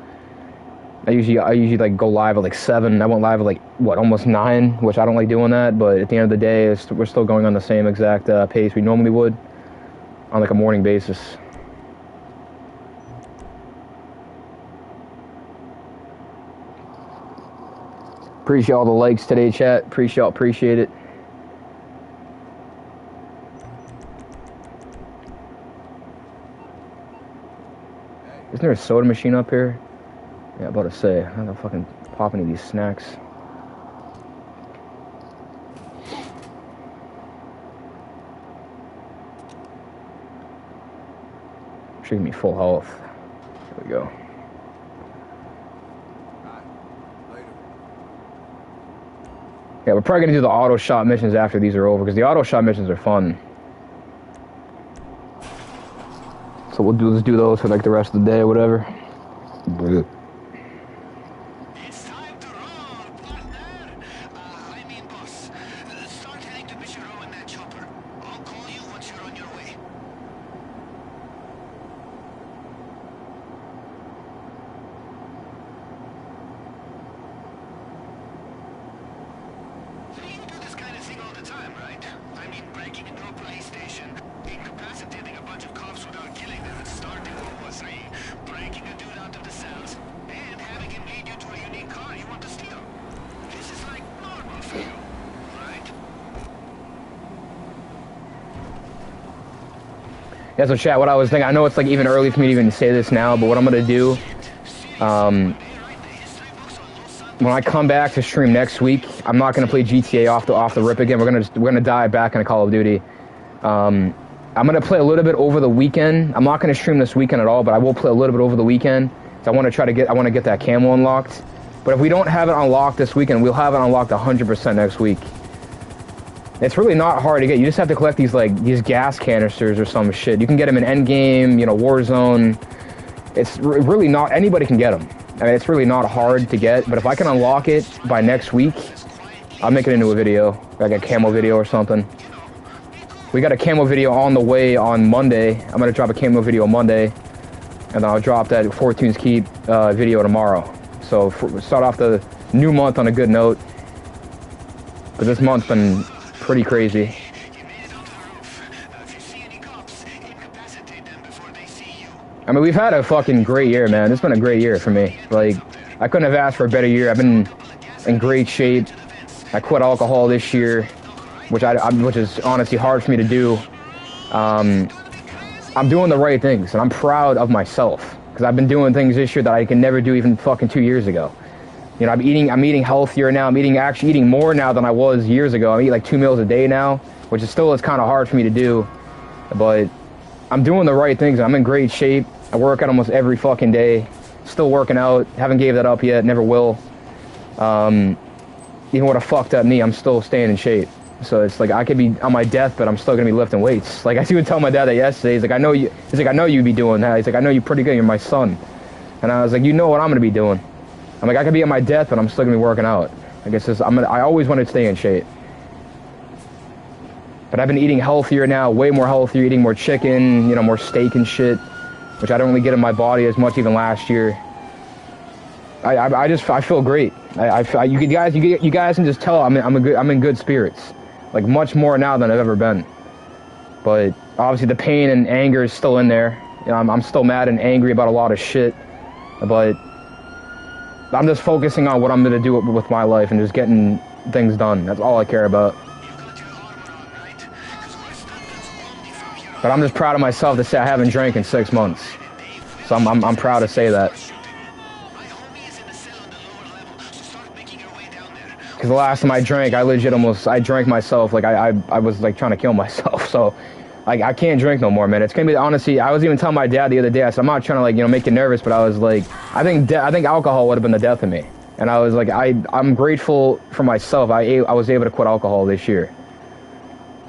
I usually like go live at like 7. I went live at like what, almost 9, which I don't like doing that, but at the end of the day, we're still going on the same exact pace we normally would on like a morning basis. Appreciate all the likes today, chat. Appreciate it. Isn't there a soda machine up here? Yeah, about to say. I'm gonna fucking pop any of these snacks. Should give me full health. There we go. Yeah, we're probably gonna do the auto shot missions after these are over, because the auto shot missions are fun. So let's do those for like the rest of the day or whatever. It's time to roll, partner. I mean, boss. Start heading to Mission Row in that chopper. I'll call you once you're on your way. You do this kind of thing all the time, right? I mean, breaking into a police station, incapacitating a bunch of cops without killing them, and starting what was breaking a dude out of the cells, and having him lead you to a unique car you want to steal. This is like normal for you, right? Yeah, so chat, what I was thinking, I know it's like even early for me to even say this now, but what I'm gonna do, when I come back to stream next week, I'm not gonna play GTA off the rip again. We're gonna dive back into Call of Duty. I'm gonna play a little bit over the weekend. I'm not gonna stream this weekend at all, but I will play a little bit over the weekend. So I want to get that camo unlocked. But if we don't have it unlocked this weekend, we'll have it unlocked 100% next week. It's really not hard to get. You just have to collect these gas canisters or some shit. You can get them in Endgame, you know, Warzone. It's really not, anybody can get them. I mean, it's really not hard to get, but if I can unlock it by next week, I'll make it into a video, like a camo video or something. We got a camo video on the way on Monday. I'm gonna drop a camo video on Monday, and then I'll drop that Fortune's Keep video tomorrow. So start off the new month on a good note. But this month's been pretty crazy. I mean, we've had a fucking great year, man. It's been a great year for me. Like, I couldn't have asked for a better year. I've been in great shape. I quit alcohol this year, which is honestly hard for me to do. I'm doing the right things, and I'm proud of myself, because I've been doing things this year that I could never do even fucking 2 years ago. You know, I'm eating healthier now. I'm actually eating more now than I was years ago. I eat like 2 meals a day now, which is still kind of hard for me to do, but I'm doing the right things. I'm in great shape. I work out almost every fucking day. Still working out. Haven't gave that up yet. Never will. Even with a fucked up knee, I'm still staying in shape. So it's like I could be on my deathbed, I'm still gonna be lifting weights. Like I even tell my dad that yesterday. He's like, I know you'd be doing that. He's like, I know you're pretty good. You're my son. And I was like, you know what I'm gonna be doing. I'm like, I could be on my deathbed, I'm still gonna be working out. I guess I always want to stay in shape. But I've been eating healthier now, way more healthier, eating more chicken, you know, more steak and shit, which I don't really get in my body as much even last year. I feel great. You guys can just tell I'm in good spirits, like much more now than I've ever been. But obviously the pain and anger is still in there. You know, I'm still mad and angry about a lot of shit, but I'm just focusing on what I'm gonna do with my life and just getting things done. That's all I care about. But I'm just proud of myself to say I haven't drank in 6 months. So I'm proud to say that. Because the last time I drank, I drank myself, like I was like trying to kill myself. So like I can't drink no more, man. It's gonna be, honestly, I was even telling my dad the other day, I said, I'm not trying to, like, you know, make you nervous, but I was like, I think alcohol would have been the death of me. And I was like, I'm grateful for myself. I was able to quit alcohol this year.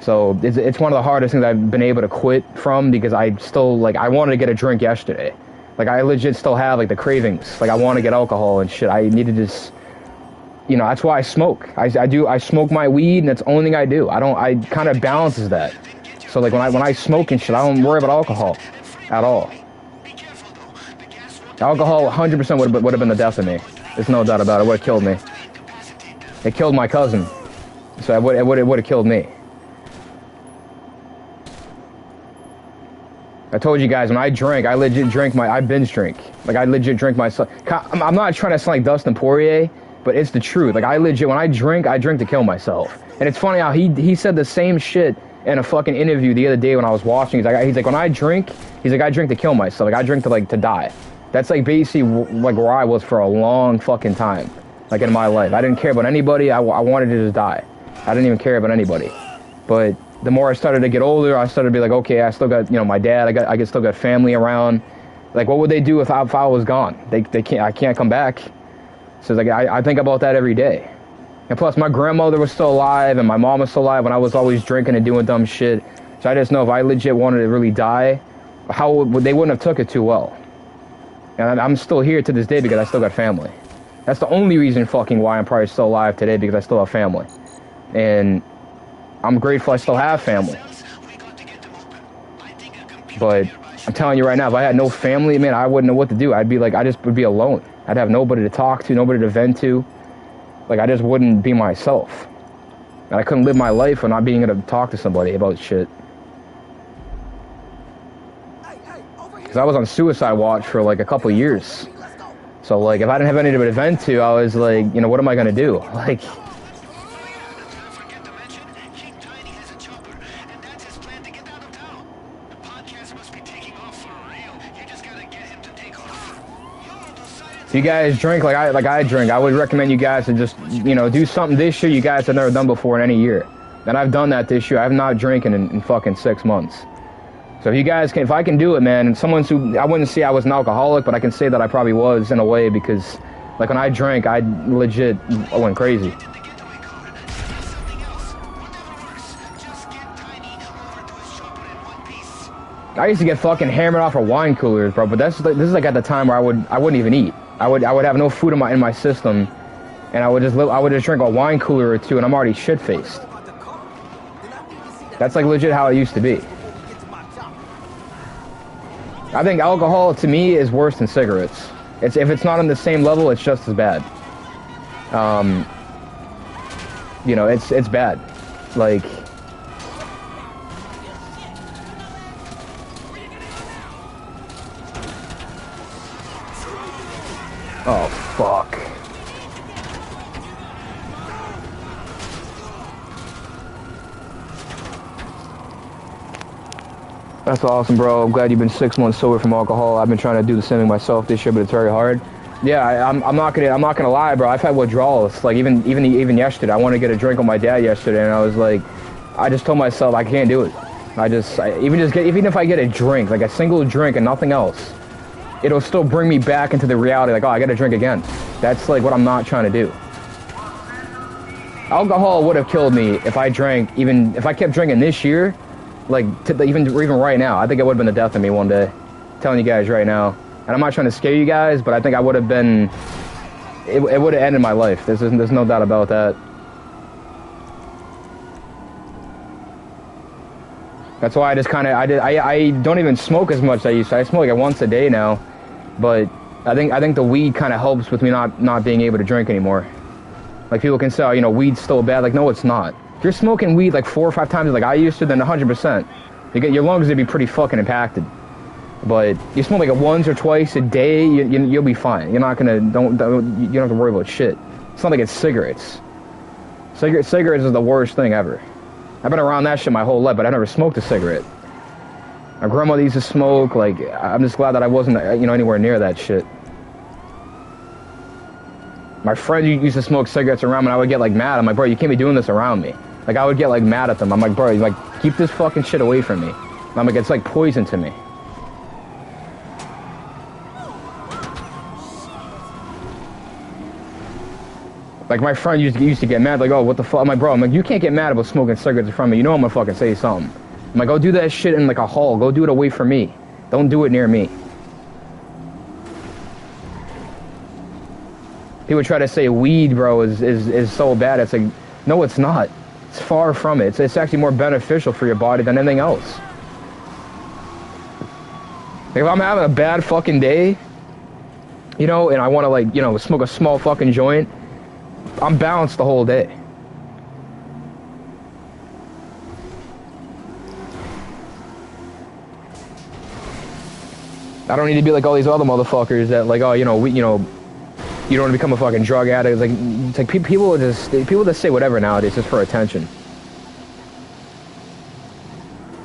So it's one of the hardest things I've been able to quit from, because I still, like, I wanted to get a drink yesterday. Like, I legit still have, like, the cravings. Like, I want to get alcohol and shit. I need to just, you know, that's why I smoke. I smoke my weed, and that's the only thing I do. I kind of balances that. So like when I smoke and shit, I don't worry about alcohol at all. Alcohol 100% would have been the death of me. There's no doubt about it. It would have killed me. It killed my cousin. So it would have killed me. I told you guys, when I drink, I legit drink I binge drink. Like, I legit drink myself. I'm not trying to sound like Dustin Poirier, but it's the truth. Like, when I drink to kill myself. And it's funny how he said the same shit in a fucking interview the other day when I was watching. He's like, when I drink, I drink to kill myself. Like, I drink to die. That's, like, basically, like, where I was for a long fucking time. Like, in my life. I didn't care about anybody. I wanted to just die. I didn't even care about anybody. But the more I started to get older, I started to be like, okay, I still got, my dad, I still got family around. Like, what would they do if I was gone? They can't, I can't come back. So, like, I think about that every day. And plus, my grandmother was still alive, and my mom was still alive when I was always drinking and doing dumb shit. So I just know if I legit wanted to really die, they wouldn't have took it too well. And I'm still here to this day because I still got family. That's the only reason fucking why I'm probably still alive today, because I still have family. And I'm grateful I still have family. But I'm telling you right now, if I had no family, man, I wouldn't know what to do. I'd be like, I just would be alone. I'd have nobody to talk to, nobody to vent to. Like, I just wouldn't be myself. And I couldn't live my life without being able to talk to somebody about shit. Because I was on suicide watch for like a couple years. So like, if I didn't have anybody to vent to, I was like, what am I going to do? Like, if you guys drink like I drink, I would recommend you guys to just, do something this year you guys have never done before in any year. And I've done that this year. I've not drinking in fucking 6 months. So if you guys can, if I can do it, man, and I wouldn't say I was an alcoholic, but I can say that I probably was in a way, because like when I drank, I went crazy. I used to get fucking hammered off of wine coolers, bro, but this is like at the time where I wouldn't even eat. I would have no food in my system, and I would just drink a wine cooler or two, and I'm already shit faced. That's like legit how it used to be. I think alcohol to me is worse than cigarettes. If it's not on the same level, it's just as bad. It's bad. Like, oh, fuck. That's awesome, bro. I'm glad you've been 6 months sober from alcohol. I've been trying to do the same thing myself this year, but it's very hard. Yeah, I'm not gonna lie, bro. I've had withdrawals. Like even yesterday, I wanted to get a drink with my dad yesterday, and I was like, I just told myself I can't do it. Even if I get a drink, like a single drink and nothing else, it'll still bring me back into the reality, like, oh, I gotta drink again. That's like what I'm not trying to do. Alcohol would have killed me if I drank, even if I kept drinking this year, like even right now. I think it would have been the death of me one day. I'm telling you guys right now. And I'm not trying to scare you guys, but I think I would have been, it would have ended my life. There's no doubt about that. That's why I don't even smoke as much as I used to. I smoke like once a day now. But I think the weed kind of helps with me not being able to drink anymore. Like, people can say, oh, weed's still bad. Like, no, it's not. If you're smoking weed like 4 or 5 times like I used to, then 100%. Your lungs would be pretty fucking impacted. But you smoke like once or twice a day, you'll be fine. You're not gonna, you don't have to worry about shit. It's not like it's cigarettes. Cigarettes is the worst thing ever. I've been around that shit my whole life, but I never smoked a cigarette. My grandmother used to smoke. Like, I'm just glad that I wasn't, anywhere near that shit. My friends used to smoke cigarettes around me, and I would get like mad. I'm like, bro, you can't be doing this around me. Like, I would get like mad at them. I'm like, bro, keep this fucking shit away from me. And I'm like, it's like poison to me. Like, my friend used to get mad, like, oh, what the fuck? I'm like, bro, you can't get mad about smoking cigarettes in front of me. You know I'm gonna fucking say something. I'm like, go do that shit in like a hall. Go do it away from me. Don't do it near me. People try to say weed, bro, is so bad. It's like, no, it's not. It's far from it. It's actually more beneficial for your body than anything else. Like if I'm having a bad fucking day, you know, and I want to like, you know, smoke a small fucking joint, I'm balanced the whole day. I don't need to be like all these other motherfuckers that like, oh, you know, you don't want to become a fucking drug addict. It's like people just say whatever nowadays just for attention.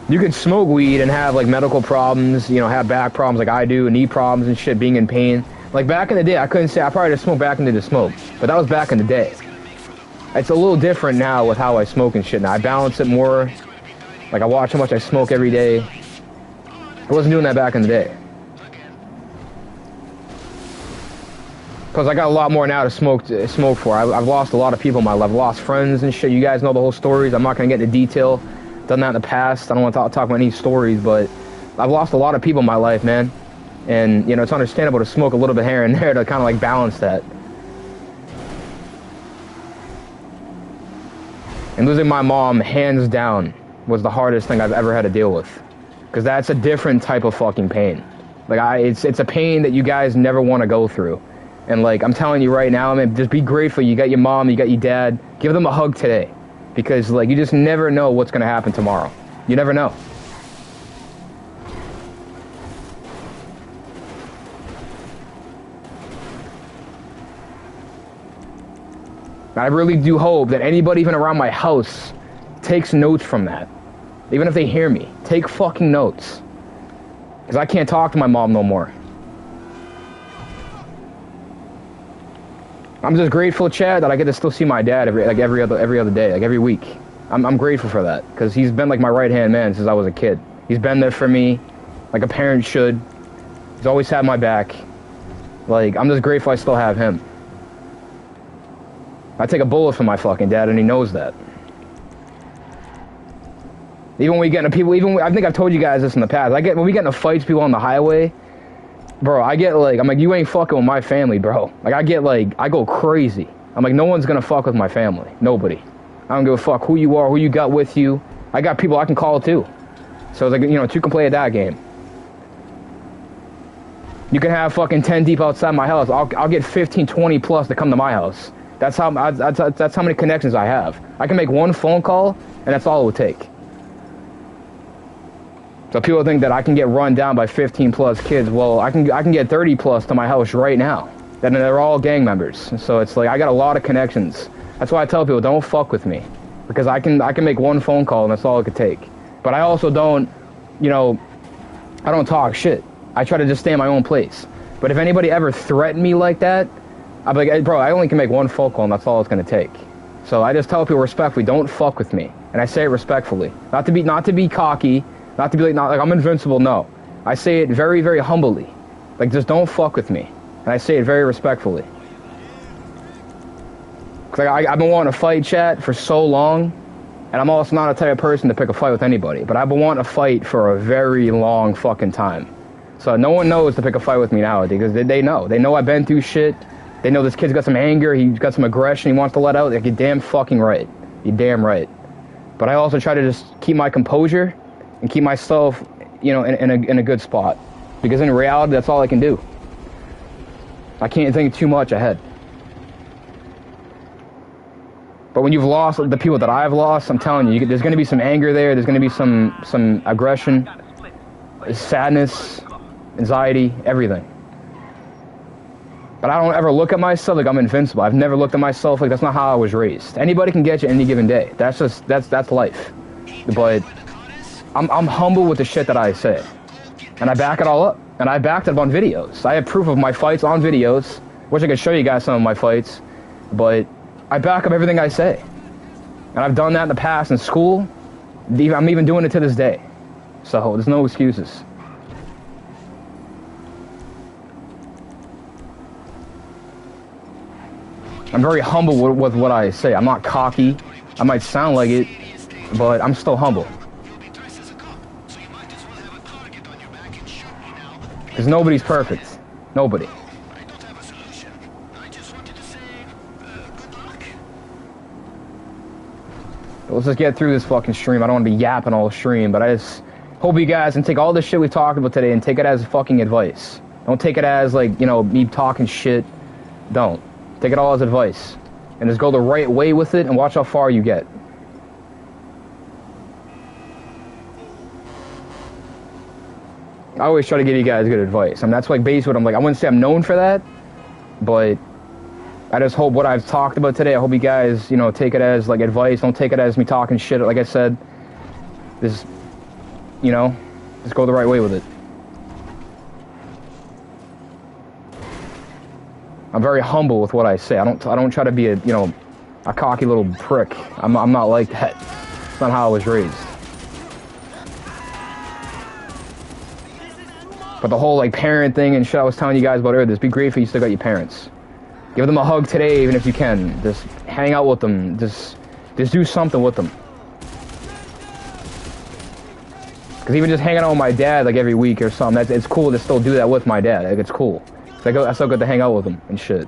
You can smoke weed and have like medical problems, you know, have back problems like I do, knee problems and shit, being in pain. Like back in the day, I couldn't say I probably just smoked back into the smoke, but that was back in the day. It's a little different now with how I smoke and shit now. I balance it more. Like I watch how much I smoke every day. I wasn't doing that back in the day. Because I got a lot more now to smoke for. I've lost a lot of people in my life. I've lost friends and shit. You guys know the whole stories. I'm not going to get into detail. Done that in the past. I don't want to talk about any stories, but I've lost a lot of people in my life, man. And, you know, it's understandable to smoke a little bit here and there to kind of like balance that. And losing my mom, hands down, was the hardest thing I've ever had to deal with. Because that's a different type of fucking pain. Like, it's a pain that you guys never want to go through. And, like, I'm telling you right now, man, just be grateful. You got your mom, you got your dad. Give them a hug today. Because, like, you just never know what's going to happen tomorrow. You never know. I really do hope that anybody even around my house takes notes from that. Even if they hear me, take fucking notes. Because I can't talk to my mom no more. I'm just grateful, Chad, that I get to still see my dad every other day, like every week. I'm grateful for that, because he's been like my right-hand man since I was a kid. He's been there for me, like a parent should. He's always had my back. Like, I'm just grateful I still have him. I take a bullet for my fucking dad, and he knows that. Even when we get into people, I think I've told you guys this in the past. When we get into fights, people on the highway, bro, I'm like, you ain't fucking with my family, bro. Like, I go crazy. I'm like, no one's gonna fuck with my family. Nobody. I don't give a fuck who you are, who you got with you. I got people I can call too. So it's like, you know, two can play at that game. You can have fucking 10 deep outside my house. I'll get 15, 20 plus to come to my house. That's how many connections I have. I can make one phone call, and that's all it would take. So people think that I can get run down by 15 plus kids. Well, I can get 30 plus to my house right now. And they're all gang members. So it's like I got a lot of connections. That's why I tell people, don't fuck with me, because I can make one phone call, and that's all it could take. But I also don't, you know, I don't talk shit. I try to just stay in my own place. But if anybody ever threatened me like that, I'd be like, hey, bro, I only can make one phone call, and that's all it's gonna take. So I just tell people respectfully, don't fuck with me, and I say it respectfully, not to be cocky, not to be like I'm invincible. No, I say it very, very humbly, like just don't fuck with me, and I say it very respectfully. Cause I've been wanting to fight, chat, for so long, and I'm also not a type of person to pick a fight with anybody, but I've been wanting to fight for a very long fucking time. So no one knows to pick a fight with me nowadays, because they know I've been through shit. They know this kid's got some anger, he's got some aggression he wants to let out. Like, you're damn fucking right. You're damn right. But I also try to just keep my composure and keep myself, you know, in a good spot. Because in reality, that's all I can do. I can't think too much ahead. But when you've lost the people that I've lost, I'm telling you, there's going to be some anger there, there's going to be some aggression, sadness, anxiety, everything. But I don't ever look at myself like I'm invincible. I've never looked at myself like that's not how I was raised. Anybody can get you any given day. That's life. But I'm humble with the shit that I say. And I back it all up. And I backed it up on videos. I have proof of my fights on videos. Wish I could show you guys some of my fights. But I back up everything I say. And I've done that in the past in school. I'm even doing it to this day. So there's no excuses. I'm very humble with what I say. I'm not cocky. I might sound like it, but I'm still humble. Because nobody's perfect. Nobody. Let's just get through this fucking stream. I don't want to be yapping all stream, but I just hope you guys can take all this shit we talked about today and take it as fucking advice. Don't take it as, like, you know, me talking shit. Don't. Take it all as advice. And just go the right way with it and watch how far you get. I always try to give you guys good advice. I mean, that's like basically what I'm like. I wouldn't say I'm known for that, but I just hope what I've talked about today, I hope you guys, you know, take it as, like, advice. Don't take it as me talking shit. Like I said, just, you know, just go the right way with it. I'm very humble with what I say. I don't try to be a, you know, a cocky little prick. I'm not like that. It's not how I was raised. But the whole, like, parent thing and shit I was telling you guys about earlier, just be grateful you still got your parents. Give them a hug today, even if you can. Just hang out with them. Just do something with them. Because even just hanging out with my dad, like, every week or something, it's cool to still do that with my dad. Like, it's cool. I still get to hang out with him and shit.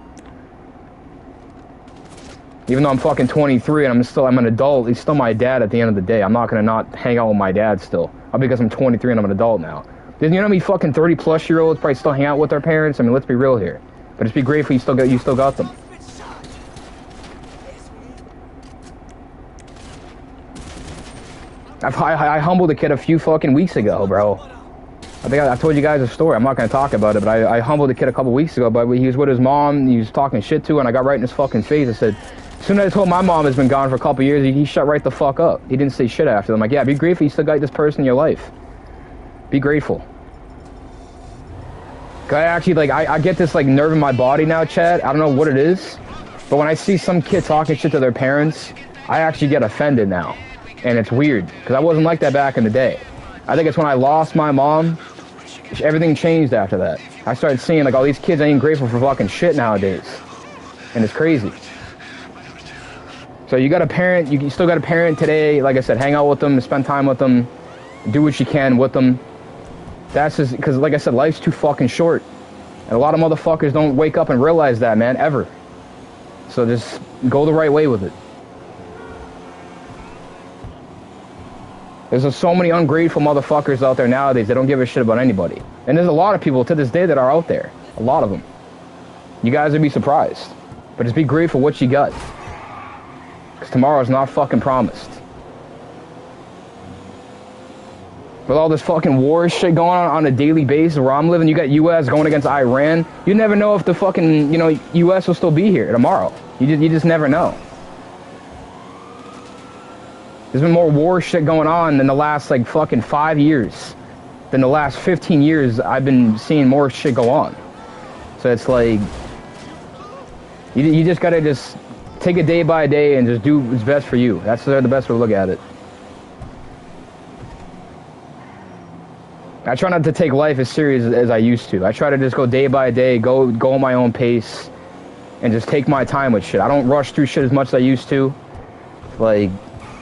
Even though I'm fucking 23 and I'm an adult, he's still my dad at the end of the day. I'm not gonna not hang out with my dad still. Because I'm 23 and I'm an adult now. You know how many fucking 30-plus-year-olds probably still hang out with their parents? I mean, let's be real here. But just be grateful you still got them. I humbled a kid a few fucking weeks ago, bro. I think I told you guys a story. I'm not going to talk about it, but I humbled a kid a couple weeks ago, but he was with his mom, he was talking shit to her, and I got right in his fucking face. I said, as soon as I told my mom has been gone for a couple years, he shut right the fuck up. He didn't say shit after. I'm like, yeah, be grateful you still got this person in your life. Be grateful. Cause I actually, like, I get this, like, nerve in my body now, Chad. I don't know what it is, but when I see some kid talking shit to their parents, I actually get offended now. And it's weird, because I wasn't like that back in the day. I think it's when I lost my mom, everything changed after that. I started seeing, like, all these kids ain't grateful for fucking shit nowadays. And it's crazy. So you got a parent, you still got a parent today, like I said, hang out with them, spend time with them, do what you can with them. That's just, because like I said, life's too fucking short. And a lot of motherfuckers don't wake up and realize that, man, ever. So just go the right way with it. There's just so many ungrateful motherfuckers out there nowadays that don't give a shit about anybody. And there's a lot of people to this day that are out there. A lot of them. You guys would be surprised. But just be grateful what you got. Because tomorrow's not fucking promised. With all this fucking war shit going on a daily basis where I'm living, you got U.S. going against Iran. You never know if the fucking, you know, U.S. will still be here tomorrow. You just never know. There's been more war shit going on in the last, like, fucking 5 years than the last 15 years I've been seeing more shit go on. So it's like, you just gotta just take it day by day and just do what's best for you. That's the best way to look at it. I try not to take life as serious as I used to. I try to just go day by day, go on my own pace, and just take my time with shit. I don't rush through shit as much as I used to. Like,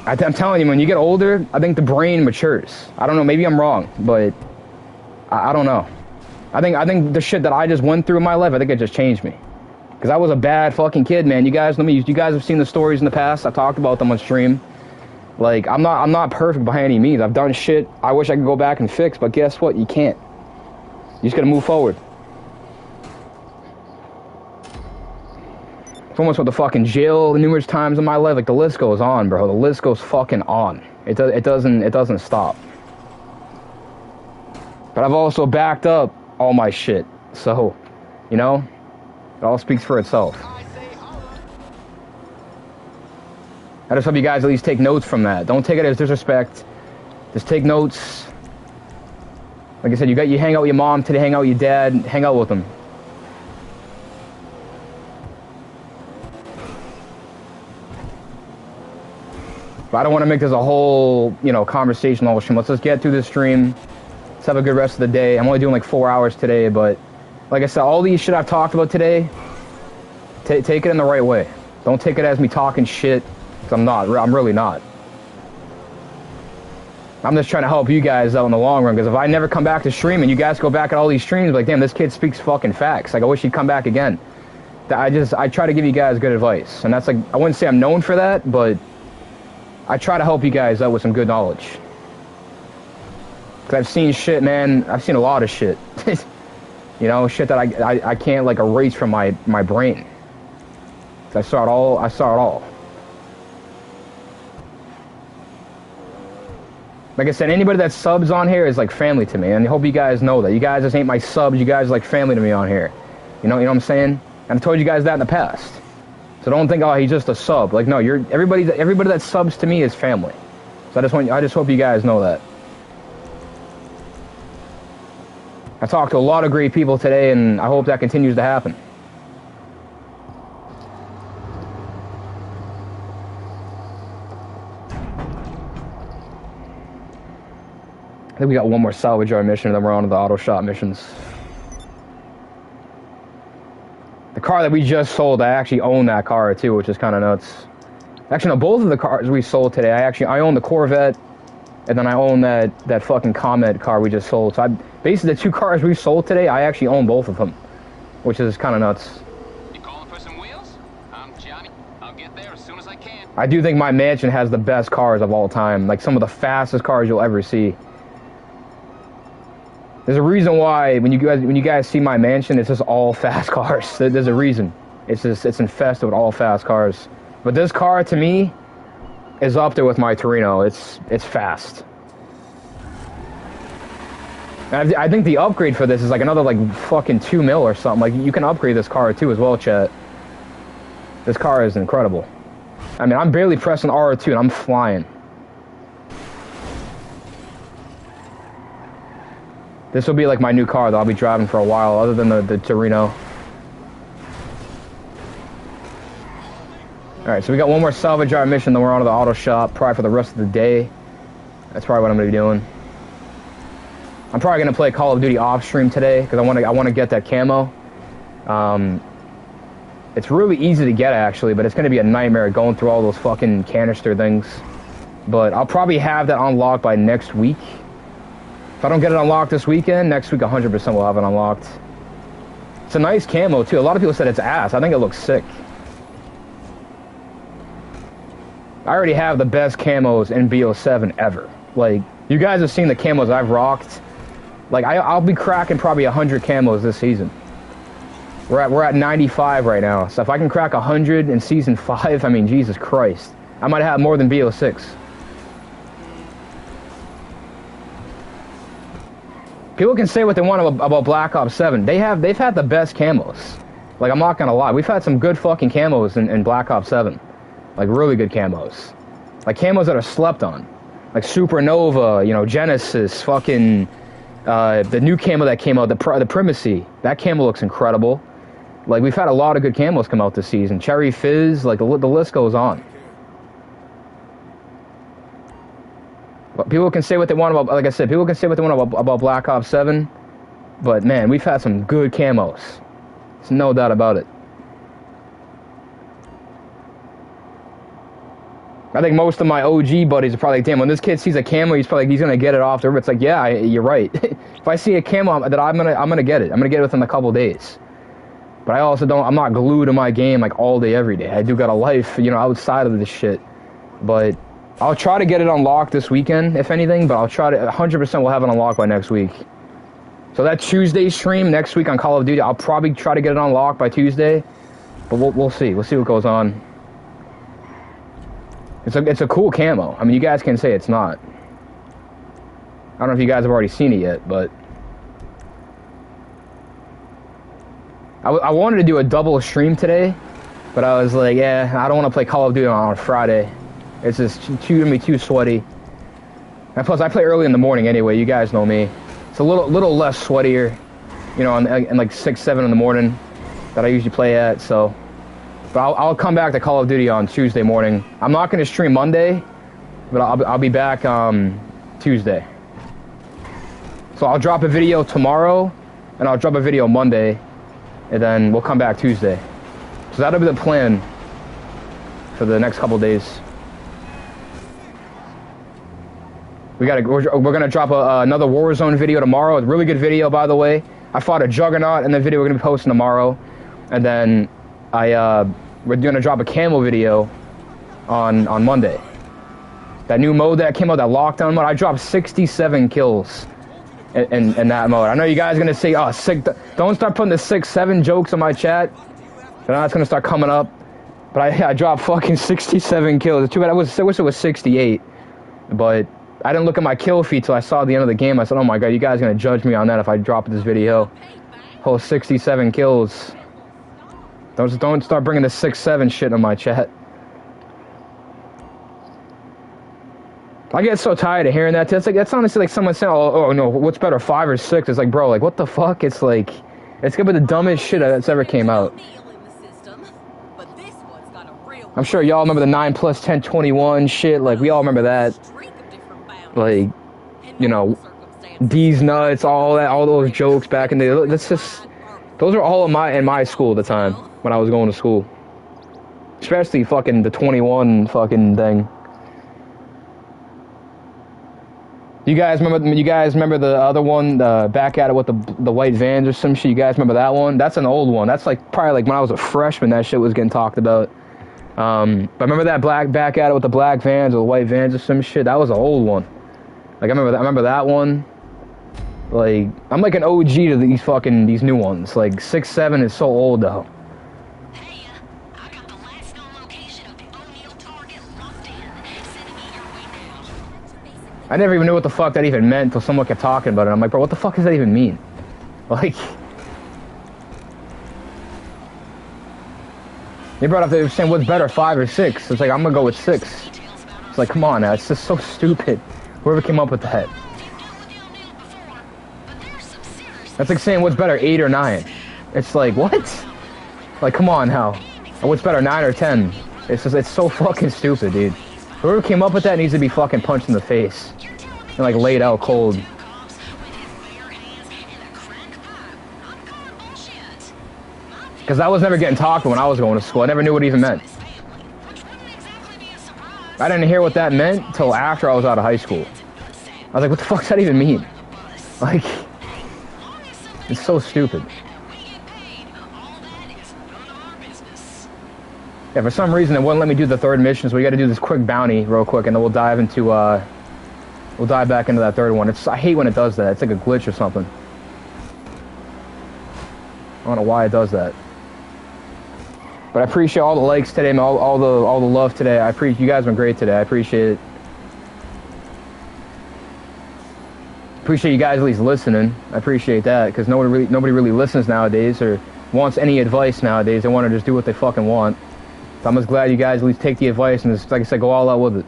I'm telling you, when you get older, I think the brain matures. I don't know, maybe I'm wrong, but I don't know. I think the shit that I just went through in my life, I think it just changed me. Because I was a bad fucking kid, man. You guys have seen the stories in the past. I talked about them on stream. Like, I'm not perfect by any means. I've done shit I wish I could go back and fix, but guess what? You can't. You just gotta move forward. It's almost with the fucking jail numerous times in my life. Like, the list goes on, bro. The list goes fucking on. It doesn't stop. But I've also backed up all my shit. So, you know, it all speaks for itself. I just hope you guys at least take notes from that. Don't take it as disrespect. Just take notes. Like I said, you hang out with your mom today, hang out with your dad, hang out with them. But I don't want to make this a whole, you know, conversational stream. Let's just get through this stream. Let's have a good rest of the day. I'm only doing like 4 hours today, but like I said, all these shit I've talked about today, take it in the right way. Don't take it as me talking shit. I'm not. I'm really not. I'm just trying to help you guys out in the long run, because if I never come back to stream and you guys go back at all these streams, like, damn, this kid speaks fucking facts. Like, I wish he'd come back again. I try to give you guys good advice. And that's like, I wouldn't say I'm known for that, but I try to help you guys out with some good knowledge. Cause I've seen shit, man. I've seen a lot of shit. You know, shit that I can't like erase from my brain. I saw it all. I saw it all. Like I said, anybody that subs on here is like family to me, and I hope you guys know that. You guys just ain't my subs. You guys are like family to me on here. You know what I'm saying? And I've told you guys that in the past. So don't think, oh, he's just a sub. Like, no, everybody that subs to me is family. So I just hope you guys know that. I talked to a lot of great people today, and I hope that continues to happen. I think we got one more salvage yard mission, and then we're on to the auto shop missions. The car that we just sold, I actually own that car too, which is kind of nuts. Actually, no, both of the cars we sold today, I own the Corvette, and then I own that fucking Comet car we just sold. So basically the two cars we sold today, I actually own both of them, which is kind of nuts. You calling for some wheels? I'm Johnny. I'll get there as soon as I can. I do think my mansion has the best cars of all time, like some of the fastest cars you'll ever see. There's a reason why when you guys see my mansion, it's just all fast cars. There's a reason. It's infested with all fast cars. But this car to me is up there with my Torino. It's fast. And I think the upgrade for this is like another like fucking 2 mil or something. Like you can upgrade this car too as well, chat. This car is incredible. I mean, I'm barely pressing R2 and I'm flying. This will be like my new car that I'll be driving for a while, other than the Torino. Alright, so we got one more salvage yard mission, then we're on to the auto shop, probably for the rest of the day. That's probably what I'm going to be doing. I'm probably going to play Call of Duty off stream today, because I want to get that camo. It's really easy to get, actually, but it's going to be a nightmare going through all those fucking canister things. But I'll probably have that unlocked by next week. If I don't get it unlocked this weekend, next week 100% we'll have it unlocked. It's a nice camo, too. A lot of people said it's ass. I think it looks sick. I already have the best camos in BO7 ever. Like, you guys have seen the camos I've rocked. Like, I'll be cracking probably 100 camos this season. We're at 95 right now. So if I can crack 100 in Season 5, I mean, Jesus Christ. I might have more than BO6. People can say what they want about Black Ops 7. They've had the best camos. Like, I'm not gonna lie. We've had some good fucking camos in Black Ops 7. Like, really good camos. Like, camos that are slept on. Like, Supernova, you know, Genesis, fucking, the new camo that came out, the Primacy. That camo looks incredible. Like, we've had a lot of good camos come out this season. Cherry Fizz, like, the list goes on. But people can say what they want about, like I said, people can say what they want about Black Ops 7. But, man, we've had some good camos. There's no doubt about it. I think most of my OG buddies are probably like, damn, when this kid sees a camo, he's probably like, he's gonna get it off the rip. It's like, yeah, you're right. If I see a camo, that I'm gonna get it. I'm gonna get it within a couple days. But I also I'm not glued to my game like all day, every day. I do got a life, you know, outside of this shit. But I'll try to get it unlocked this weekend, if anything. But I'll try to 100% we'll have it unlocked by next week. So that Tuesday stream next week on Call of Duty, I'll probably try to get it unlocked by Tuesday. But we'll see. We'll see what goes on. It's a cool camo. I mean, you guys can say it's not. I don't know if you guys have already seen it yet, but I wanted to do a double stream today, but I was like, yeah, I don't want to play Call of Duty on Friday. It's just gonna be too sweaty. And plus, I play early in the morning anyway. You guys know me. It's a little less sweatier, you know, in like 6, 7 in the morning that I usually play at. So. But I'll come back to Call of Duty on Tuesday morning. I'm not going to stream Monday, but I'll be back Tuesday. So I'll drop a video tomorrow, and I'll drop a video Monday, and then we'll come back Tuesday. So that'll be the plan for the next couple days. We're gonna drop another Warzone video tomorrow. It's a really good video, by the way. I fought a Juggernaut in the video we're gonna be posting tomorrow, and then we're gonna drop a camo video on Monday. That new mode that came out, that lockdown mode, I dropped 67 kills in that mode. I know you guys are gonna say, oh, sick. Don't start putting the 6-7 jokes in my chat. Then that's gonna start coming up. But I dropped fucking 67 kills. It's too bad. I wish it was 68. But I didn't look at my kill feed till I saw the end of the game. I said, oh my god, you guys are gonna judge me on that if I drop this video. Whole 67 kills. Don't start bringing the 6-7 shit in my chat. I get so tired of hearing that. It's like, that's honestly like someone saying, oh no, what's better, 5 or 6? It's like, bro, like, what the fuck? It's like, it's gonna be the dumbest shit that's ever came out. I'm sure y'all remember the 9 plus 10 21 shit. Like, we all remember that. Like, you know, D's nuts, all that, all those jokes back in the. That's just, those are all in my school at the time when I was going to school. Especially fucking the 21 fucking thing. You guys remember the other one, the back at it with the white vans or some shit? You guys remember that one? That's an old one. That's like probably like when I was a freshman that shit was getting talked about. But remember that back at it with the black vans or the white vans or some shit? That was an old one. Like I remember that one. Like I'm like an OG to these new ones. Like 6-7 is so old though. I never even knew what the fuck that even meant until someone kept talking about it. I'm like, bro, what the fuck does that even mean? Like, they brought up, they were saying, what's better, 5 or 6? It's like, I'm gonna go with 6. It's like, come on now, it's just so stupid. Whoever came up with that. That's like saying, what's better, 8 or 9? It's like, what? Like, come on now. Or what's better, 9 or 10? It's just, it's so fucking stupid, dude. Whoever came up with that needs to be fucking punched in the face. And like laid out cold. Because I was never getting talked when I was going to school. I never knew what it even meant. I didn't hear what that meant until after I was out of high school. I was like, what the fuck does that even mean? Like, it's so stupid. Yeah, for some reason it wouldn't let me do the third mission, so we got to do this quick bounty real quick, and then we'll dive into, we'll dive back into that third one. I hate when it does that. It's like a glitch or something. I don't know why it does that. But I appreciate all the likes today, man. All the love today. I appreciate you guys been great today. I appreciate it. Appreciate you guys at least listening. I appreciate that, because nobody really listens nowadays or wants any advice nowadays. They want to just do what they fucking want. So I'm just glad you guys at least take the advice and just, like I said, go all out with it.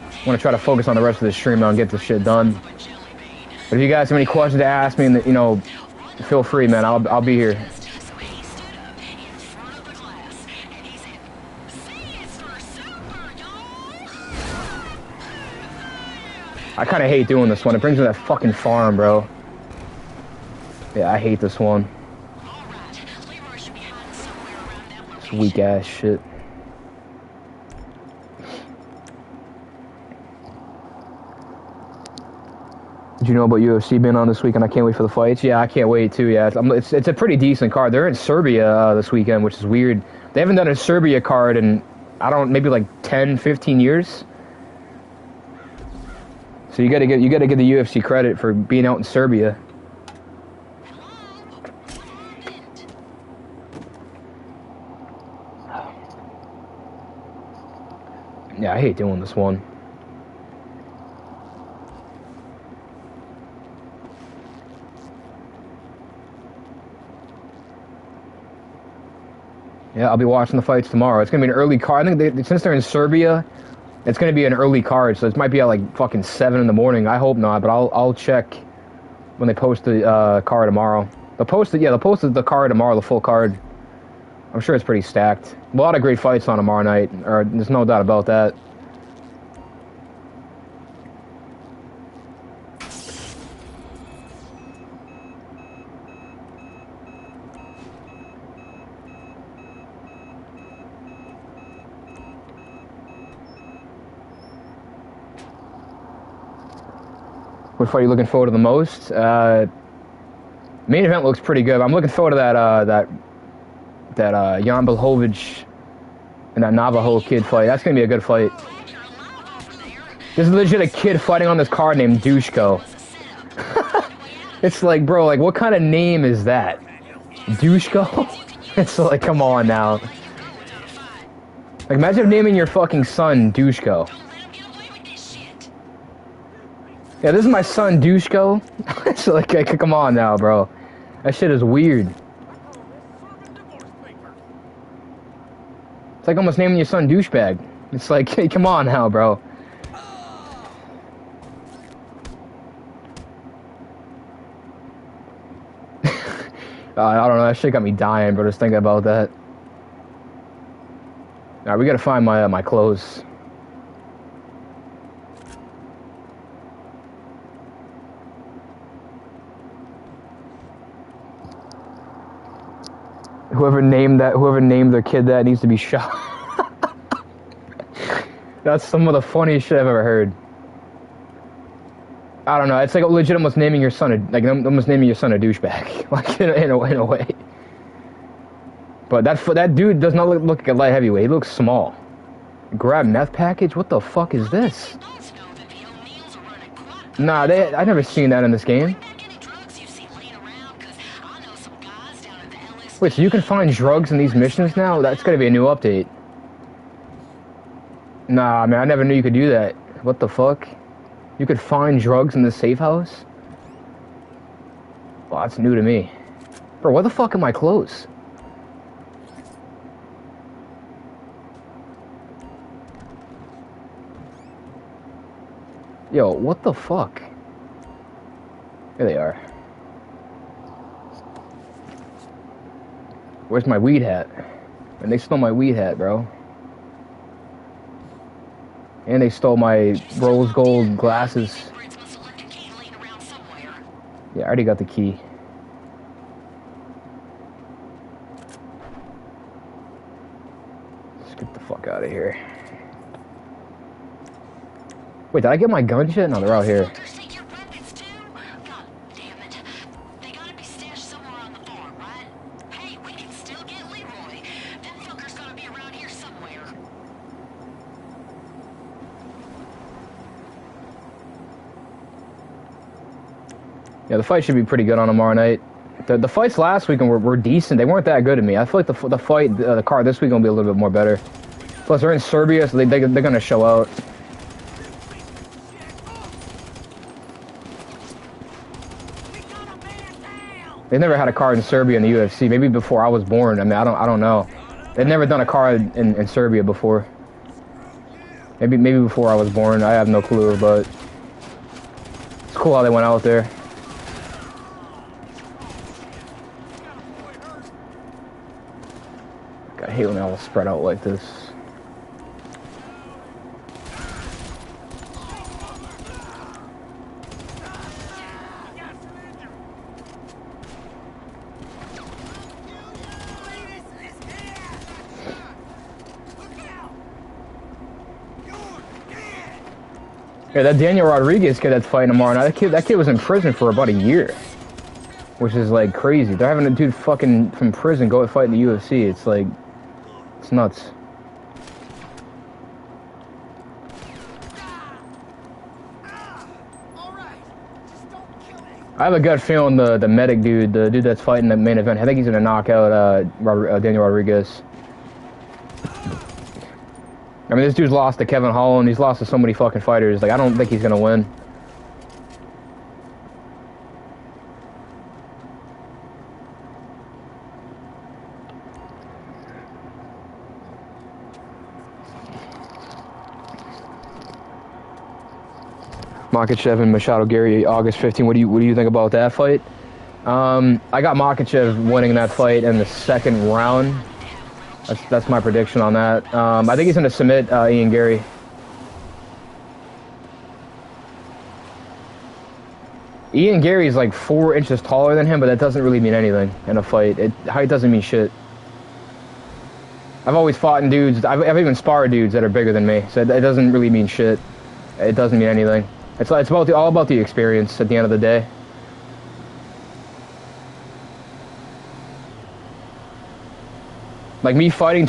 I want to try to focus on the rest of the stream now and get this shit done. But if you guys have any questions to ask me, you know, feel free, man. I'll be here. I kind of hate doing this one. It brings me to that fucking farm, bro. Yeah, I hate this one. This weak ass shit. Did you know about UFC being on this weekend? I can't wait for the fights. Yeah, I can't wait too. Yeah, it's a pretty decent card. They're in Serbia this weekend, which is weird. They haven't done a Serbia card in, maybe like 10, 15 years. So you gotta give the UFC credit for being out in Serbia. Yeah, I hate doing this one. Yeah, I'll be watching the fights tomorrow. It's gonna be an early card. I think since they're in Serbia, it's gonna be an early card, so it might be at like fucking 7 in the morning. I hope not, but I'll check when they post the card tomorrow. They'll post the card tomorrow, the full card. I'm sure it's pretty stacked. A lot of great fights on tomorrow night, or there's no doubt about that. What fight are you looking forward to the most? Main event looks pretty good. I'm looking forward to that Jan Blachowicz and that Navajo kid fight. That's gonna be a good fight. This is legit a kid fighting on this card named Dushko. It's like, bro, like, what kind of name is that? Dushko? It's like, come on now. Like, imagine naming your fucking son Dushko. Yeah, this is my son Dushko. It's like, come on now, bro. That shit is weird. It's like almost naming your son douchebag. It's like, hey, come on now, bro. I don't know, that shit got me dying, bro, just thinking about that. Alright, we gotta find my clothes. Whoever named their kid that needs to be shot. That's some of the funniest shit I've ever heard. I don't know. It's like legit almost naming your son almost naming your son a douchebag, like in a way. But that dude does not look like a light heavyweight. He looks small. Grab meth package? What the fuck is this? Nah, I never seen that in this game. Wait, so you can find drugs in these missions now? That's gotta be a new update. Nah, man, I never knew you could do that. What the fuck? You could find drugs in the safe house? Well, that's new to me. Bro, what the fuck are my clothes? Yo, what the fuck? There they are. Where's my weed hat? And they stole my weed hat, bro. And they stole my rose gold glasses. Yeah, I already got the key. Let's get the fuck out of here. Wait, did I get my gun shit? No, they're out here. Yeah, the fight should be pretty good on tomorrow night. The fights last weekend were decent. They weren't that good to me. I feel like the card this week will be a little bit more better. Plus, they're in Serbia, so they're gonna show out. They never had a card in Serbia in the UFC. Maybe before I was born. I mean, I don't know. They've never done a card in Serbia before. Maybe before I was born. I have no clue, but it's cool how they went out there. I hate when they all spread out like this. Yeah, that Daniel Rodriguez kid that's fighting tomorrow night, that kid was in prison for about a year. Which is like crazy. They're having a dude fucking from prison go and fight in the UFC. It's like, it's nuts. I have a gut feeling the medic dude, the dude that's fighting the main event, I think he's gonna knock out Daniel Rodriguez. I mean, this dude's lost to Kevin Holland. He's lost to so many fucking fighters. Like, I don't think he's gonna win. Makhachev and Machado Gary, August 15. What do you think about that fight? I got Makhachev winning that fight in the second round. That's my prediction on that. I think he's going to submit Ian Gary. Ian Gary's like 4 inches taller than him, but that doesn't really mean anything in a fight. Height doesn't mean shit. I've always fought in dudes. I've even sparred dudes that are bigger than me, so it doesn't really mean shit. It doesn't mean anything. It's all about the experience at the end of the day. Like me fighting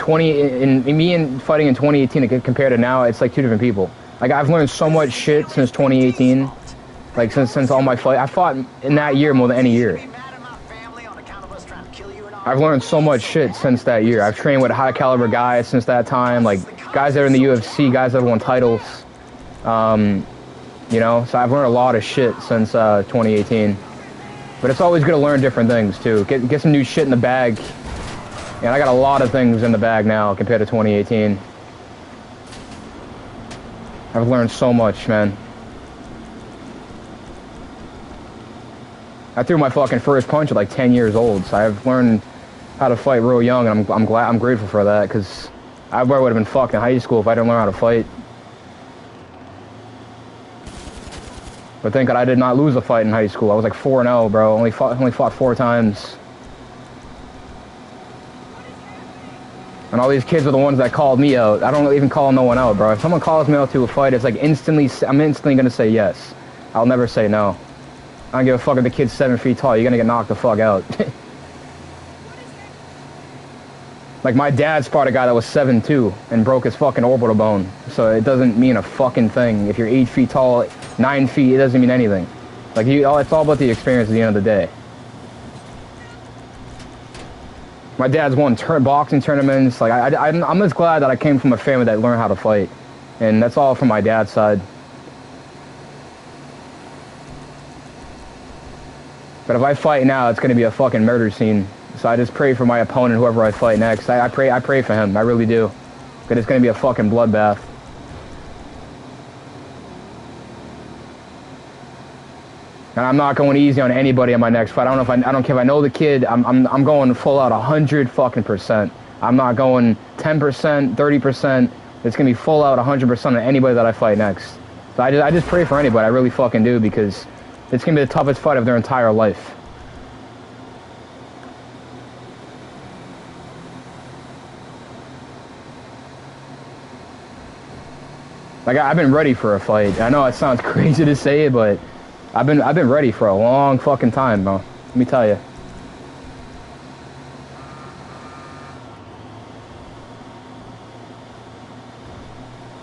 me and fighting in 2018 compared to now, it's like two different people. Like I've learned so much shit since 2018. Like since all my fight, I fought in that year more than any year. I've learned so much shit since that year. I've trained with high caliber guys since that time, like guys that are in the UFC, guys that have won titles. You know, so I've learned a lot of shit since 2018. But it's always good to learn different things too. Get some new shit in the bag. And I got a lot of things in the bag now compared to 2018. I've learned so much, man. I threw my fucking first punch at like 10 years old, so I've learned how to fight real young, and I'm grateful for that, because I would have been fucked in high school if I didn't learn how to fight. But thank God I did not lose a fight in high school. I was like 4-0, bro. Only fought 4 times. And all these kids are the ones that called me out. I don't even call no one out, bro. If someone calls me out to a fight, it's like I'm instantly gonna say yes. I'll never say no. I don't give a fuck if the kid's 7 feet tall. You're gonna get knocked the fuck out. Like my dad fought a guy that was 7'2" and broke his fucking orbital bone. So it doesn't mean a fucking thing. If you're 8 feet tall, 9 feet, it doesn't mean anything. Like it's all about the experience at the end of the day. My dad's won boxing tournaments. Like I'm just glad that I came from a family that learned how to fight, and that's all from my dad's side. But if I fight now, it's gonna be a fucking murder scene. So I just pray for my opponent, whoever I fight next. I pray for him. I really do. But it's gonna be a fucking bloodbath. And I'm not going easy on anybody in my next fight. I don't care if I know the kid. I'm going full out 100%. I'm not going 10%, 30%. It's gonna be full out 100% on anybody that I fight next. So I just pray for anybody. I really fucking do, because it's gonna be the toughest fight of their entire life. Like I've been ready for a fight. I know it sounds crazy to say it, but I've been ready for a long fucking time, bro. Let me tell you.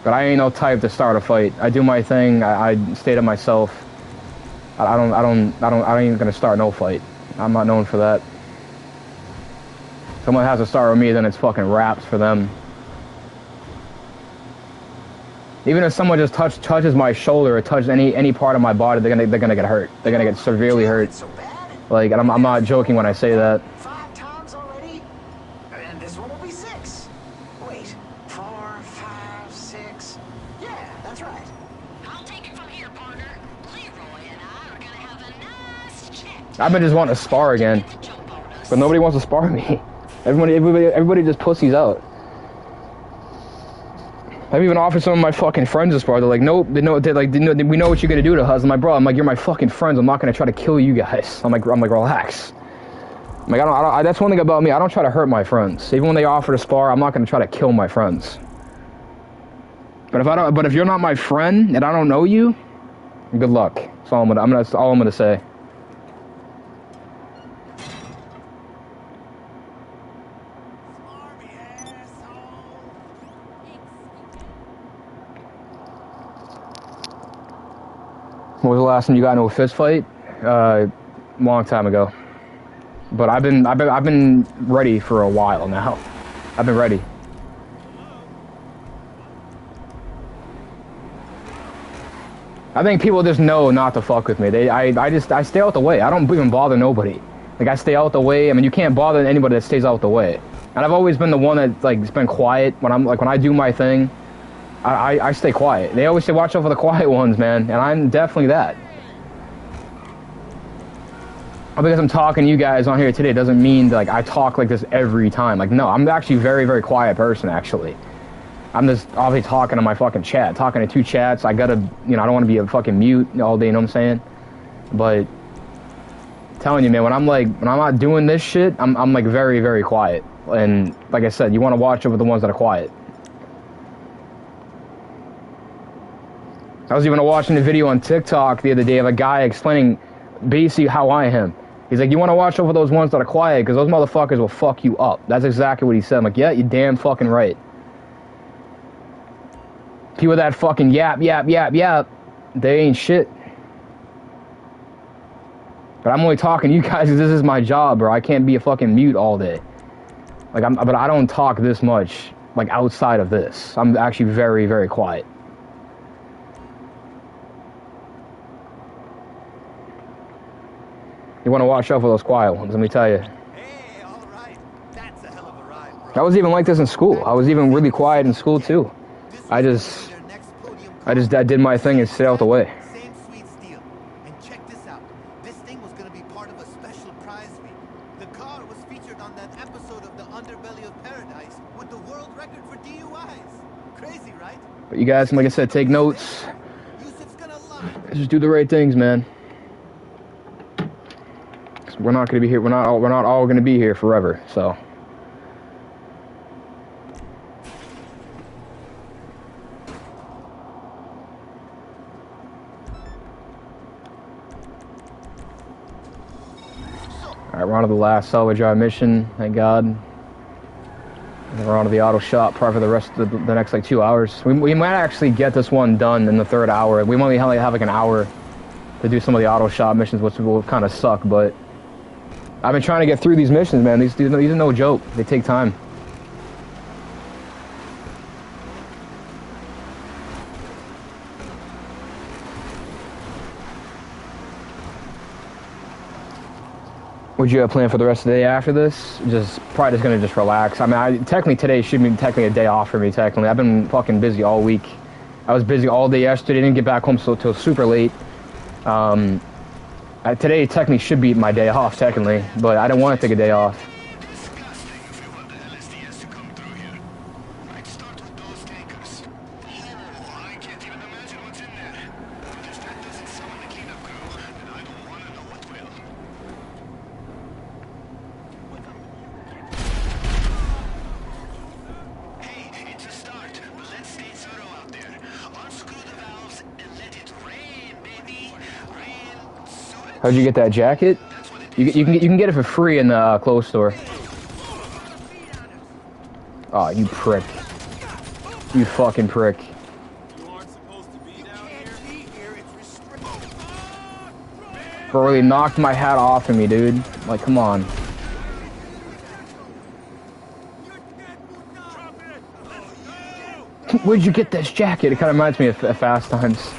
But I ain't no type to start a fight. I do my thing. I stay to myself. I ain't gonna start no fight. I'm not known for that. Someone has to start with me, then it's fucking raps for them. Even if someone just touches my shoulder or touches any part of my body, they're gonna get hurt. They're gonna get severely hurt. Like, and I'm not joking when I say that. 5 times already? And this one will be 6. Wait, 4, 5, 6. Yeah, that's right. I'll take it from here, partner. Leroy and I are gonna have a nice chat. I've been just wanting to spar again, but nobody wants to spar me. Everybody just pussies out. I've even offered some of my fucking friends to spar. They're like, nope. We know what you're gonna do to us. I'm like, bro. I'm like, you're my fucking friends. I'm not gonna try to kill you guys. I'm like, relax. I'm like, that's one thing about me. I don't try to hurt my friends. Even when they offer to spar, I'm not gonna try to kill my friends. But if you're not my friend and I don't know you, good luck. That's all I'm gonna say. When was the last time you got into a fist fight? Long time ago. But I've been ready for a while now. I've been ready. I think people just know not to fuck with me. I stay out the way. I don't even bother nobody. Like, I stay out the way. I mean, you can't bother anybody that stays out the way. And I've always been the one that, like, has been quiet when I do my thing. I stay quiet. They always say, watch out for the quiet ones, man. And I'm definitely that. Because I'm talking to you guys on here today doesn't mean that, like, I talk like this every time. Like, no, I'm actually a very, very quiet person, actually. I'm just obviously talking to my fucking chat. Talking to 2 chats. I gotta, I don't want to be a fucking mute all day, you know what I'm saying? But, I'm telling you, man, when I'm not doing this shit, I'm like, very, very quiet. And, like I said, you want to watch over the ones that are quiet. I was even watching a video on TikTok the other day of a guy explaining basically how I am. He's like, you want to watch over those ones that are quiet, because those motherfuckers will fuck you up. That's exactly what he said. I'm like, yeah, you're damn fucking right. People that fucking yap, they ain't shit. But I'm only talking to you guys because this is my job, bro. I can't be a fucking mute all day. Like, but I don't talk this much, like, outside of this. I'm actually very, very quiet. You want to watch out for those quiet ones, let me tell you. Hey, all right. That's a hell of a ride, bro. I was even like this in school. I was even really quiet in school, too. I did my thing and stayed out the way. Same sweet steal. And check this out. This thing was going to be part of a special prize week. The car was featured on that episode of The Underbelly of Paradise with the world record for DUIs. Crazy, right? But you guys, like I said, take notes. Yusuf's gonna love it. Just do the right things, man. We're not going to be here. We're not all going to be here forever. So. All right, we're on to the last salvage yard mission. Thank God. And then we're on to the auto shop probably for the rest of the next like 2 hours. We might actually get this one done in the 3rd hour. We only have like an hour to do some of the auto shop missions, which will kind of suck, but. I've been trying to get through these missions, man. These are no joke. They take time. Would you have planned for the rest of the day after this? Probably just gonna relax. I mean, technically today should be technically a day off for me. Technically, I've been fucking busy all week. I was busy all day yesterday. Didn't get back home till super late. Today technically should be my day off, technically, but I don't want to take a day off. Disgusting if we want the LSDS to come through here. I'd start with those tankers. Oh, I can't even imagine what's in there. But if that doesn't summon the cleanup crew, then I don't want to know what will. Hey, it's a start, but let's stay thorough out there. Unscrew the valves and let it rain, baby. Rain, sewage. How'd you get that jacket? You can get it for free in the clothes store. Oh, you prick. You fucking prick. Bro really knocked my hat off of me, dude. Like, come on. Where'd you get this jacket? It kind of reminds me of Fast Times.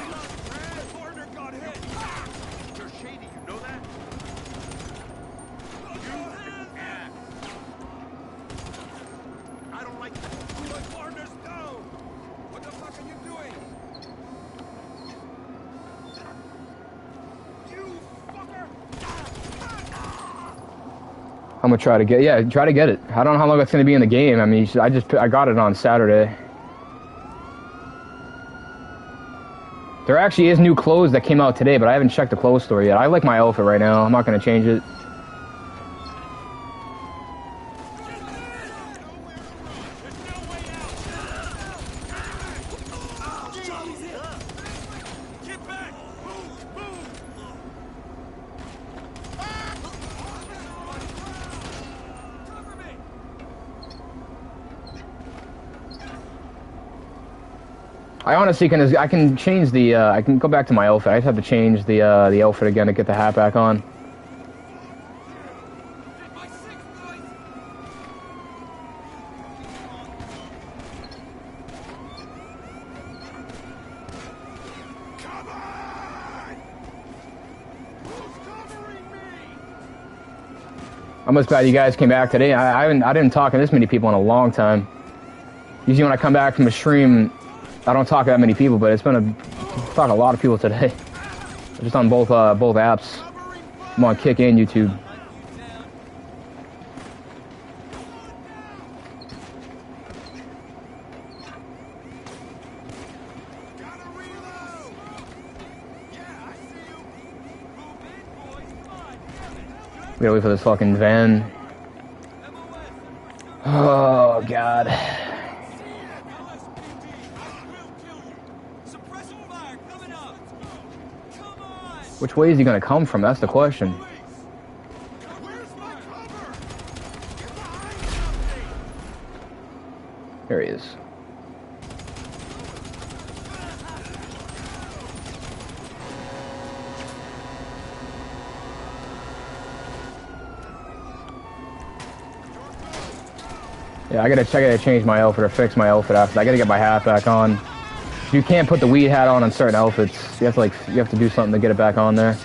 I'm gonna try to get, yeah, try to get it. I don't know how long it's gonna be in the game. I mean, I got it on Saturday. There actually is new clothes that came out today, but I haven't checked the clothes store yet. I like my outfit right now. I'm not gonna change it. I honestly I can change the, I can go back to my outfit. I just have to change the outfit again to get the hat back on. I'm just glad you guys came back today. I didn't talk to this many people in a long time. Usually when I come back from a stream, I don't talk to that many people, but it's been talk a lot of people today. Just on both apps. I'm on Kick and YouTube. We gotta wait for this fucking van. Oh God. Which way is he gonna come from? That's the question. There he is. Yeah, I gotta change my outfit or fix my outfit after. I gotta get my hat back on. You can't put the weed hat on certain outfits. You have to do something to get it back on there.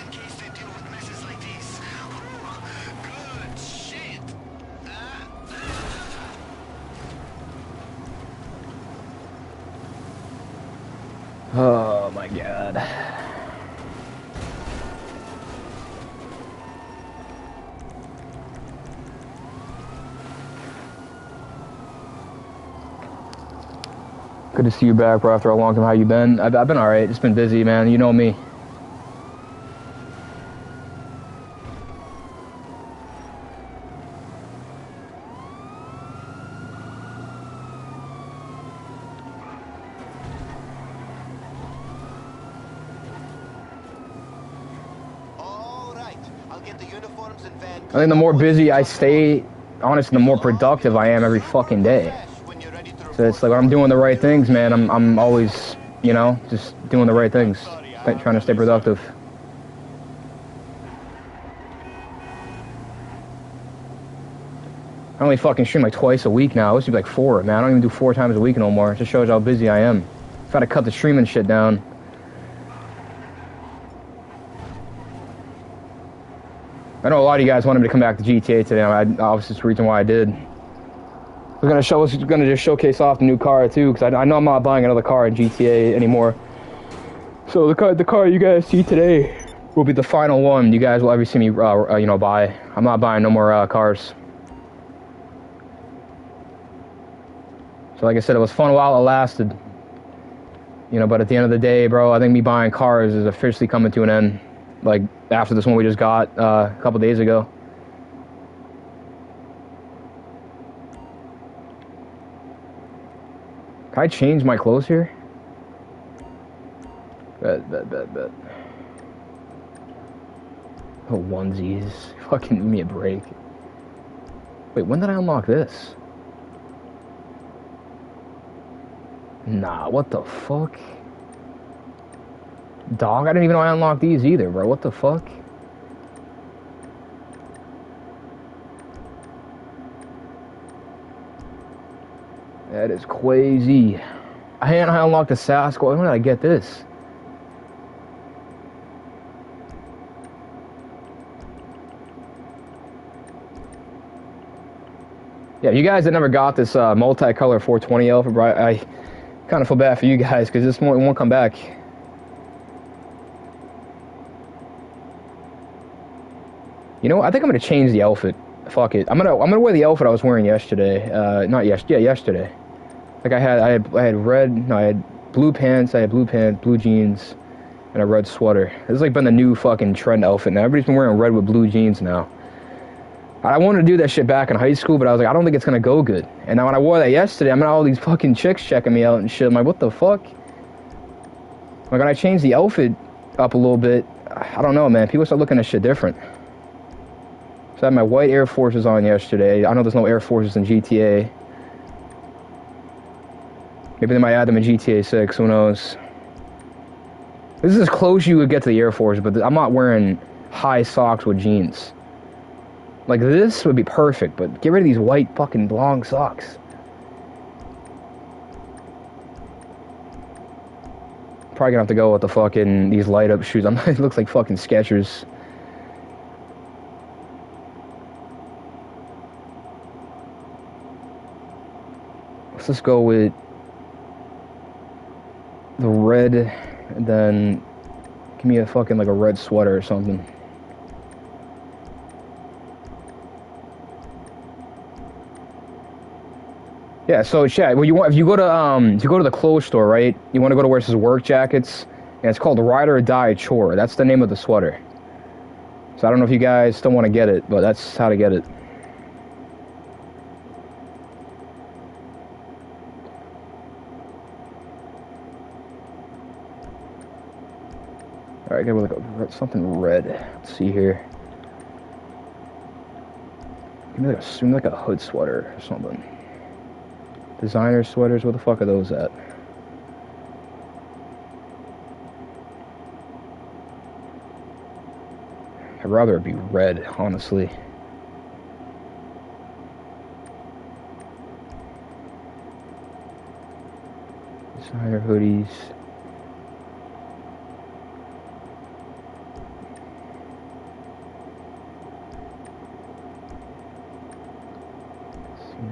Oh my god. Good to see you back, bro, after a long time. How you been? I've been alright. It's been busy, man. You know me. I think the more busy I stay, honestly, the more productive I am every fucking day. So it's like when I'm doing the right things, man, I'm always, you know, just doing the right things, trying to stay productive. I only fucking stream like twice a week now. I used to be like 4, man. I don't even do 4 times a week no more. It just shows how busy I am. I've got to cut the streaming shit down. I know a lot of you guys wanted me to come back to GTA today. Obviously, it's the reason why I did. We're gonna just showcase off the new car too, because I know I'm not buying another car in GTA anymore. So the car you guys see today will be the final one you guys will ever see me, you know, buy. I'm not buying no more cars. So like I said, it was fun while it lasted. You know, but at the end of the day, bro, I think me buying cars is officially coming to an end. Like after this one we just got a couple days ago. Can I change my clothes here? Bet. Oh, onesies. Fucking give me a break. Wait, when did I unlock this? Nah, what the fuck? Dog, I didn't even know I unlocked these either, bro. What the fuck? That is crazy. I unlocked the Sasquatch. When did I get this? Yeah, you guys that never got this multicolor 420 Alpha, bro, I kind of feel bad for you guys because this won't come back. You know what? I think I'm gonna change the outfit. Fuck it. I'm gonna wear the outfit I was wearing yesterday. Yesterday. Like I had blue pants, blue jeans, and a red sweater. This has like been the new fucking trend outfit now. Everybody's been wearing red with blue jeans now. I wanted to do that shit back in high school, but I was like, I don't think it's gonna go good. And now when I wore that yesterday, I'm at all these fucking chicks checking me out and shit. I'm like, what the fuck? Like when I changed the outfit up a little bit, I don't know, man. People start looking at shit different. So I had my white Air Forces on yesterday. I know there's no Air Forces in GTA. Maybe they might add them in GTA 6, who knows. This is as close you would get to the Air Force, but I'm not wearing high socks with jeans. Like this would be perfect, but get rid of these white fucking long socks. Probably gonna have to go with the fucking, these light up shoes. It looks like fucking Skechers. Let's just go with the red, and then give me a fucking like a red sweater or something. Yeah, so chat. Well, if you go to the clothes store, right? You want to go to where it says work jackets, and it's called Ride or Die Chore. That's the name of the sweater. So I don't know if you guys still want to get it, but that's how to get it. All right, give me like something red. Let's see here. Give me like a hood sweater or something. Designer sweaters, where the fuck are those at? I'd rather it be red, honestly. Designer hoodies.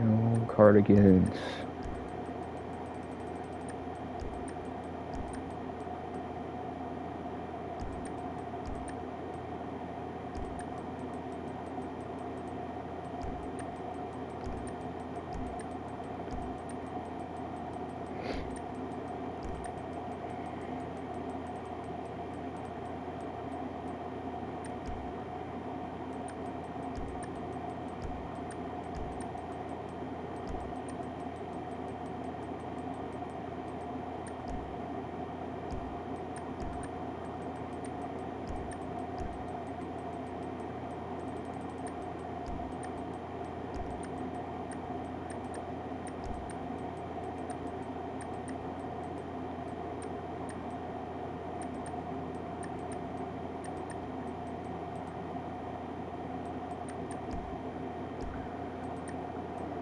No cardigans.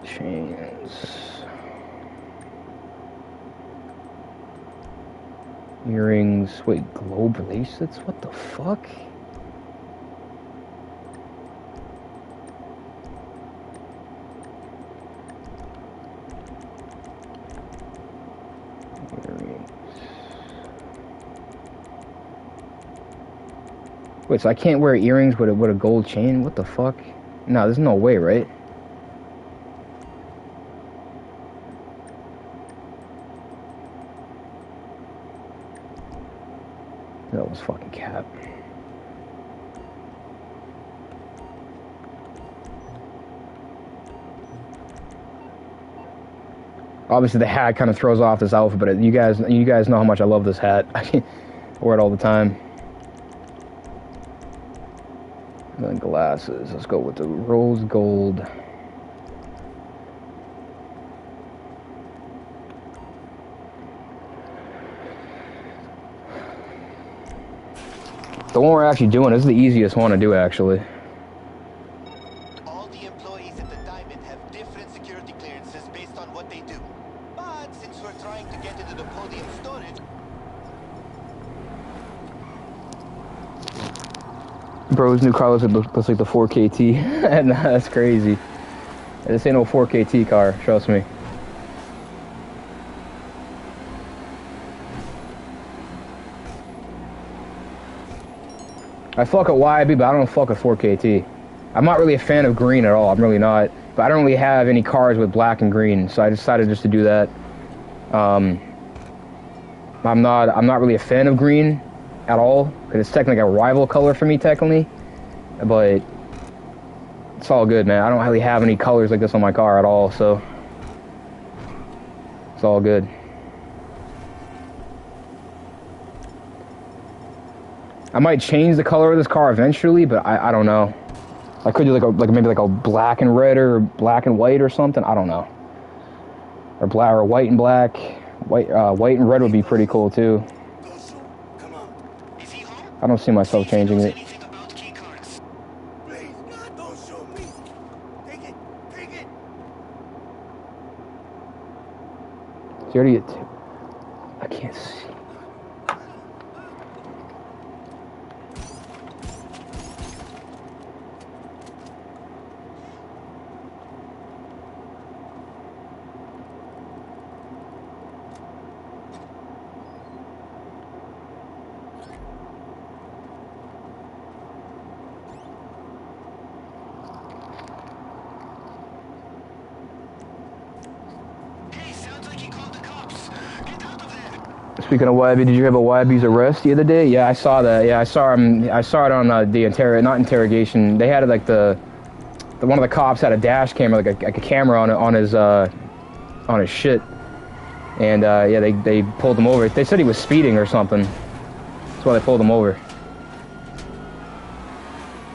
Chains. Earrings. Wait, globe bracelets? What the fuck? Earrings. Wait, so I can't wear earrings with a gold chain? What the fuck? No, there's no way, right? That was fucking cap. Obviously, the hat kind of throws off this outfit, but you guys know how much I love this hat. I wear it all the time. And then glasses. Let's go with the rose gold. The one we're actually doing is the easiest one to do, actually. All the employees at the Diamond have different security clearances based on what they do. But since we're trying to get into the podium storage... Bro's new car looks like the 4KT. Nah, that's crazy. This ain't no 4KT car, trust me. I fuck with YB, but I don't fuck with 4KT. I'm not really a fan of green at all. I'm really not. But I don't really have any cars with black and green, so I decided just to do that. I'm not really a fan of green at all, because it's technically a rival color for me, technically. But it's all good, man. I don't really have any colors like this on my car at all, so it's all good. I might change the color of this car eventually, but I don't know. I could do maybe like a black and red or black and white or something. I don't know. Or black or white and black. White and red would be pretty cool too. I don't see myself changing it. Is he already I can't see. Speaking of YB, did you hear about YB's arrest the other day? Yeah, I saw that. Yeah, I saw him. I saw it on not interrogation. They had like one of the cops had a dash camera, like a camera on his shit, and yeah, they pulled him over. They said he was speeding or something. That's why they pulled him over.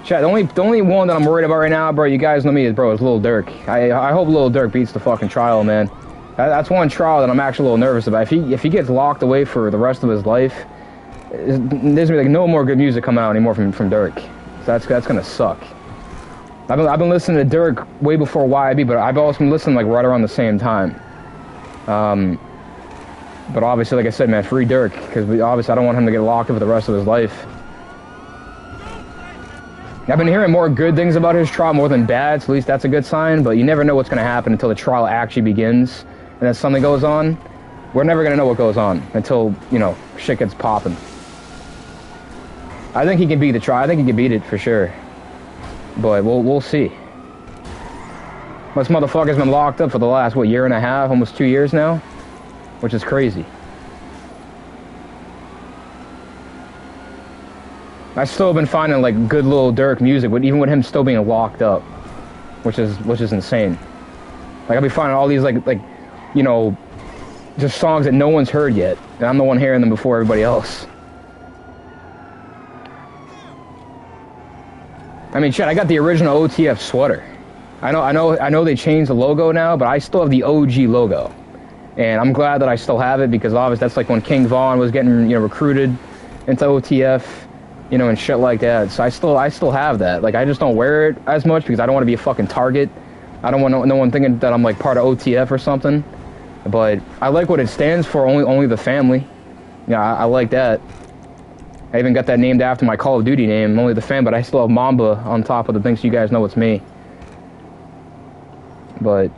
Chat, the only one that I'm worried about right now, bro, you guys know me, is Lil Durk. I hope Lil Durk beats the fucking trial, man. That's one trial that I'm actually a little nervous about. If he gets locked away for the rest of his life, there's gonna be like no more good music coming out anymore from Dirk. So that's gonna suck. I've been listening to Dirk way before YB, but I've also been listening like right around the same time. But obviously, like I said, man, free Dirk, because obviously I don't want him to get locked up for the rest of his life. I've been hearing more good things about his trial more than bad, so at least that's a good sign, but you never know what's going to happen until the trial actually begins, and then something goes on. We're never going to know what goes on until, you know, shit gets popping. I think he can beat the trial. I think he can beat it for sure. But we'll see. This motherfucker's been locked up for the last, what, year and a half, almost 2 years now? Which is crazy. I still have been finding like good little Dirk music, but even with him still being locked up, which is insane. Like I'll be finding all these like you know, just songs that no one's heard yet, and I'm the one hearing them before everybody else. I mean, shit, I got the original OTF sweater. I know they changed the logo now, but I still have the OG logo, and I'm glad that I still have it because obviously that's like when King Von was getting, you know, recruited into OTF. You know, and shit like that. So I still have that. Like, I just don't wear it as much because I don't want to be a fucking target. I don't want no one thinking that I'm like part of OTF or something. But I like what it stands for. Only the family. Yeah, I like that. I even got that named after my Call of Duty name, Only the Fam. But I still have Mamba on top of the thing, so you guys know it's me. But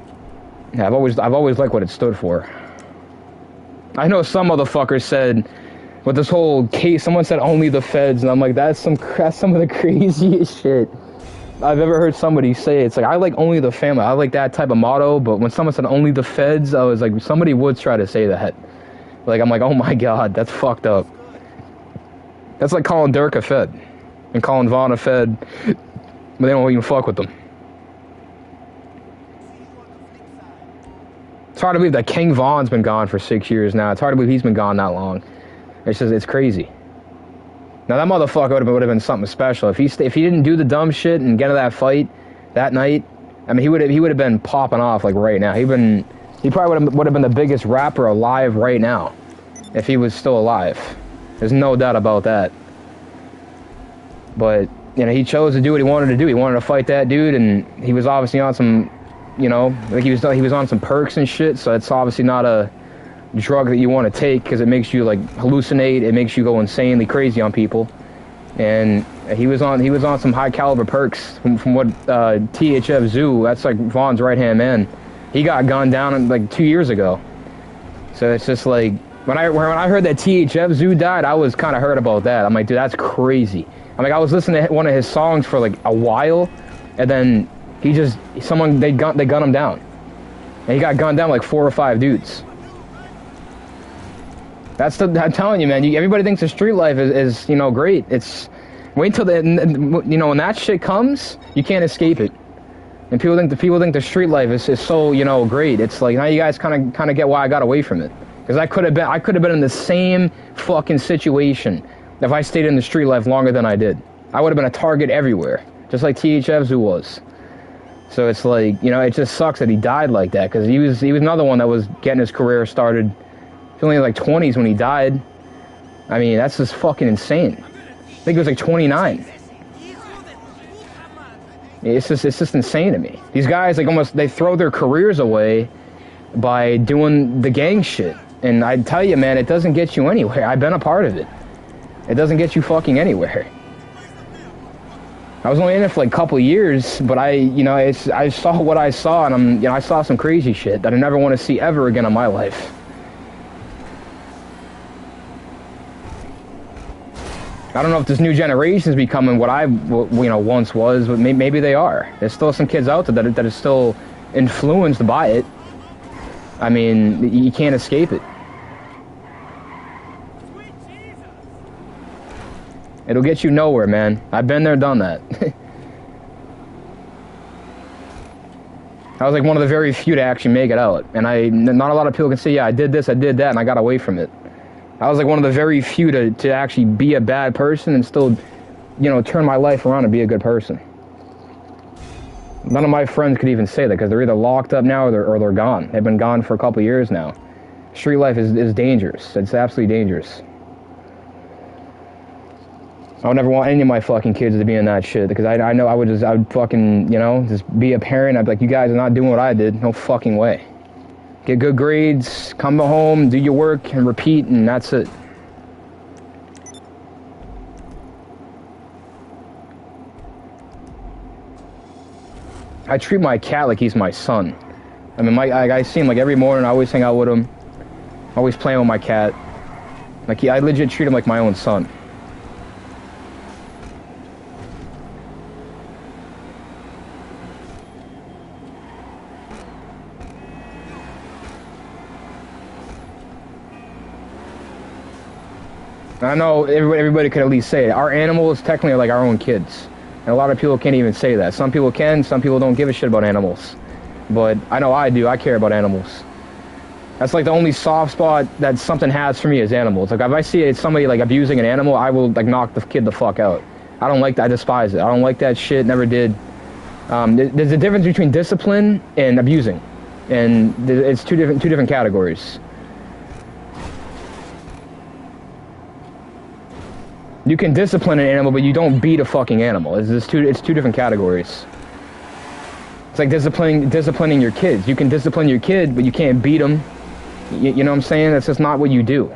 yeah, I've always liked what it stood for. I know some motherfuckers said. With this whole case, someone said only the feds, and I'm like, that's some of the craziest shit I've ever heard somebody say. It's like, I like only the family. I like that type of motto, but when someone said only the feds, I was like, somebody would try to say that. Like, I'm like, oh my god, that's fucked up. That's like calling Dirk a fed, and calling Vaughn a fed, but they don't even fuck with them. It's hard to believe that King Von's been gone for 6 years now. It's hard to believe he's been gone that long. It's just, it's crazy. Now that motherfucker would have been something special if he didn't do the dumb shit and get into that fight that night. I mean, he would have been popping off like right now. He probably would have been the biggest rapper alive right now if he was still alive. There's no doubt about that. But you know, he chose to do what he wanted to do. He wanted to fight that dude, and he was obviously on some, you know, like he was on some perks and shit. So it's obviously not a drug that you want to take because it makes you like hallucinate. It makes you go insanely crazy on people. And he was on some high caliber perks from what THF Zoo, that's like Vaughn's right hand man. He got gunned down like 2 years ago. So it's just like when I heard that THF Zoo died, I was kind of hurt about that. I'm like, dude, that's crazy. I'm like, I was listening to one of his songs for like a while, and then they gunned him down, and he got gunned down like 4 or 5 dudes. I'm telling you, man. Everybody thinks the street life is you know, great. It's wait till you know, when that shit comes, you can't escape it. And people think the street life is so, you know, great. It's like now you guys kind of get why I got away from it, because I could have been in the same fucking situation if I stayed in the street life longer than I did. I would have been a target everywhere, just like THF Zoo was. So it's like, you know, it just sucks that he died like that, because he was another one that was getting his career started. He was only like 20s when he died. I mean, that's just fucking insane. I think he was like 29. It's just insane to me. These guys they throw their careers away by doing the gang shit. And I tell you, man, it doesn't get you anywhere. I've been a part of it. It doesn't get you fucking anywhere. I was only in it for like a couple of years, but I saw what I saw, and I saw some crazy shit that I never want to see ever again in my life. I don't know if this new generation is becoming what I, once was, but maybe they are. There's still some kids out there that are still influenced by it. I mean, you can't escape it. It'll get you nowhere, man. I've been there, done that. I was like one of the very few to actually make it out. And not a lot of people can say, yeah, I did this, I did that, and I got away from it. I was like one of the very few to actually be a bad person and still, turn my life around and be a good person. None of my friends could even say that because they're either locked up now or they're gone. They've been gone for a couple years now. Street life is dangerous. It's absolutely dangerous. I would never want any of my fucking kids to be in that shit because I know I would fucking, you know, just be a parent. I'd be like, you guys are not doing what I did. No fucking way. Get good grades, come home, do your work, and repeat, and that's it. I treat my cat like he's my son. I mean, I see him like every morning. I always hang out with him. Always playing with my cat. Like I legit treat him like my own son. I know everybody could at least say it. Our animals technically are like our own kids. And a lot of people can't even say that. Some people can, some people don't give a shit about animals. But I know I do. I care about animals. That's like the only soft spot that something has for me is animals. Like if I see somebody like abusing an animal, I will like knock the kid the fuck out. I don't like that. I despise it. I don't like that shit. Never did. There's a difference between discipline and abusing. And it's two different categories. You can discipline an animal, but you don't beat a fucking animal. It's two different categories. It's like disciplining your kids. You can discipline your kid, but you can't beat them. You know what I'm saying? That's just not what you do.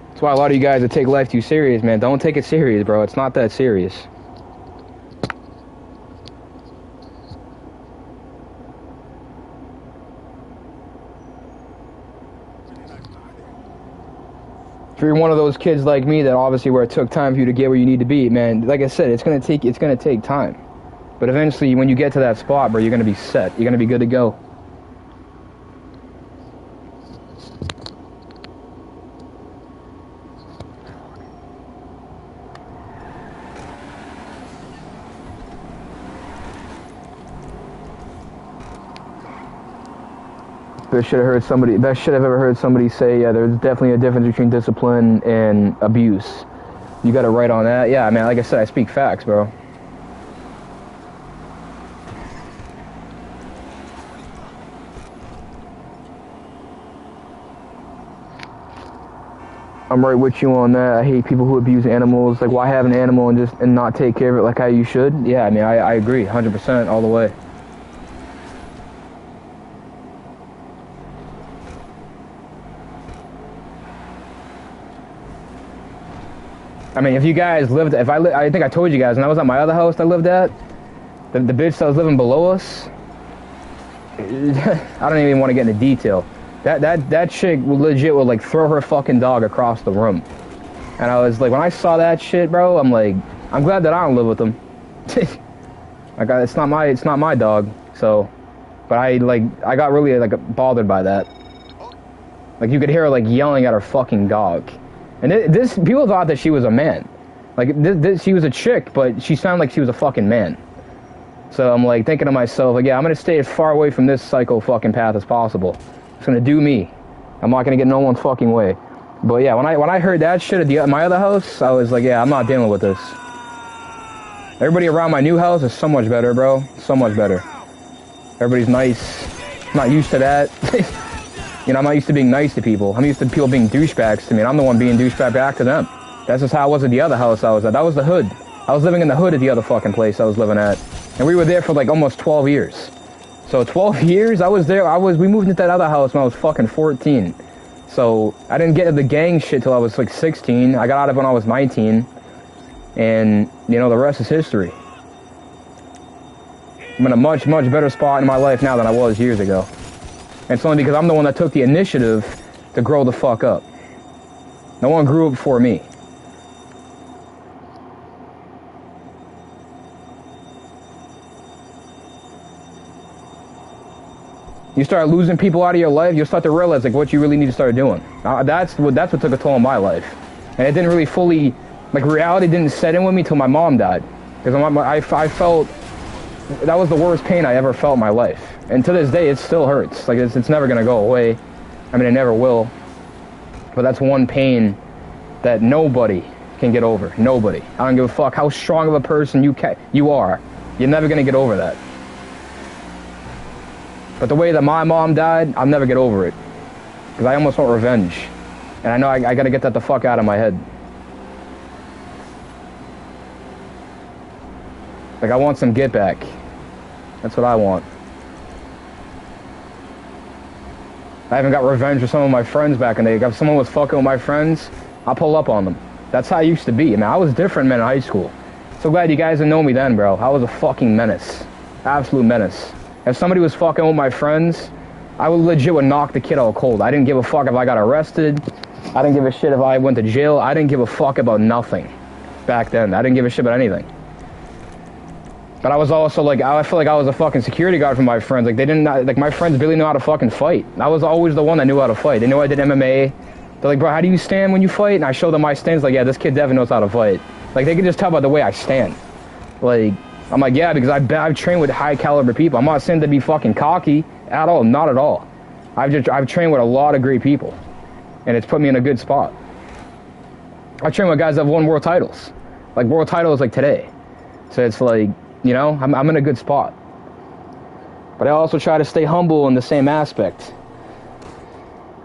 That's why a lot of you guys that take life too serious, man. Don't take it serious, bro. It's not that serious. If you're one of those kids like me that obviously where it took time for you to get where you need to be, man, like I said, it's gonna take time. But eventually when you get to that spot, bro, you're gonna be set. You're gonna be good to go. Best shit I've ever heard somebody say, yeah, there's definitely a difference between discipline and abuse. You got it right on that. Yeah, man, like I said, I speak facts, bro. I'm right with you on that. I hate people who abuse animals. Like, why have an animal and not take care of it like how you should? Yeah, I mean, I agree 100% all the way. I mean, if you guys lived, I think I told you guys, when I was at my other house I lived at, the bitch that was living below us, I don't even want to get into detail. That chick legit would like throw her fucking dog across the room. And I was like, when I saw that shit, bro, I'm like, I'm glad that I don't live with them. It's not my dog, so, but I got really like bothered by that. Like you could hear her like yelling at her fucking dog. And this people thought that she was a man. Like, she was a chick, but she sounded like she was a fucking man. So I'm, like, thinking to myself, like, yeah, I'm going to stay as far away from this psycho fucking path as possible. It's going to do me. I'm not going to get no one fucking way. But, yeah, when I heard that shit at my other house, I was like, yeah, I'm not dealing with this. Everybody around my new house is so much better, bro. So much better. Everybody's nice. I'm not used to that. You know, I'm not used to being nice to people. I'm used to people being douchebags to me, and I'm the one being douchebag back to them. That's just how I was at the other house I was at. That was the hood. I was living in the hood at the other fucking place I was living at. And we were there for like almost 12 years. So 12 years, I was there. We moved into that other house when I was fucking 14. So I didn't get into the gang shit till I was like 16. I got out of it when I was 19. And, you know, the rest is history. I'm in a much, much better spot in my life now than I was years ago. And it's only because I'm the one that took the initiative to grow the fuck up. No one grew up before me. You start losing people out of your life, you'll start to realize like what you really need to start doing. That's what took a toll on my life. And it didn't really fully, like reality didn't set in with me till my mom died. Because I felt that was the worst pain I ever felt in my life. And to this day, it still hurts. Like, it's never gonna go away. I mean, it never will. But that's one pain that nobody can get over. Nobody. I don't give a fuck how strong of a person you are. You're never gonna get over that. But the way that my mom died, I'll never get over it. Because I almost want revenge. And I know I gotta get that the fuck out of my head. Like, I want some get back. That's what I want. I haven't got revenge with some of my friends back in the day. If someone was fucking with my friends, I'll pull up on them. That's how I used to be. I mean, I was different, man, in high school. So glad you guys didn't know me then, bro. I was a fucking menace. Absolute menace. If somebody was fucking with my friends, I would legit knock the kid out cold. I didn't give a fuck if I got arrested. I didn't give a shit if I went to jail. I didn't give a fuck about nothing back then. I didn't give a shit about anything. But I was also like, I feel like I was a fucking security guard for my friends. Like, they didn't, like, my friends really know how to fucking fight. I was always the one that knew how to fight. They knew I did MMA. They're like, bro, how do you stand when you fight? And I show them my stance. Like, yeah, this kid definitely knows how to fight. Like, they can just tell by the way I stand. Like, I'm like, yeah, because I've trained with high caliber people. I'm not saying to be fucking cocky at all. Not at all. I've trained with a lot of great people. And it's put me in a good spot. I train with guys that have won world titles. Like, world titles like today. So it's like, you know, I'm in a good spot. But I also try to stay humble in the same aspect.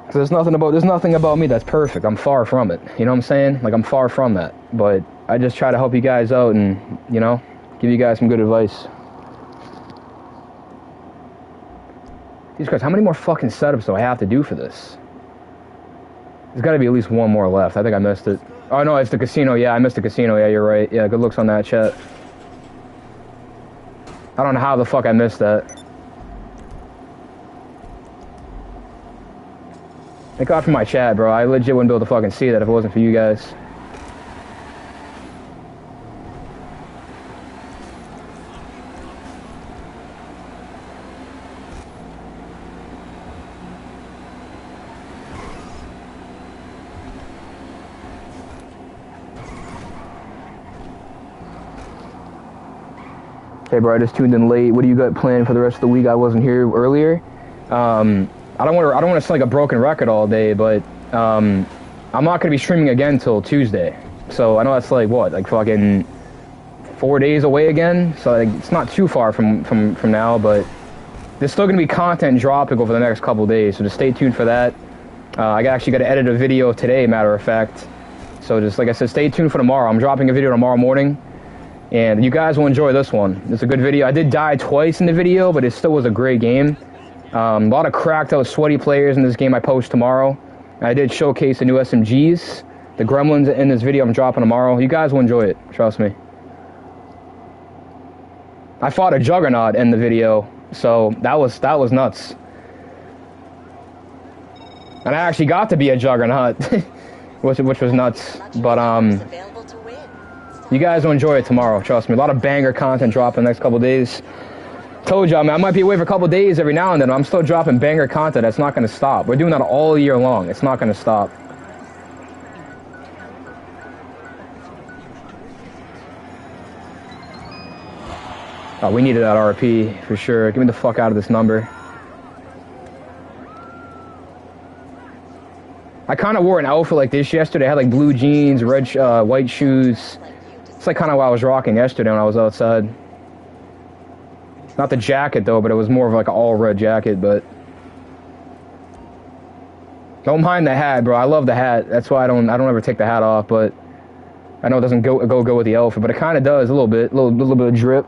Because there's nothing about me that's perfect. I'm far from it. You know what I'm saying? Like, I'm far from that. But I just try to help you guys out and, you know, give you guys some good advice. Jesus Christ, how many more fucking setups do I have to do for this? There's got to be at least one more left. I think I missed it. Oh, no, it's the casino. Yeah, I missed the casino. Yeah, you're right. Yeah, good looks on that, chat. I don't know how the fuck I missed that. Thank God for my chat, bro. I legit wouldn't be able to fucking see that if it wasn't for you guys. Hey, bro, I just tuned in late. What do you got planned for the rest of the week? I wasn't here earlier. I don't want to sound like a broken record all day, but I'm not gonna be streaming again till Tuesday. So I know that's like what, like fucking 4 days away again. So like, it's not too far from now, but there's still gonna be content dropping over the next couple days. So just stay tuned for that. I actually got to edit a video today, matter of fact. So just like I said, stay tuned for tomorrow. I'm dropping a video tomorrow morning. And you guys will enjoy this one. It's a good video. I did die twice in the video, but it still was a great game. A lot of cracked out, sweaty players in this game I post tomorrow. I did showcase the new SMGs, the Gremlins in this video I'm dropping tomorrow. You guys will enjoy it, trust me. I fought a Juggernaut in the video, so that was nuts. And I actually got to be a Juggernaut, which was nuts. But you guys will enjoy it tomorrow, trust me. A lot of banger content dropping the next couple days. Told y'all, man, I might be away for a couple days every now and then. I'm still dropping banger content. That's not going to stop. We're doing that all year long. It's not going to stop. Oh, we needed that RP for sure. Get me the fuck out of this number. I kind of wore an outfit like this yesterday. I had like blue jeans, red, white shoes. It's like kind of what I was rocking yesterday when I was outside. Not the jacket though, but it was more of like an all red jacket, but don't mind the hat, bro. I love the hat. That's why I don't ever take the hat off, but I know it doesn't go with the outfit, but it kind of does a little bit, little bit of drip.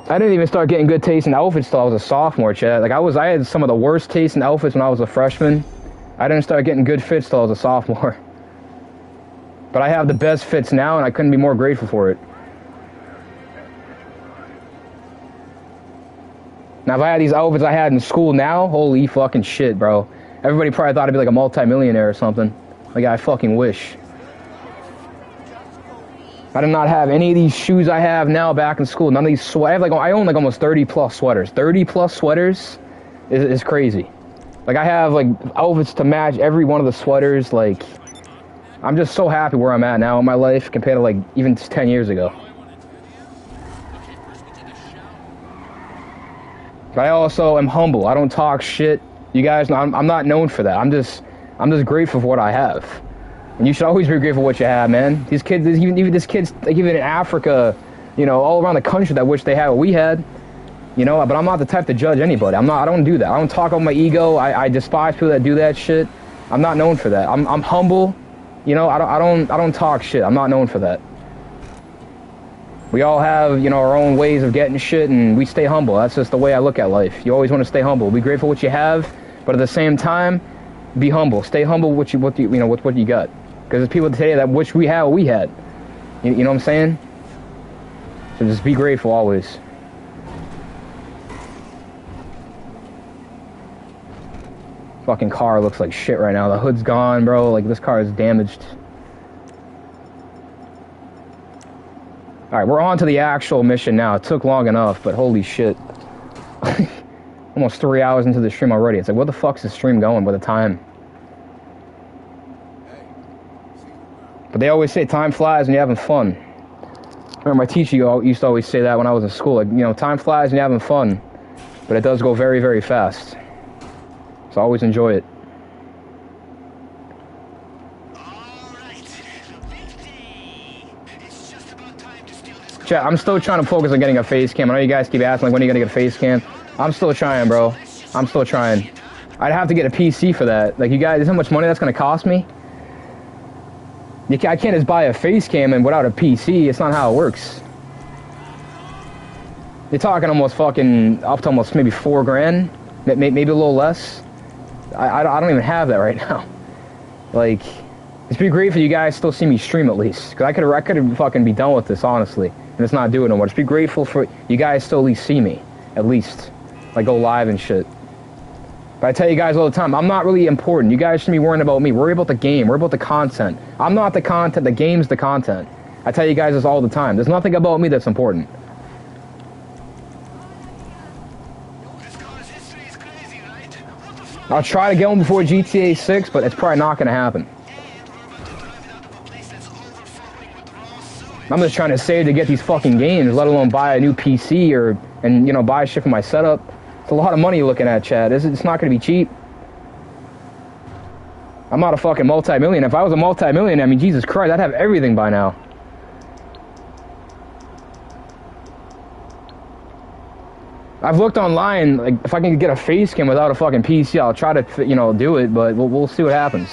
I didn't even start getting good taste in outfits till I was a sophomore, Chad. Like I had some of the worst taste in outfits when I was a freshman. I didn't start getting good fits till I was a sophomore. But I have the best fits now, and I couldn't be more grateful for it. Now, if I had these outfits I had in school now, holy fucking shit, bro. Everybody probably thought I'd be like a multi-millionaire or something. Like, I fucking wish. I did not have any of these shoes I have now back in school. None of these sweaters. I own like almost 30 plus sweaters. 30 plus sweaters is crazy. Like, I have like outfits to match every one of the sweaters. Like, I'm just so happy where I'm at now in my life compared to like even 10 years ago. But I also am humble. I don't talk shit. You guys know I'm not known for that. I'm just grateful for what I have. And you should always be grateful for what you have, man. These kids, even this kids, like even in Africa, you know, all around the country that wish they had what we had. You know, but I'm not the type to judge anybody. I don't do that. I don't talk about my ego. I despise people that do that shit. I'm not known for that. I'm humble. You know, I don't talk shit. I'm not known for that. We all have, you know, our own ways of getting shit, and we stay humble. That's just the way I look at life. You always want to stay humble. Be grateful for what you have, but at the same time, be humble. Stay humble with what you got. Because there's people today that wish we had what we had. You know what I'm saying? So just be grateful always. Fucking car looks like shit right now. The hood's gone, bro. Like, this car is damaged. Alright, we're on to the actual mission now. It took long enough, but holy shit. Almost 3 hours into the stream already. It's like, what the fuck's the stream going with the time? But they always say time flies when you're having fun. I remember my teacher used to always say that when I was in school. Like, you know, time flies when you're having fun. But it does go very, very fast. So always enjoy it. Chat, I'm still trying to focus on getting a face cam. I know you guys keep asking, like, when are you gonna get a face cam? I'm still trying, bro. I'm still trying. I'd have to get a PC for that. Like, you guys, you know how much money that's gonna cost me? I can't just buy a face cam and without a PC. It's not how it works. You're talking almost fucking up to almost maybe $4 grand, maybe a little less. I don't even have that right now. Like, it's pretty great for you guys still see me stream at least. Because I could fucking be done with this, honestly. And it's not doing no more. Just be grateful for you guys still at least see me. At least. Like, go live and shit. But I tell you guys all the time, I'm not really important. You guys shouldn't be worrying about me. Worry about the game. Worry about the content. I'm not the content. The game's the content. I tell you guys this all the time. There's nothing about me that's important. I'll try to get one before GTA 6, but it's probably not going to happen. I'm just trying to save to get these fucking games, let alone buy a new PC and you know, buy shit for my setup. It's a lot of money you're looking at, Chad. It's not going to be cheap. I'm not a fucking multi-millionaire. If I was a multi-millionaire, I mean, Jesus Christ, I'd have everything by now. I've looked online, like, if I can get a face cam without a fucking PC, I'll try to, you know, do it, but we'll see what happens.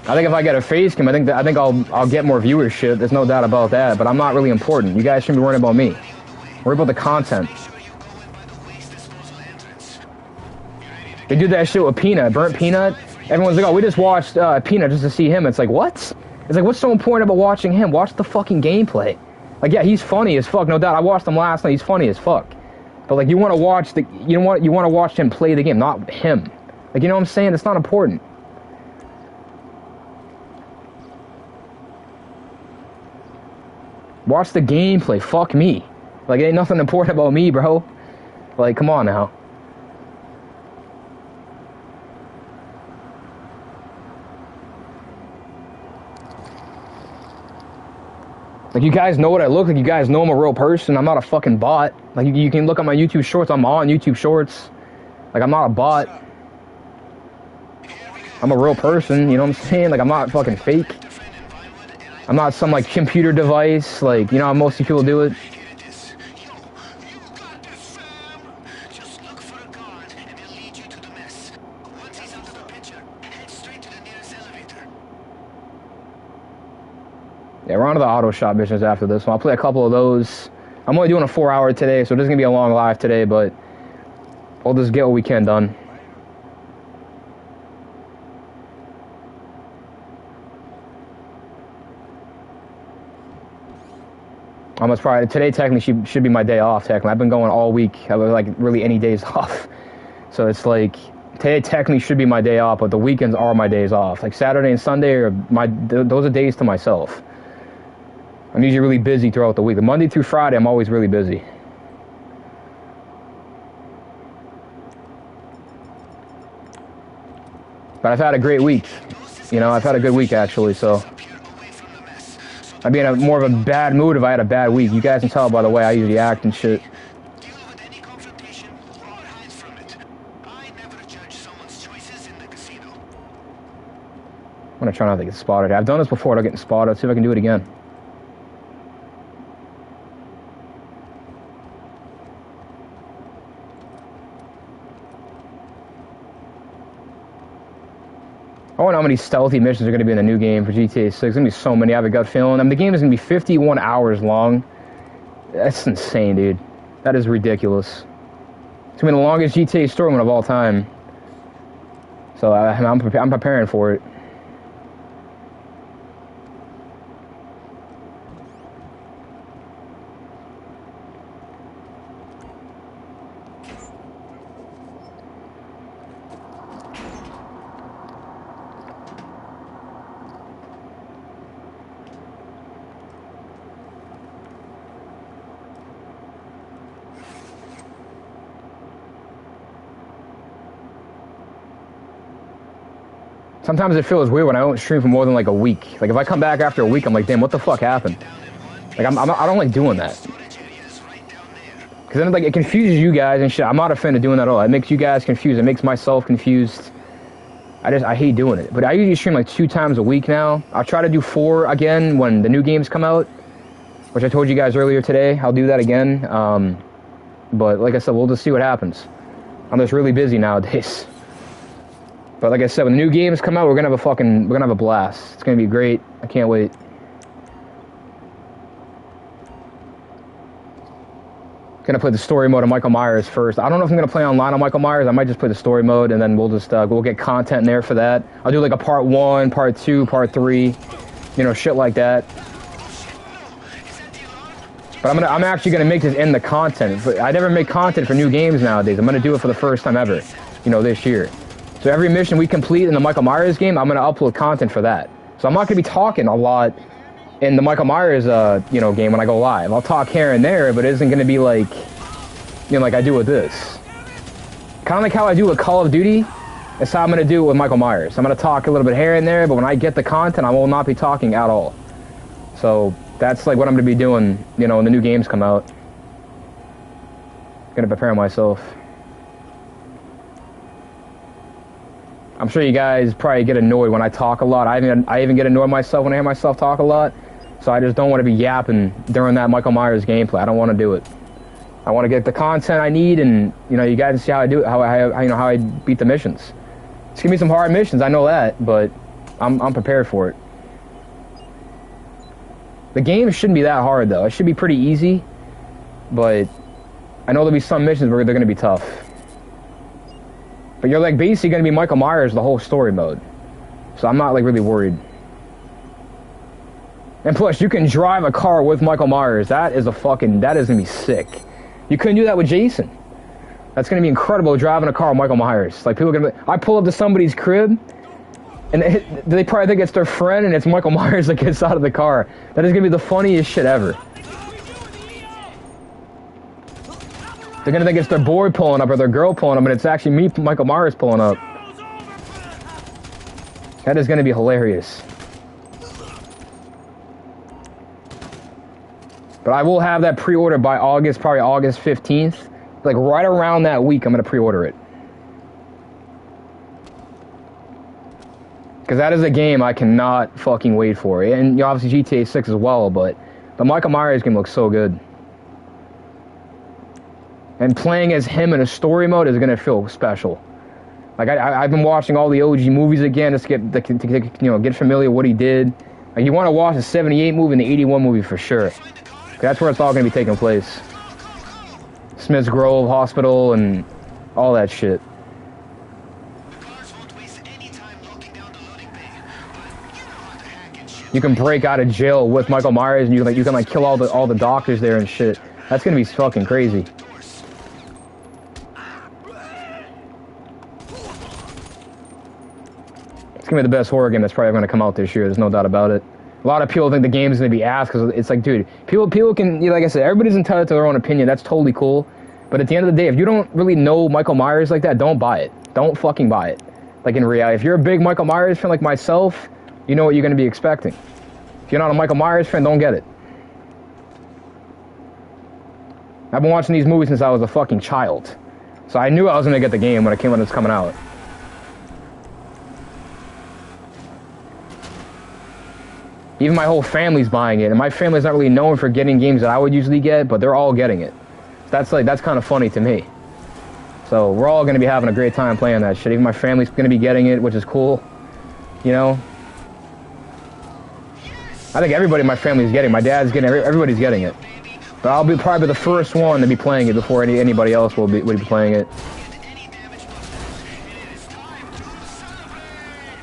I think if I get a face cam, I think I'll get more viewership. There's no doubt about that, but I'm not really important. You guys shouldn't be worrying about me. Worry about the content. They do that shit with Peanut, Burnt Peanut. Everyone's like, oh, we just watched Peanut just to see him. It's like, what? It's like, what's so important about watching him? Watch the fucking gameplay. Like, yeah, he's funny as fuck, no doubt. I watched him last night. He's funny as fuck. But like, you want to watch you want to watch him play the game, not him. Like, you know what I'm saying? It's not important. Watch the gameplay. Fuck me. Like, it ain't nothing important about me, bro. Like, come on now. Like, you guys know what I look like. You guys know I'm a real person. I'm not a fucking bot. Like, you can look at my YouTube shorts. I'm on YouTube shorts. Like, I'm not a bot. I'm a real person, you know what I'm saying? Like, I'm not fucking fake. I'm not some, like, computer device. Like, you know how most people do it? Yeah, we're on to the auto shop missions after this one. I'll play a couple of those. I'm only doing a 4-hour today, so it isn't going to be a long live today, but we'll just get what we can done. Almost probably, today technically should be my day off, technically. I've been going all week. I was like, really any days off. So it's like, today technically should be my day off, but the weekends are my days off. Like Saturday and Sunday are those are days to myself. I'm usually really busy throughout the week. The Monday through Friday, I'm always really busy. But I've had a great week. You know, I've had a good week, actually, so. I'd be in a more of a bad mood if I had a bad week. You guys can tell by the way I usually act and shit. Deal with any confrontation or hide from it. I never judge someone's choices in the casino. I'm gonna try not to get spotted. I've done this before without getting spotted. Let's see if I can do it again. I wonder how many stealthy missions are going to be in the new game for GTA 6. There's going to be so many. I have a gut feeling. I mean, the game is going to be 51 hours long. That's insane, dude. That is ridiculous. It's going to be the longest GTA story mode of all time. So I'm preparing for it. Sometimes it feels weird when I don't stream for more than like a week. Like if I come back after a week, I'm like, damn, what the fuck happened? Like I don't like doing that. Because then like it confuses you guys and shit. I'm not a fan of doing that at all. It makes you guys confused. It makes myself confused. I hate doing it. But I usually stream like 2 times a week now. I'll try to do 4 again when the new games come out, which I told you guys earlier today. I'll do that again. But like I said, we'll just see what happens. I'm just really busy nowadays. But like I said, when the new games come out, we're gonna have a blast. It's gonna be great. I can't wait. Gonna play the story mode of Michael Myers first. I don't know if I'm gonna play online on Michael Myers. I might just play the story mode, and then we'll just we'll get content in there for that. I'll do like a part 1, part 2, part 3, you know, shit like that. But I'm actually gonna make this in the content. I never make content for new games nowadays. I'm gonna do it for the first time ever, you know, this year. So every mission we complete in the Michael Myers game, I'm gonna upload content for that. So I'm not gonna be talking a lot in the Michael Myers, you know, game when I go live. I'll talk here and there, but it isn't gonna be like, you know, like I do with this. Kind of like how I do with Call of Duty. That's how I'm gonna do it with Michael Myers. I'm gonna talk a little bit here and there, but when I get the content, I will not be talking at all. So that's like what I'm gonna be doing, you know, when the new games come out. Gonna prepare myself. I'm sure you guys probably get annoyed when I talk a lot. I even get annoyed myself when I hear myself talk a lot. So I just don't want to be yapping during that Michael Myers gameplay. I don't want to do it. I want to get the content I need, and you know, you guys see how I do it, how I beat the missions. It's gonna be some hard missions, I know that, but I'm prepared for it. The game shouldn't be that hard though. It should be pretty easy, but I know there'll be some missions where they're gonna be tough. But you're like basically gonna be Michael Myers the whole story mode. So I'm not like really worried. And plus you can drive a car with Michael Myers. That is gonna be sick. You couldn't do that with Jason. That's gonna be incredible driving a car with Michael Myers. Like people are gonna I pull up to somebody's crib and they probably think it's their friend and it's Michael Myers that gets out of the car. That is gonna be the funniest shit ever. They're gonna think it's their boy pulling up or their girl pulling up, and it's actually me, Michael Myers, pulling up. That is gonna be hilarious. But I will have that pre-order by August, probably August 15th. Like right around that week, I'm gonna pre-order it. Because that is a game I cannot fucking wait for. And you know, obviously GTA 6 as well, but the Michael Myers game looks so good. And playing as him in a story mode is gonna feel special. Like I've been watching all the OG movies again just to get familiar with what he did. Like you want to watch the '78 movie and the '81 movie for sure. That's where it's all gonna be taking place. Smith's Grove Hospital and all that shit. You can break out of jail with Michael Myers, and you can like kill all the doctors there and shit. That's gonna be fucking crazy. It's gonna be the best horror game that's probably gonna come out this year. There's no doubt about it. A lot of people think the game is gonna be ass because it's like, dude, people can, you know, like I said, everybody's entitled to their own opinion. That's totally cool. But at the end of the day, if you don't really know Michael Myers like that, don't buy it. Don't fucking buy it. Like in reality, if you're a big Michael Myers fan like myself, you know what you're gonna be expecting. If you're not a Michael Myers fan, don't get it. I've been watching these movies since I was a fucking child. So I knew I was gonna get the game when it was coming out. Even my whole family's buying it, and my family's not really known for getting games that I would usually get, but they're all getting it. That's kind of funny to me. So we're all gonna be having a great time playing that shit. Even my family's gonna be getting it, which is cool. You know? I think everybody in my family's getting it. My dad's getting it. Everybody's getting it. But I'll be probably the first one to be playing it before anybody else would be playing it.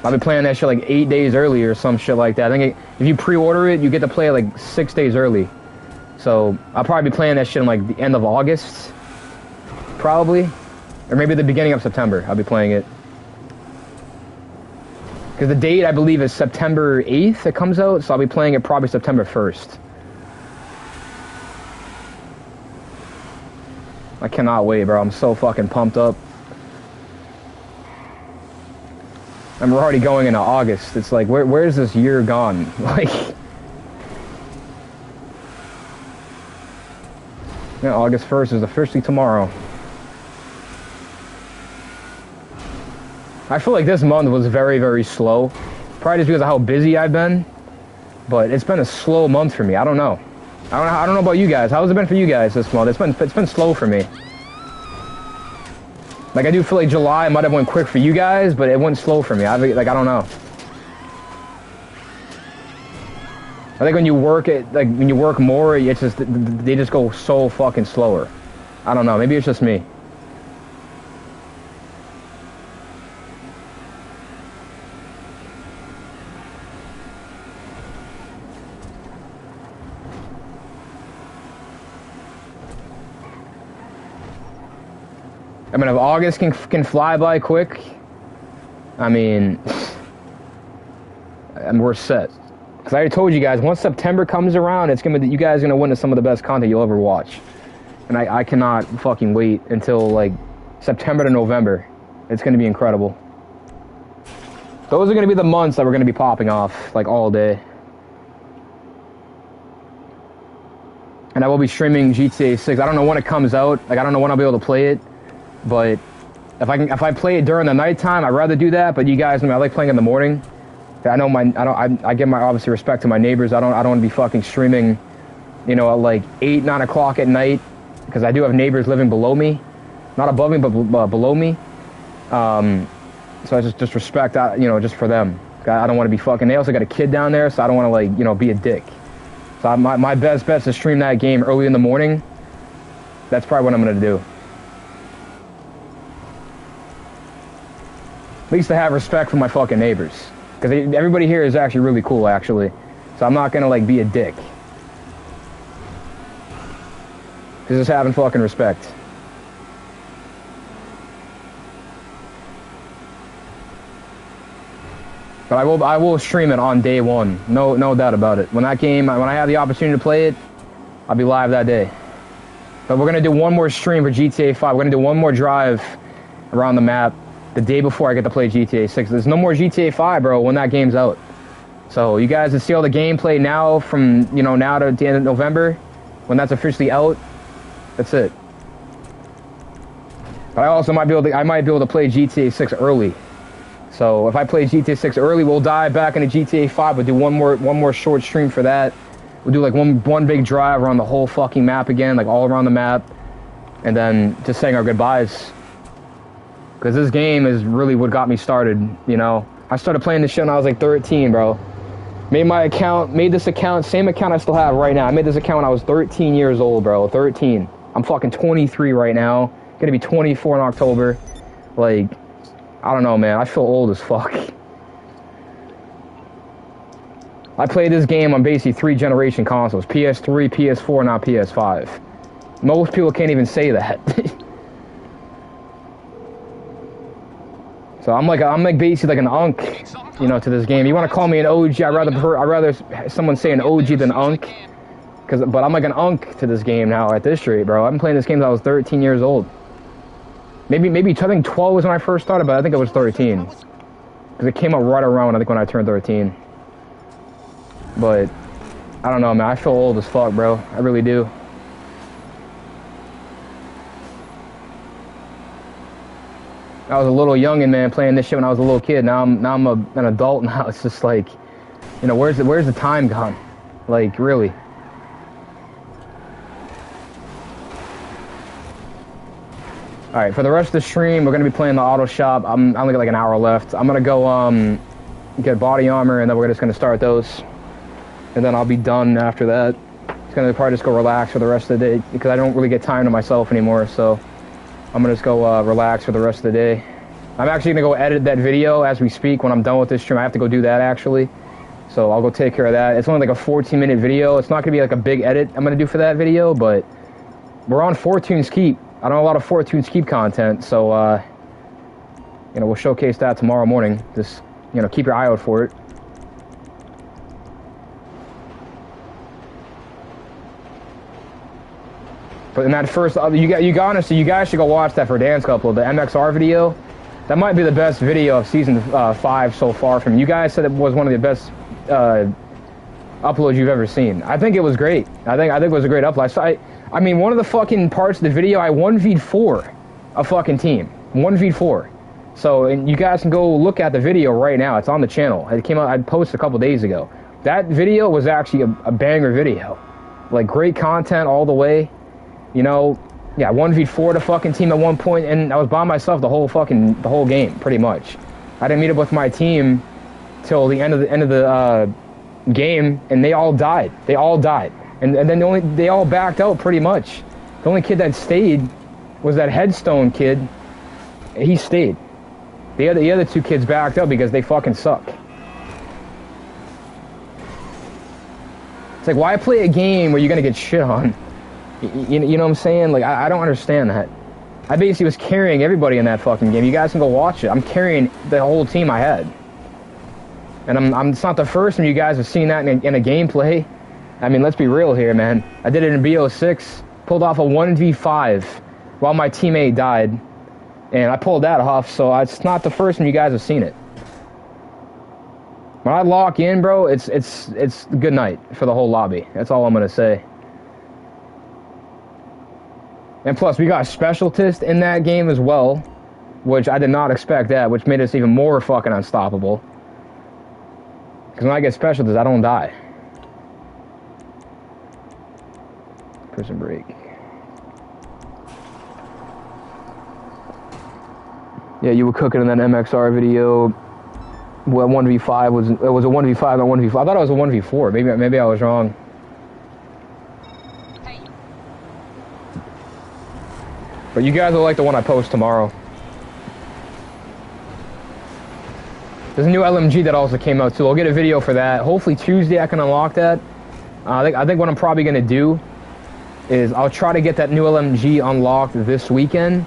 I'll be playing that shit like 8 days early or some shit like that. I think if you pre-order it, you get to play it like 6 days early. So I'll probably be playing that shit in like the end of August, probably, or maybe the beginning of September. I'll be playing it because the date I believe is September 8th. It comes out, so I'll be playing it probably September 1st. I cannot wait, bro. I'm so fucking pumped up. And we're already going into August. It's like, where's this year gone? Like, yeah, August 1st is officially tomorrow. I feel like this month was very, very slow. Probably just because of how busy I've been. But it's been a slow month for me. I don't know. I don't know about you guys. How's it been for you guys this month? It's been slow for me. Like, I do feel like July might have went quick for you guys, but it went slow for me. I don't know. I think when you work when you work more, it's just, they just go so fucking slower. I don't know. Maybe it's just me. I mean, if August can fly by quick, I mean, and we're set. Because I already told you guys, once September comes around, it's gonna be, you guys are gonna witness some of the best content you'll ever watch. And I cannot fucking wait until like September to November. It's gonna be incredible. Those are gonna be the months that we're gonna be popping off like all day. And I will be streaming GTA 6. I don't know when it comes out. Like, I don't know when I'll be able to play it. But if I play it during the nighttime, I'd rather do that. But you guys know I like playing in the morning. I give my obviously respect to my neighbors. I don't want to be fucking streaming, you know, at like 8, 9 o'clock at night, because I do have neighbors living below me, not above me, but below me. So I just respect, you know, just for them. I don't want to be fucking. They also got a kid down there, so I don't want to, like, you know, be a dick. So my best bet is to stream that game early in the morning. That's probably what I'm gonna do. At least to have respect for my fucking neighbors. Because everybody here is actually really cool, actually. So I'm not gonna, like, be a dick. Just having fucking respect. But I will stream it on day one. No doubt about it. When I have the opportunity to play it, I'll be live that day. But we're gonna do one more stream for GTA 5. We're gonna do one more drive around the map the day before I get to play GTA 6. There's no more GTA 5, bro, when that game's out. So you guys can see all the gameplay now from, you know, now to the end of November, when that's officially out. That's it. But I also might be able to play GTA 6 early. So if I play GTA 6 early, we'll dive back into GTA 5. We'll do one more short stream for that. We'll do like one big drive around the whole fucking map again, like all around the map, and then just saying our goodbyes. Because this game is really what got me started, you know. I started playing this shit when I was like 13, bro. Made this account, same account I still have right now. I made this account when I was 13 years old, bro. 13. I'm fucking 23 right now. Gonna be 24 in October. Like, I don't know, man. I feel old as fuck. I played this game on basically 3 generation consoles. PS3, PS4, now PS5. Most people can't even say that. So I'm like basically like an unk, you know, to this game. You want to call me an OG? I'd rather someone say an OG than unk. But I'm like an unk to this game now at this rate, bro. I've been playing this game since I was 13 years old. Maybe I think 12 was when I first started, but I think it was 13. Because it came out right around, I think, when I turned 13. But I don't know, man. I feel old as fuck, bro. I really do. I was a little youngin', man, playing this shit when I was a little kid. Now I'm an adult now. It's just like, you know, where's the time gone? Like, really. All right, for the rest of the stream, we're gonna be playing the auto shop. I only got like an hour left. I'm gonna go get body armor, and then we're just gonna start those, and then I'll be done after that. It's gonna probably just go relax for the rest of the day because I don't really get time to myself anymore. So I'm gonna just go relax for the rest of the day. I'm actually gonna go edit that video as we speak. When I'm done with this stream, I have to go do that actually. So I'll go take care of that. It's only like a 14-minute video. It's not gonna be like a big edit I'm gonna do for that video, but we're on Fortune's Keep. I don't have a lot of Fortune's Keep content, so you know, we'll showcase that tomorrow morning. Just, you know, keep your eye out for it. But in that first, honestly, you guys should go watch that Verdansk upload, the MXR video. That might be the best video of season 5 so far from you guys. Said it was one of the best uploads you've ever seen. I think it was great. I think it was a great upload. So I mean, one of the fucking parts of the video, I 1v4 a fucking team. 1v4. So, and you guys can go look at the video right now. It's on the channel. It came out, I posted a couple days ago. That video was actually a banger video. Like, great content all the way. You know, yeah, 1v4 the fucking team at one point, and I was by myself the whole game, pretty much. I didn't meet up with my team till the end of the game, and they all died. They all died. And then they all backed out pretty much. The only kid that stayed was that Headstone kid. He stayed. The other two kids backed out because they fucking suck. It's like, why play a game where you're gonna get shit on? You know what I'm saying? Like, I don't understand that. I basically was carrying everybody in that fucking game. You guys can go watch it. I'm carrying the whole team I had. And it's not the first time you guys have seen that in a gameplay. I mean, let's be real here, man. I did it in BO6, pulled off a 1v5 while my teammate died, and I pulled that off, so it's not the first time you guys have seen it. When I lock in, bro, it's good night for the whole lobby. That's all I'm gonna say. And plus, we got a specialist in that game as well, which I did not expect that, which made us even more fucking unstoppable. Because when I get specialist, I don't die. Prison break. Yeah, you were cooking in that MXR video. Well, 1v5 was a 1v5, not 1v4. I thought it was a 1v4. Maybe I was wrong. Hey. But you guys will like the one I post tomorrow. There's a new LMG that also came out too. I'll get a video for that. Hopefully Tuesday I can unlock that. I think what I'm probably gonna do is I'll try to get that new LMG unlocked this weekend,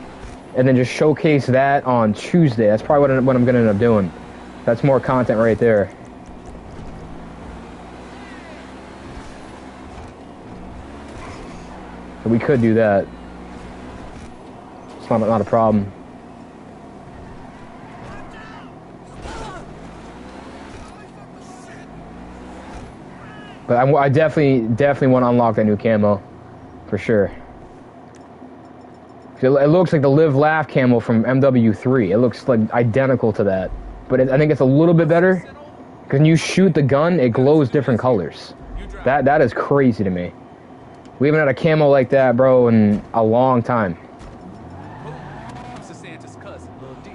and then just showcase that on Tuesday. That's probably what I'm gonna end up doing. That's more content right there. So we could do that. It's not a problem. But I definitely want to unlock that new camo. For sure. It looks like the Live Laugh camo from MW3. It looks like identical to that. But I think it's a little bit better. Because when you shoot the gun, it glows different colors. That is crazy to me. We haven't had a camo like that, bro, in a long time. Santa's cousin, Lil D.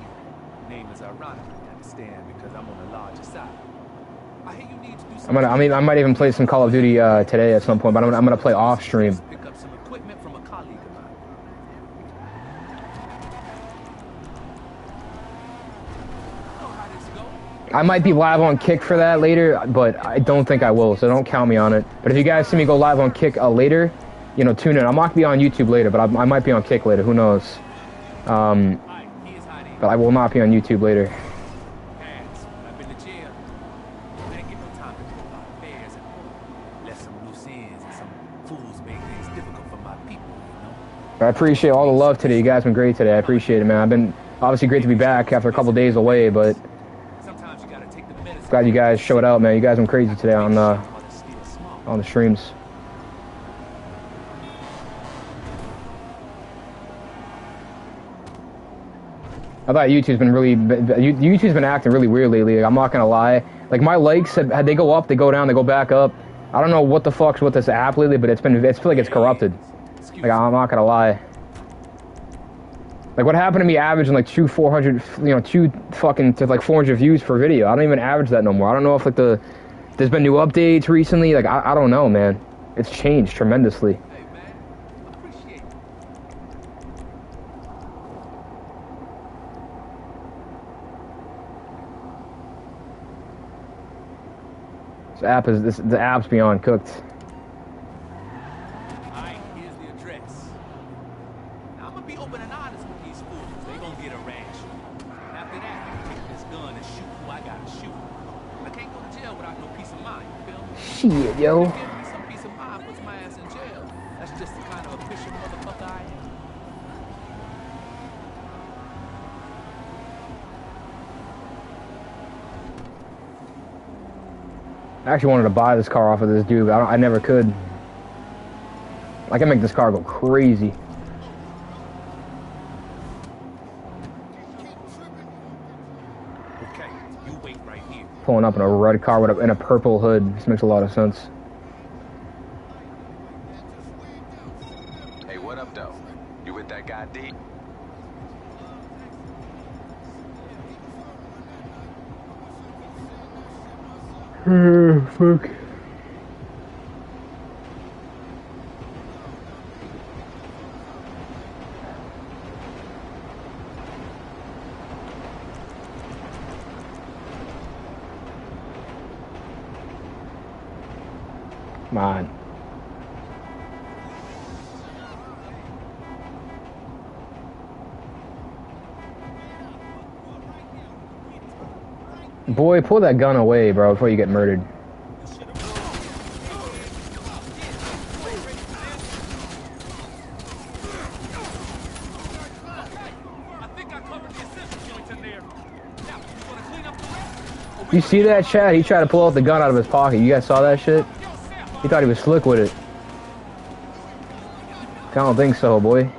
Name is ironic, I understand, because I'm on the larger side. I hear you need to do something. I might even play some Call of Duty today at some point, but I'm gonna play off stream. Pick up some equipment from a colleague of mine. Know how this go? I might be live on Kick for that later, but I don't think I will, so don't count me on it. But if you guys see me go live on Kick later, you know, tune in. I'm not gonna be on YouTube later, but I might be on Kick later. Who knows? But I will not be on YouTube later. I've been to jail. I didn't get no time to do a lot of affairs at home. Left some loose ends and some fools make things difficult for my people, you know? I appreciate all the love today. You guys have been great today. I appreciate it, man. I've been obviously great to be back after a couple days away, but Sometimes you gotta take the medicine. glad you guys showed out, man. You guys went crazy today on on the streams. I thought YouTube's been acting really weird lately. Like, I'm not gonna lie. Like my likes, they go up, they go down, they go back up. I don't know what the fuck's with this app lately, but it's feel like it's corrupted. Like I'm not gonna lie. Like what happened to me averaging like two fucking to like 400 views per video. I don't even average that no more. I don't know if like there's been new updates recently. Like I don't know, man. It's changed tremendously. Hey, man. Appreciate it. The app's beyond cooked. Alright, here's the address. Now, I'm gonna be open and honest with these fools. They gonna get a rash. After that, I can take this gun and shoot who I gotta shoot. I can't go to jail without no peace of mind, you feel me? Shit, yo. Give me some peace of mind, puts my ass in jail. That's just the kind of efficient motherfucker I am. I actually wanted to buy this car off of this dude, but I never could. I can make this car go crazy. Okay, you wait right here. Pulling up in a red car in a purple hood. This makes a lot of sense. Hey, what up, though? You with that guy, D? Fuck. Come on. Boy, pull that gun away, bro, before you get murdered. You see that, Chad? He tried to pull out the gun out of his pocket. You guys saw that shit? He thought he was slick with it. I don't think so, boy.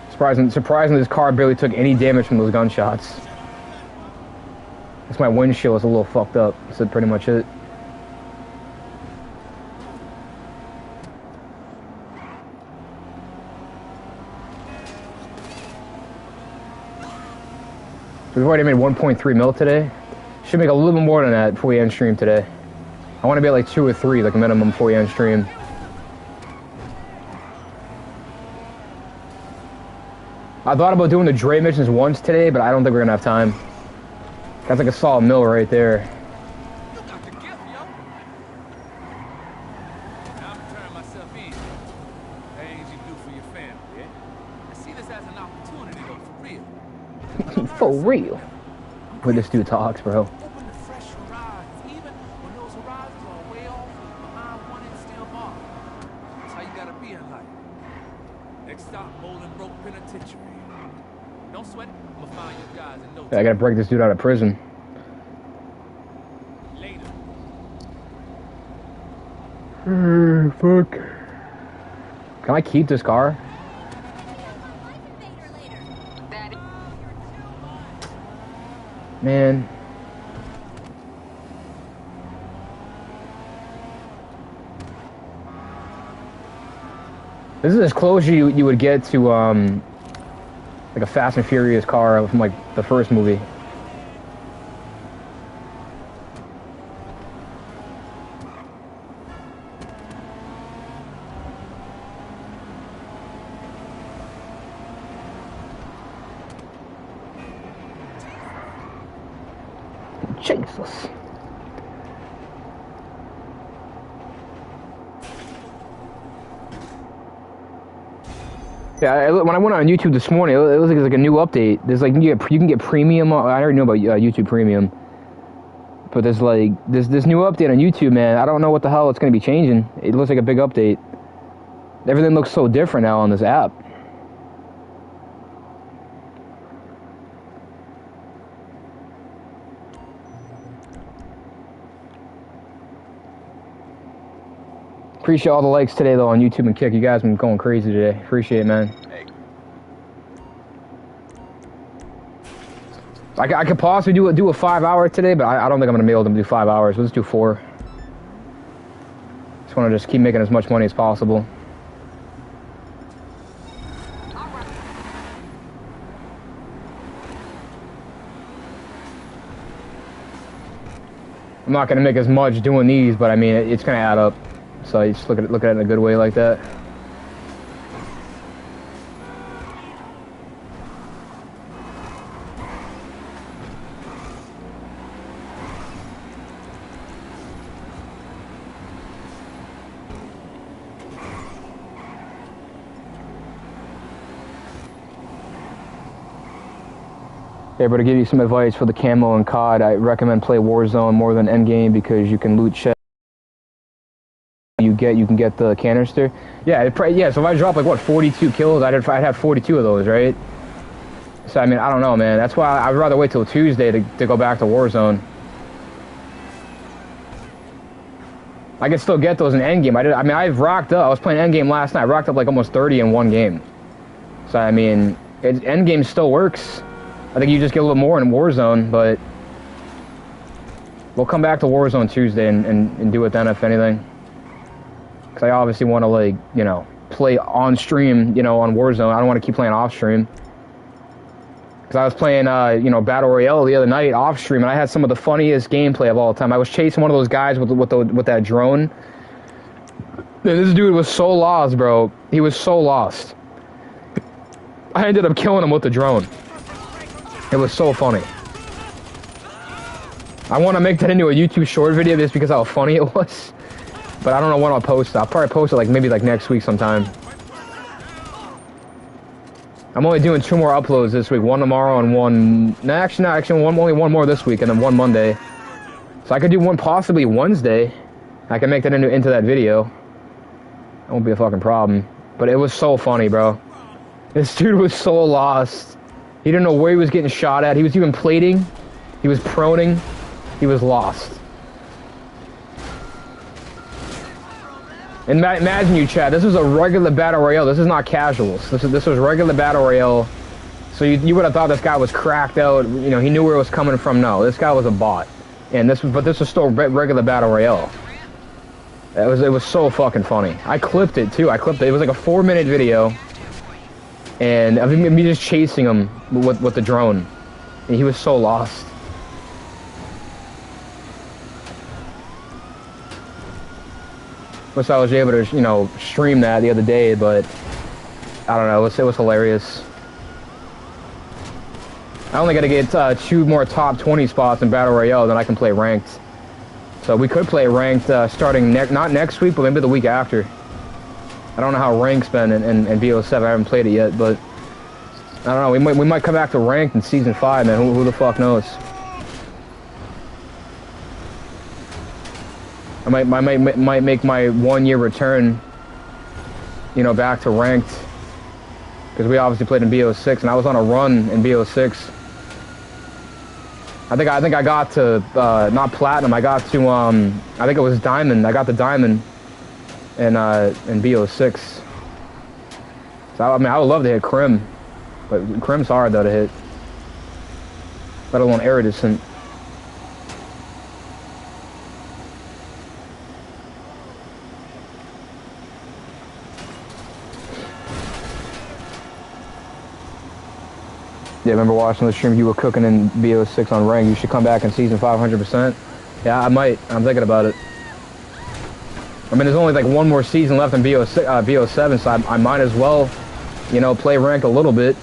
Surprisingly, this car barely took any damage from those gunshots. That's my windshield was a little fucked up. That's pretty much it. So we've already made 1.3 mil today. Should make a little bit more than that before we end stream today. I want to be at like 2 or 3, like a minimum, before we end stream. I thought about doing the Dre missions once today, but I don't think we're gonna have time. That's like a solid mill right there. You got the gift, yo. Now I'm turning myself in. Things you do for your family, yeah? I see this as an opportunity, though, for real. For real. When this dude talks, bro. Open the fresh horizons, even when those horizons are way off behind one and still bar. That's how you gotta be in life. Next stop, Bolingbroke Penitentiary. Don't sweat it. I'm gonna find your guys in no time. I gotta break this dude out of prison. Later. Fuck. Can I keep this car? Man. This is as close as you would get to like a Fast and Furious car from like the first movie. Jesus. Yeah, when I went on YouTube this morning, it looks like it's like a new update. There's like you can get premium. I already know about YouTube Premium, but there's like this new update on YouTube, man. I don't know what the hell it's gonna be changing. It looks like a big update. Everything looks so different now on this app. Appreciate all the likes today, though, on YouTube and Kick. You guys have been going crazy today. Appreciate it, man. Hey. I could possibly do a 5 hour today, but I don't think I'm going to be able to do 5 hours. Let's do 4. Just want to just keep making as much money as possible. I'm not going to make as much doing these, but I mean, it's going to add up. So you just look at it in a good way like that. Okay, but to give you some advice for the camo and COD, I recommend play Warzone more than Endgame because you can loot chests. You can get the canister. Yeah, yeah. So if I drop like what 42 kills, I'd have 42 of those, right? So I mean, I don't know, man. That's why I'd rather wait till Tuesday to go back to Warzone. I can still get those in Endgame. I mean, I've rocked up. I was playing Endgame last night. I rocked up like almost 30 in one game. So I mean, Endgame still works. I think you just get a little more in Warzone, but we'll come back to Warzone Tuesday and do it then, if anything. Because I obviously want to, like, you know, play on stream, you know, on Warzone. I don't want to keep playing off stream. Because I was playing, you know, Battle Royale the other night off stream, and I had some of the funniest gameplay of all time. I was chasing one of those guys with that drone. And this dude was so lost, bro. He was so lost. I ended up killing him with the drone. It was so funny. I want to make that into a YouTube short video just because how funny it was. But I don't know when I'll post it. I'll probably post it like maybe like next week sometime. I'm only doing 2 more uploads this week. 1 tomorrow and 1... No, actually, only 1 more this week and then 1 Monday. So I could do 1 possibly Wednesday. I can make that into that video. That won't be a fucking problem. But it was so funny, bro. This dude was so lost. He didn't know where he was getting shot at. He was even plating. He was proning. He was lost. And imagine you, Chad. This was a regular battle royale. This is not casuals. This was regular battle royale. So you would have thought this guy was cracked out. You know, he knew where it was coming from. No, this guy was a bot. And this was still regular battle royale. It was so fucking funny. I clipped it too. It was like a 4-minute video. And I mean, me just chasing him with the drone. And he was so lost. Wish I was able to, you know, stream that the other day, but I don't know. It was hilarious. I only got to get 2 more top 20 spots in Battle Royale, then I can play ranked. So we could play ranked starting not next week, but maybe the week after. I don't know how rank's been in BO7. I haven't played it yet, but I don't know. We might come back to ranked in season 5, man. Who the fuck knows? I might make my 1-year return, you know, back to ranked, because we obviously played in BO6, and I was on a run in BO6. I think I got to not platinum. I got to I think it was diamond. I got the diamond in BO6. So I mean, I would love to hit Crim, but Crim's hard though to hit, let alone iridescent. Yeah, remember watching the stream you were cooking in BO6 on rank. You should come back in season 500%. Yeah, I might. I'm thinking about it. I mean, there's only like 1 more season left in BO7, so I might as well, you know, play rank a little bit.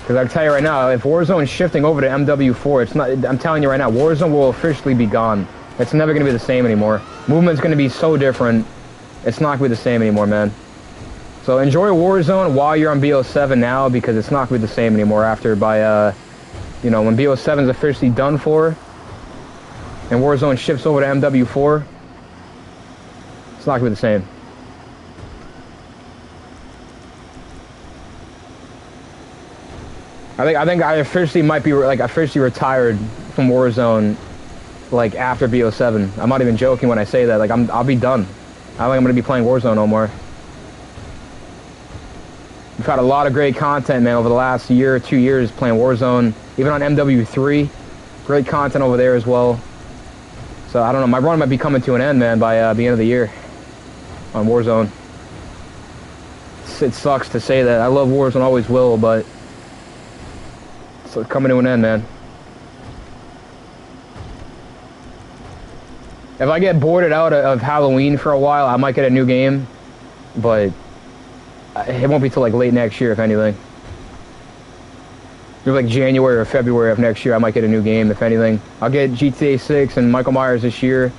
Because I tell you right now, if Warzone's shifting over to MW4, it's not. I'm telling you right now, Warzone will officially be gone. It's never going to be the same anymore. Movement's going to be so different. It's not going to be the same anymore, man. So enjoy Warzone while you're on BO7 now, because it's not going to be the same anymore after you know, when BO7 is officially done for, and Warzone shifts over to MW4, it's not going to be the same. I think I officially might be officially retired from Warzone, like, after BO7. I'm not even joking when I say that. Like, I'll be done. I don't think I'm gonna be playing Warzone no more. We've had a lot of great content, man, over the last year or 2 years playing Warzone, even on MW3. Great content over there as well. So, I don't know, my run might be coming to an end, man, by the end of the year on Warzone. It sucks to say that. I love Warzone, always will, but it's coming to an end, man. If I get bored out of Halloween for a while, I might get a new game, but it won't be till like late next year, if anything. Maybe like January or February of next year, I might get a new game, if anything. I'll get GTA 6 and Michael Myers this year,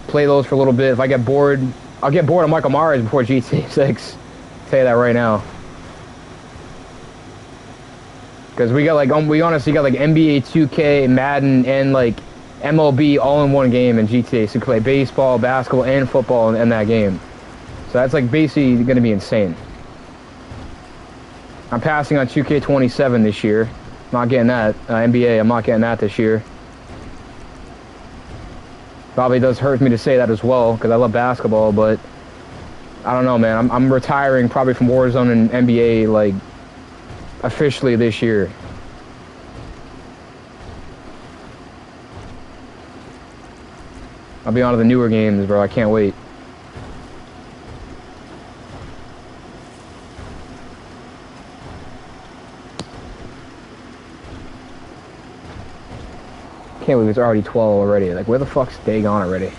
play those for a little bit. If I get bored, I'll get bored of Michael Myers before GTA 6. I'll tell you that right now. Because we honestly got like NBA 2K, Madden, and like MLB all in one game in GTA. So you can play baseball, basketball, and football in that game. So that's like basically going to be insane. I'm passing on 2K27 this year. Not getting that. NBA, I'm not getting that this year. Probably does hurt me to say that as well, because I love basketball, but I don't know, man. I'm retiring probably from Warzone and NBA, like, officially this year. I'll be on to the newer games, bro. I can't wait. Can't believe it's already 12 already. Like, where the fuck's day gone already?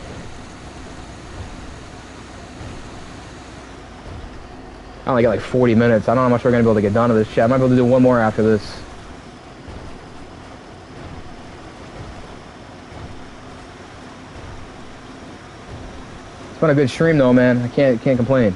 I only got like 40 minutes. I don't know how much we're gonna be able to get done of this shit. I might be able to do one more after this. It's been a good stream though, man. I can't complain.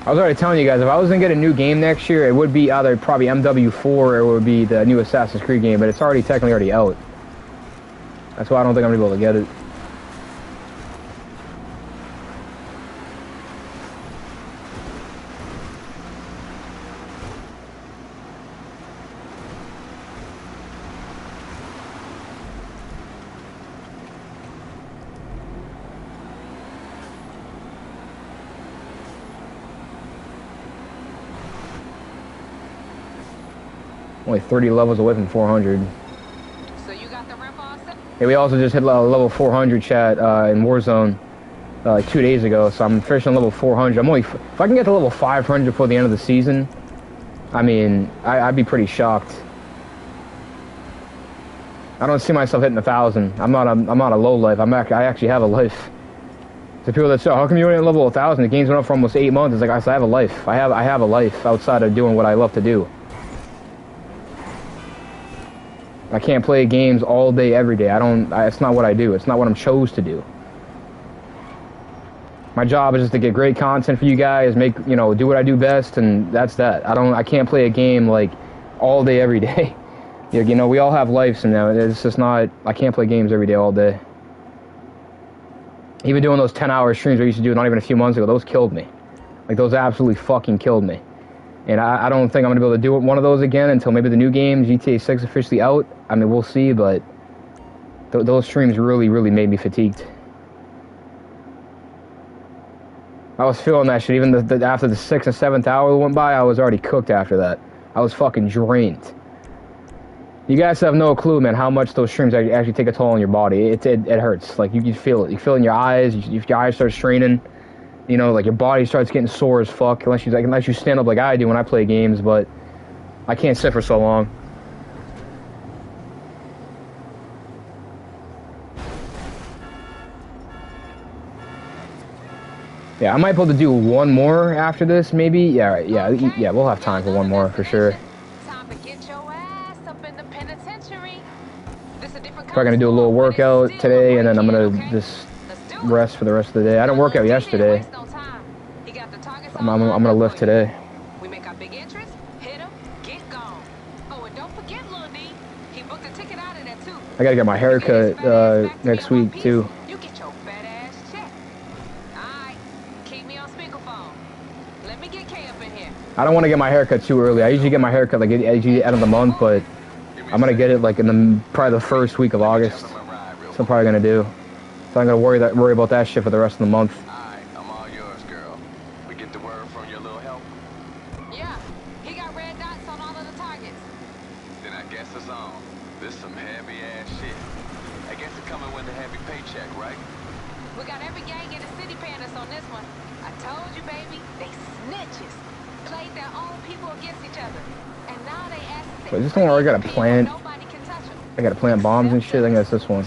I was already telling you guys, if I was gonna get a new game next year, it would be either probably MW4 or it would be the new Assassin's Creed game, but it's technically already out. That's why I don't think I'm gonna be able to get it. Only 30 levels away from 400. So you got the rip off? Yeah, we also just hit level 400 chat in Warzone like 2 days ago, so I'm finishing level 400. If I can get to level 500 before the end of the season, I mean, I'd be pretty shocked. I don't see myself hitting 1,000. I'm not a low life. I actually have a life. To people that say, how come you ain't level 1,000? The game's been up for almost 8 months. It's like, I have a life. I have a life outside of doing what I love to do. I can't play games all day, every day. It's not what I do. It's not what I'm chose to do. My job is just to get great content for you guys, do what I do best, and that's that. I can't play a game like all day, every day. We all have lives, and it's just not, I can't play games every day, all day. Even doing those 10-hour streams I used to do not even a few months ago, those killed me. Like, those absolutely fucking killed me. And I don't think I'm going to be able to do one of those again until maybe the new game, GTA 6, officially out. I mean, we'll see, but those streams really, really made me fatigued. I was feeling that shit. Even after the 6th and 7th hour went by, I was already cooked after that. I was fucking drained. You guys have no clue, man, how much those streams actually take a toll on your body. It hurts. Like, you can feel it. You feel it in your eyes. If your eyes start straining, like your body starts getting sore as fuck, unless you stand up like I do when I play games, but I can't sit for so long. Yeah, I might be able to do one more after this, maybe. Yeah, we'll have time for one more for sure. Time to get your ass up in the penitentiary. This a different Probably gonna do a little workout today, and then I'm gonna just rest for the rest of the day. I didn't work out yesterday. I'm gonna lift today. We make our big entrance, hit him, get gone. Oh, and don't forget Lil D. He booked a ticket out of there too. I gotta get my haircut next week too. You get your fat ass check. Alright, keep me on speakerphone. Let me get K up in here. I don't want to get my haircut too early. I usually get my haircut like at the end of the month, but I'm gonna get it like in probably the first week of August. So I'm probably gonna do. So I'm gonna worry about that shit for the rest of the month. Alright, I'm all yours, girl. We get the word from your little help? Yeah, he got red dots on all of the targets. Then I guess it's on. This some heavy ass shit. I guess it's coming with a heavy paycheck, right? We got every gang in the city paying us on this one. I told you, baby, they snitches. Played their own people against each other. And now they ask us. Wait, is this the one where I gotta plant? Nobody can touch them. I gotta plant bombs and shit. I think that's this one.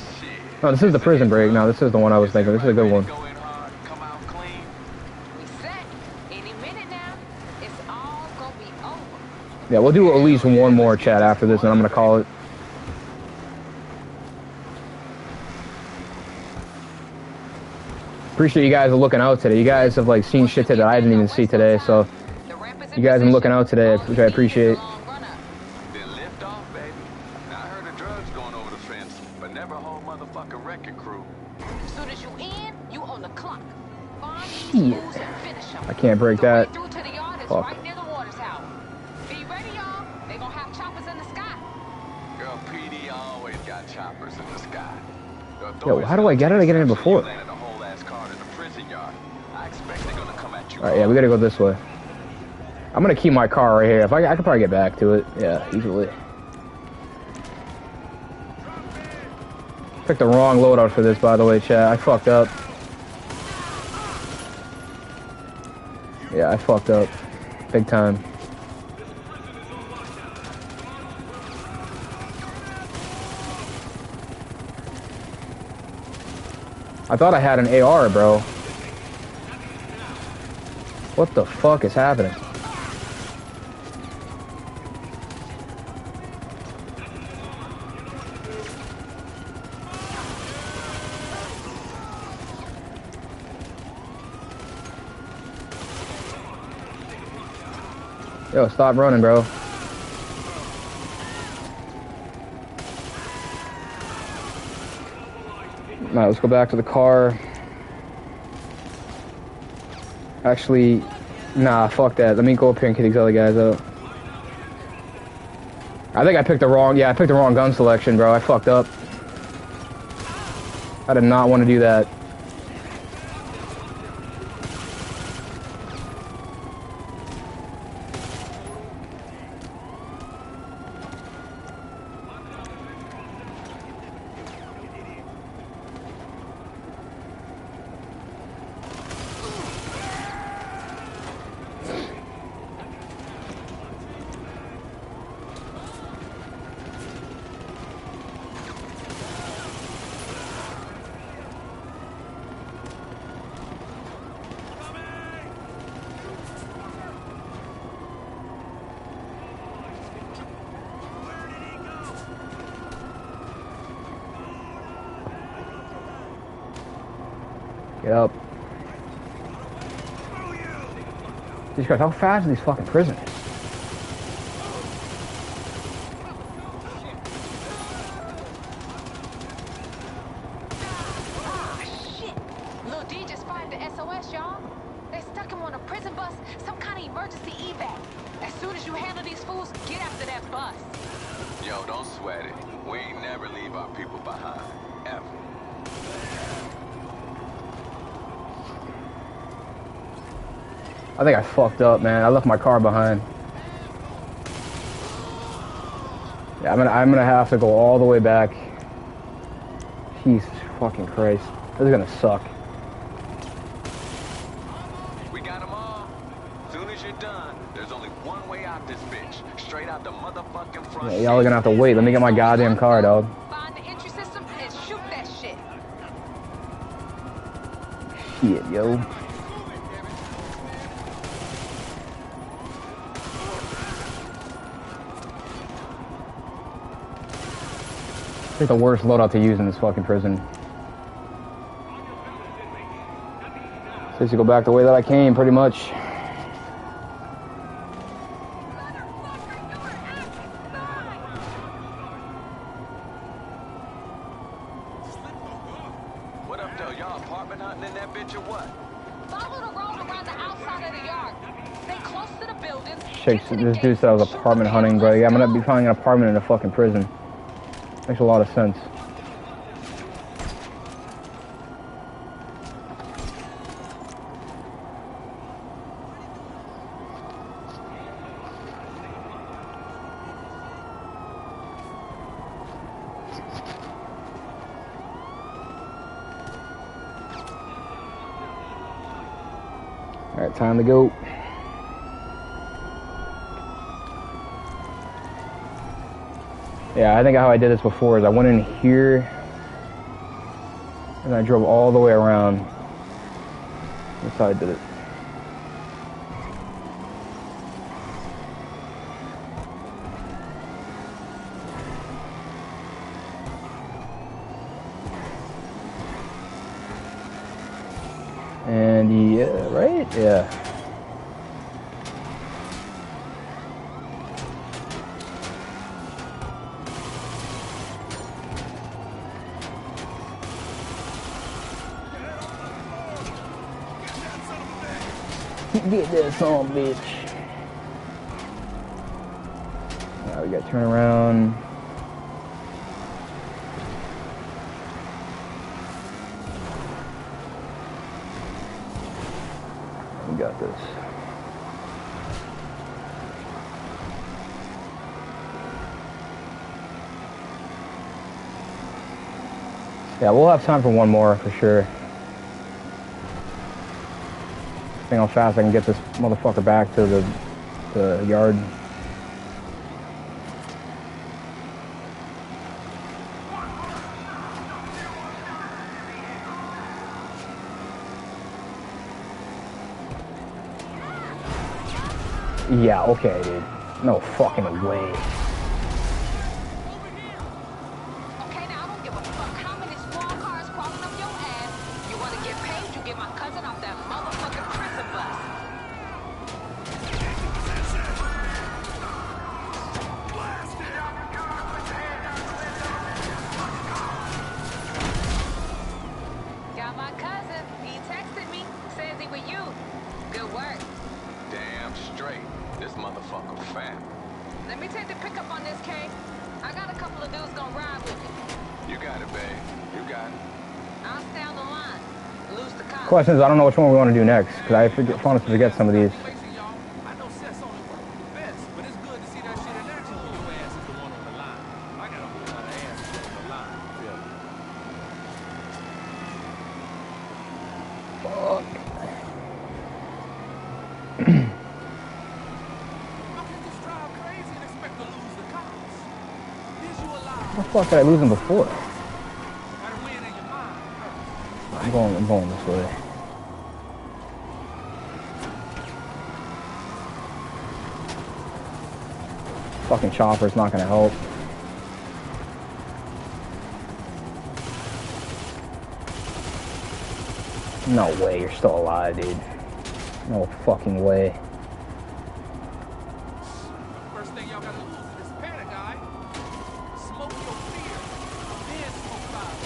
No, this is the prison break. No, this is the one I was thinking. This is a good one. Go in hard, come out clean. We set. Any minute now, it's all gonna be over. Yeah, we'll do at least one more chat after this, and I'm gonna call it. Appreciate you guys are looking out today. You guys have like seen shit today that I didn't even see today, so you guys have been looking out today, which I appreciate. Then lift off, baby. Now I heard the drugs going over the fence, but never a whole motherfucking wrecking crew. As soon as you in, you on the clock. Find these Shit. fools and finish 'em. I can't break The way that. through to the yard is Fuck. right near the water tower. Be ready, y'all. They gonna have choppers in the sky. Girl, PD always got choppers in the sky. Yo, how do I get it? I get in before. Landed a whole ass car in the prison yard. I expect they're gonna come at you. Alright, yeah, we gotta go this way. I'm gonna keep my car right here. If I could probably get back to it. Yeah, easily. Picked the wrong loadout for this, by the way, chat. I fucked up. Yeah, I fucked up. Big time. I thought I had an AR, bro. What the fuck is happening? Yo, stop running, bro. Alright, let's go back to the car. Actually, nah, fuck that. Let me go up here and kick these other guys out. I think I picked the wrong, yeah, I picked the wrong gun selection, bro. I fucked up. I did not want to do that. Yep. These guys, how fast are these fucking prisoners? Ah, shit. Lil D just fired the SOS, y'all. They stuck him on a prison bus, some kind of emergency evac. As soon as you handle these fools, get after that bus. Yo, don't sweat it. We ain't never leave our people behind. Ever. I think I fucked up, man. I left my car behind. Yeah, I'm gonna have to go all the way back. Jesus fucking Christ. This is gonna suck. We got them all. Soon as you're done, there's only one way out this bitch. Straight out the motherfucking front. Yeah, y'all are gonna have to wait. Let me get my goddamn car, dog. Find the entry system and shoot that shit. Shit, yo. It's the worst loadout to use in this fucking prison. Just to go back the way that I came, pretty much. What up, though? Y'all apartment hunting in that bitch or what? Follow the road around the outside of the yard. Stay close to the buildings. Shakes, this dude said I was apartment hunting, bro. Yeah, I'm gonna be finding an apartment in a fucking prison. Makes a lot of sense. Alright, time to go. Yeah, I think how I did this before is I went in here and I drove all the way around. That's how I did it. And yeah, right? Yeah. Get that son, bitch. Now we gotta turn around. We got this. Yeah, we'll have time for one more for sure. See how fast I can get this motherfucker back to the yard. Yeah, okay, dude. No fucking way. Okay, now I don't give a fuck how many squad cars crawling up your ass. You wanna get paid, you get my cousin off that motherfucking prison bus. Got my cousin. He texted me. Says he with you. Good work. Damn straight. This motherfucker fat. Let me take the pickup on this, K. I got a couple of dudes gonna ride with me. You got it, babe. You got it. I'll stay on the line. Lose the cop. Questions, I don't know which one we want to do next, because I honestly forget some of these. I know Seth's only working for the best, but it's good to see that shit in action when your ass is the one on the line. I got a whole lot of ass on the line, you feel me? Fuck. How can you just drive crazy and expect to lose the cops? Is you alive? How the fuck did I lose them before? Gotta win in your mind. I'm going this way. Fucking chopper's not gonna help. No way you're still alive, dude. No fucking way. First thing y'all gotta lose is this panic, guy. Smoke your fear, then smoke fire.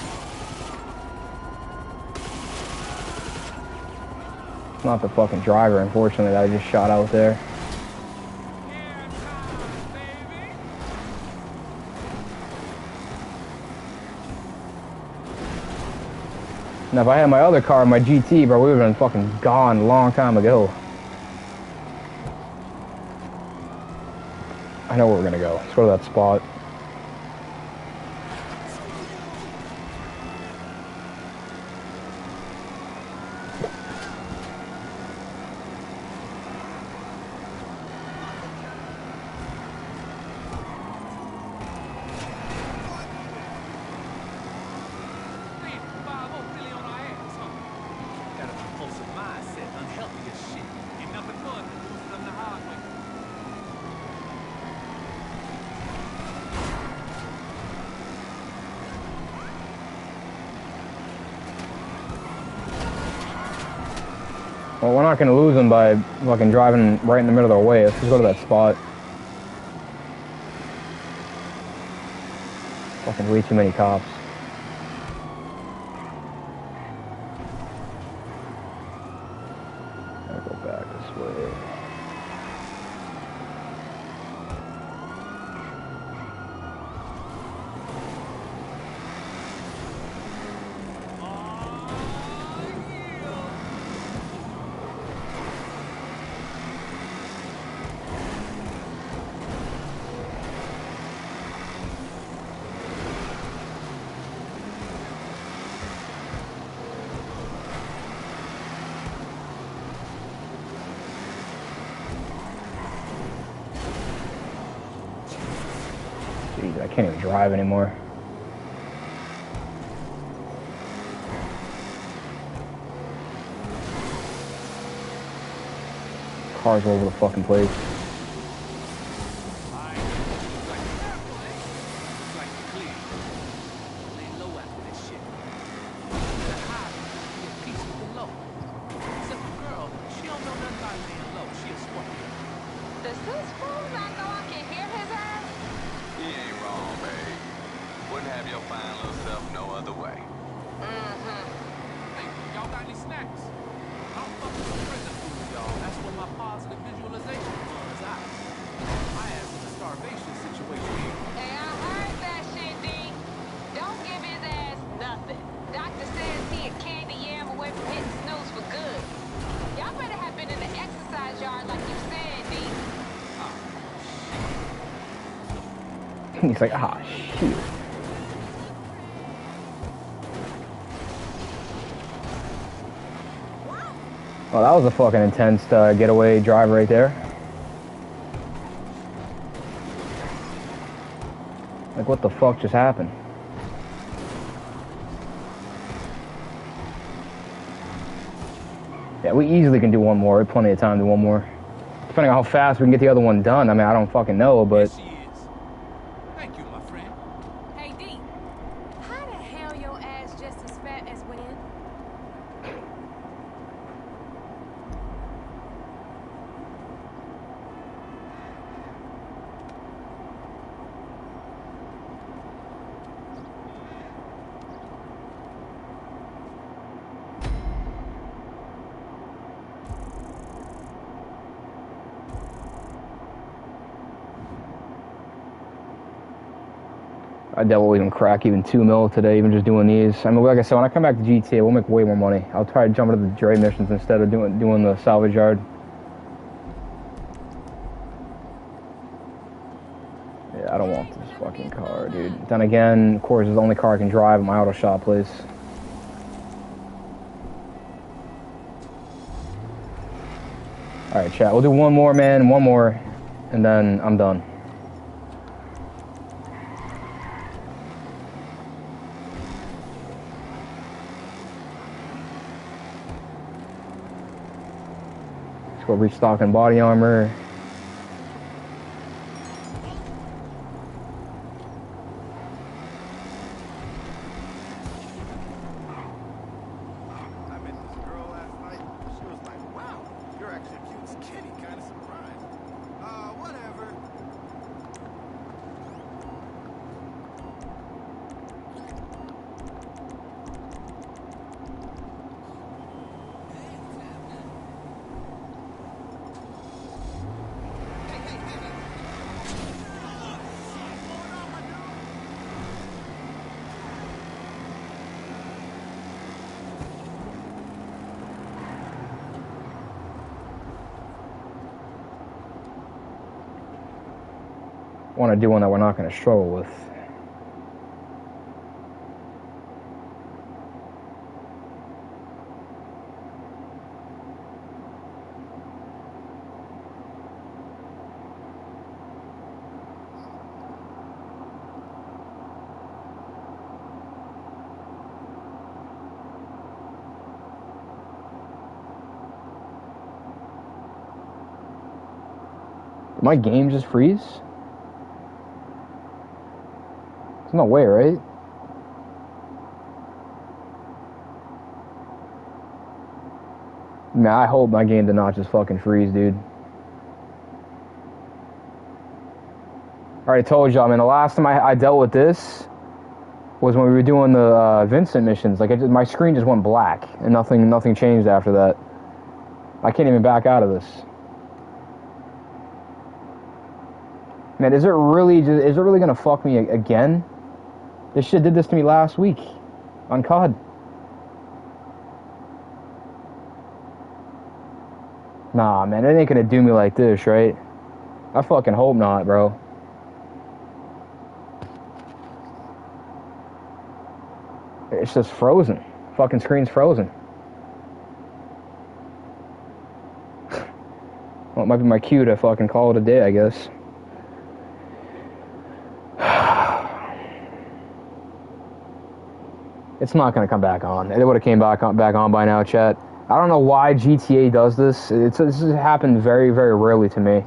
It's not the fucking driver, unfortunately, that I just shot out there. Now, if I had my other car, my GT, bro, we would have been fucking gone a long time ago. I know where we're gonna go. Let's go to that spot. Well, we're not gonna lose them by fucking driving right in the middle of their way. Let's just go to that spot. Fucking way too many cops. I'll go back this way. Jeez, I can't even drive anymore. Cars all over the fucking place. He's like, ah, shit. Well, that was a fucking intense getaway drive right there. Like, what the fuck just happened? Yeah, we easily can do one more. We have plenty of time to do one more. Depending on how fast we can get the other one done. I mean, I don't fucking know, but... I doubt we'll even crack even 2 mil today, even just doing these. I mean, like I said, when I come back to GTA, we'll make way more money. I'll try to jump into the Dre missions instead of doing the salvage yard. Yeah, I don't want this fucking car, dude. Then again, of course, it's the only car I can drive at my auto shop place. Alright, chat. We'll do one more, man. One more. And then I'm done. Go restocking body armor. I met this girl last night. She was like, wow, you're actually a cute skinny, kind of surprised. Whatever. Want to do one that we're not going to struggle with. Did my game just freeze? There's no way, right? Man, I hope my game did not just fucking freeze, dude. I already told y'all, man, the last time I dealt with this was when we were doing the Vincent missions. Like, my screen just went black, and nothing changed after that. I can't even back out of this. Man, is it really gonna fuck me again? This shit did this to me last week on COD. Nah, man, it ain't gonna do me like this, right? I fucking hope not, bro. It's just frozen. Fucking screen's frozen. Well, it might be my cue to fucking call it a day, I guess. It's not gonna come back on. It would have came back on by now, chat. I don't know why GTA does this. This has happened very, very rarely to me.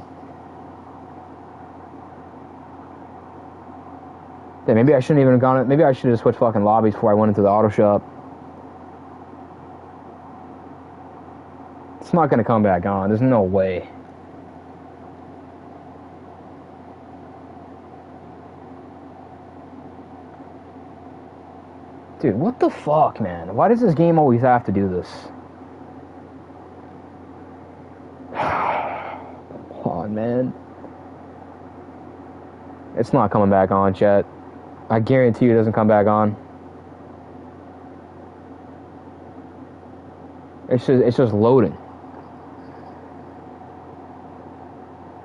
Yeah, maybe I shouldn't even have gone. Maybe I should have switched fucking lobbies before I went into the auto shop. It's not gonna come back on. There's no way. Dude, what the fuck, man? Why does this game always have to do this? Come on, man. It's not coming back on, chat. I guarantee you it doesn't come back on. It's just loading.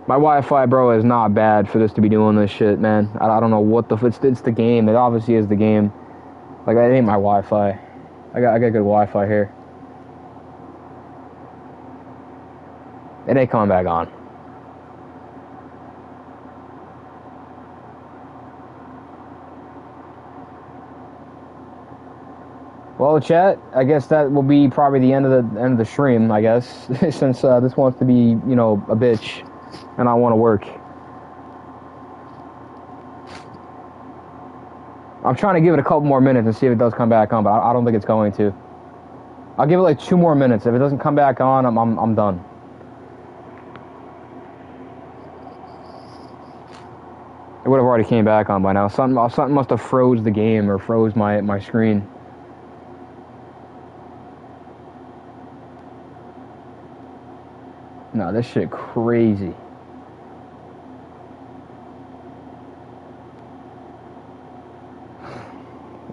My Wi-Fi, bro, is not bad for this to be doing this shit, man. I don't know what the... It's the game. It obviously is the game. Like, that ain't my Wi-Fi. I got good Wi-Fi here. It ain't coming back on. Well, chat, I guess that will be probably the end of the stream, I guess, since this wants to be, you know, a bitch, and I want to work. I'm trying to give it a couple more minutes and see if it does come back on, but I don't think it's going to. I'll give it like 2 more minutes. If it doesn't come back on, I'm done. It would have already came back on by now. Something must have froze the game or froze my screen. No, this shit crazy.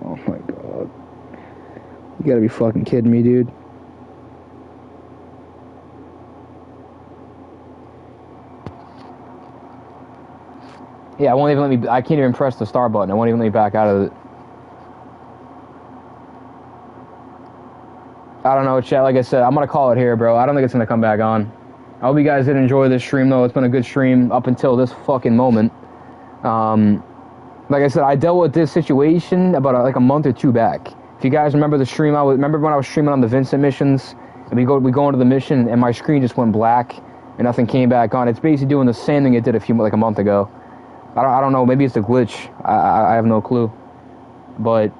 Oh my god. You gotta be fucking kidding me, dude. Yeah, it won't even let me... I can't even press the start button. It won't even let me back out of it. I don't know, chat. Like I said, I'm gonna call it here, bro. I don't think it's gonna come back on. I hope you guys did enjoy this stream, though. It's been a good stream up until this fucking moment. Like I said, I dealt with this situation about like a month or 2 back. If you guys remember the stream, remember when I was streaming on the Vincent missions, and we go into the mission, and my screen just went black, and nothing came back on. It's basically doing the same thing it did like a month ago. I don't know. Maybe it's a glitch. I have no clue. But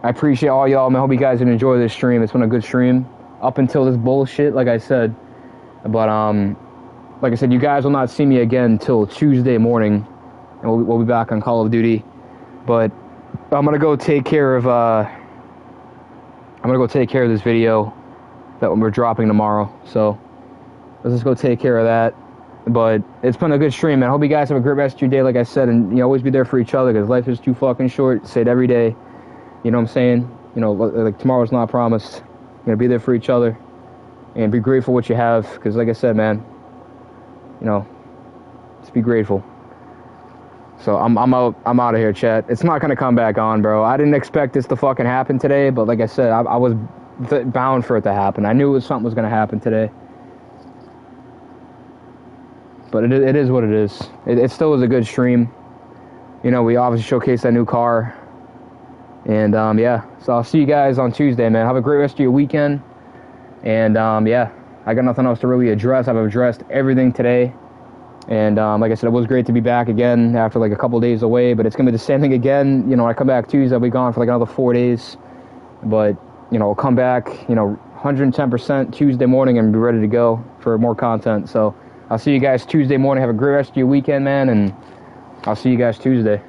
I appreciate all y'all, man. I hope you guys did enjoy this stream. It's been a good stream up until this bullshit, like I said. But like I said, you guys will not see me again until Tuesday morning, and we'll be back on Call of Duty. But I'm gonna go take care of this video that we're dropping tomorrow. So let's just go take care of that. But it's been a good stream, man. I hope you guys have a great rest of your day, like I said, and you always be there for each other, because life is too fucking short. Say it every day. You know what I'm saying? You know, like tomorrow's not promised. You're gonna be there for each other, and be grateful for what you have, because like I said, man, you know, just be grateful. So I'm out of here, chat. It's not gonna come back on, bro. I didn't expect this to fucking happen today, but like I said, I was bound for it to happen. I knew something was gonna happen today. But it is what it is. It still was a good stream. You know, we obviously showcased that new car. And yeah, so I'll see you guys on Tuesday, man. Have a great rest of your weekend. And yeah, I got nothing else to really address. I've addressed everything today. And like I said, it was great to be back again after like a couple days away. But it's going to be the same thing again. You know, I come back Tuesday, I'll be gone for like another 4 days. But, you know, I'll come back, you know, 110% Tuesday morning and be ready to go for more content. So I'll see you guys Tuesday morning. Have a great rest of your weekend, man, and I'll see you guys Tuesday.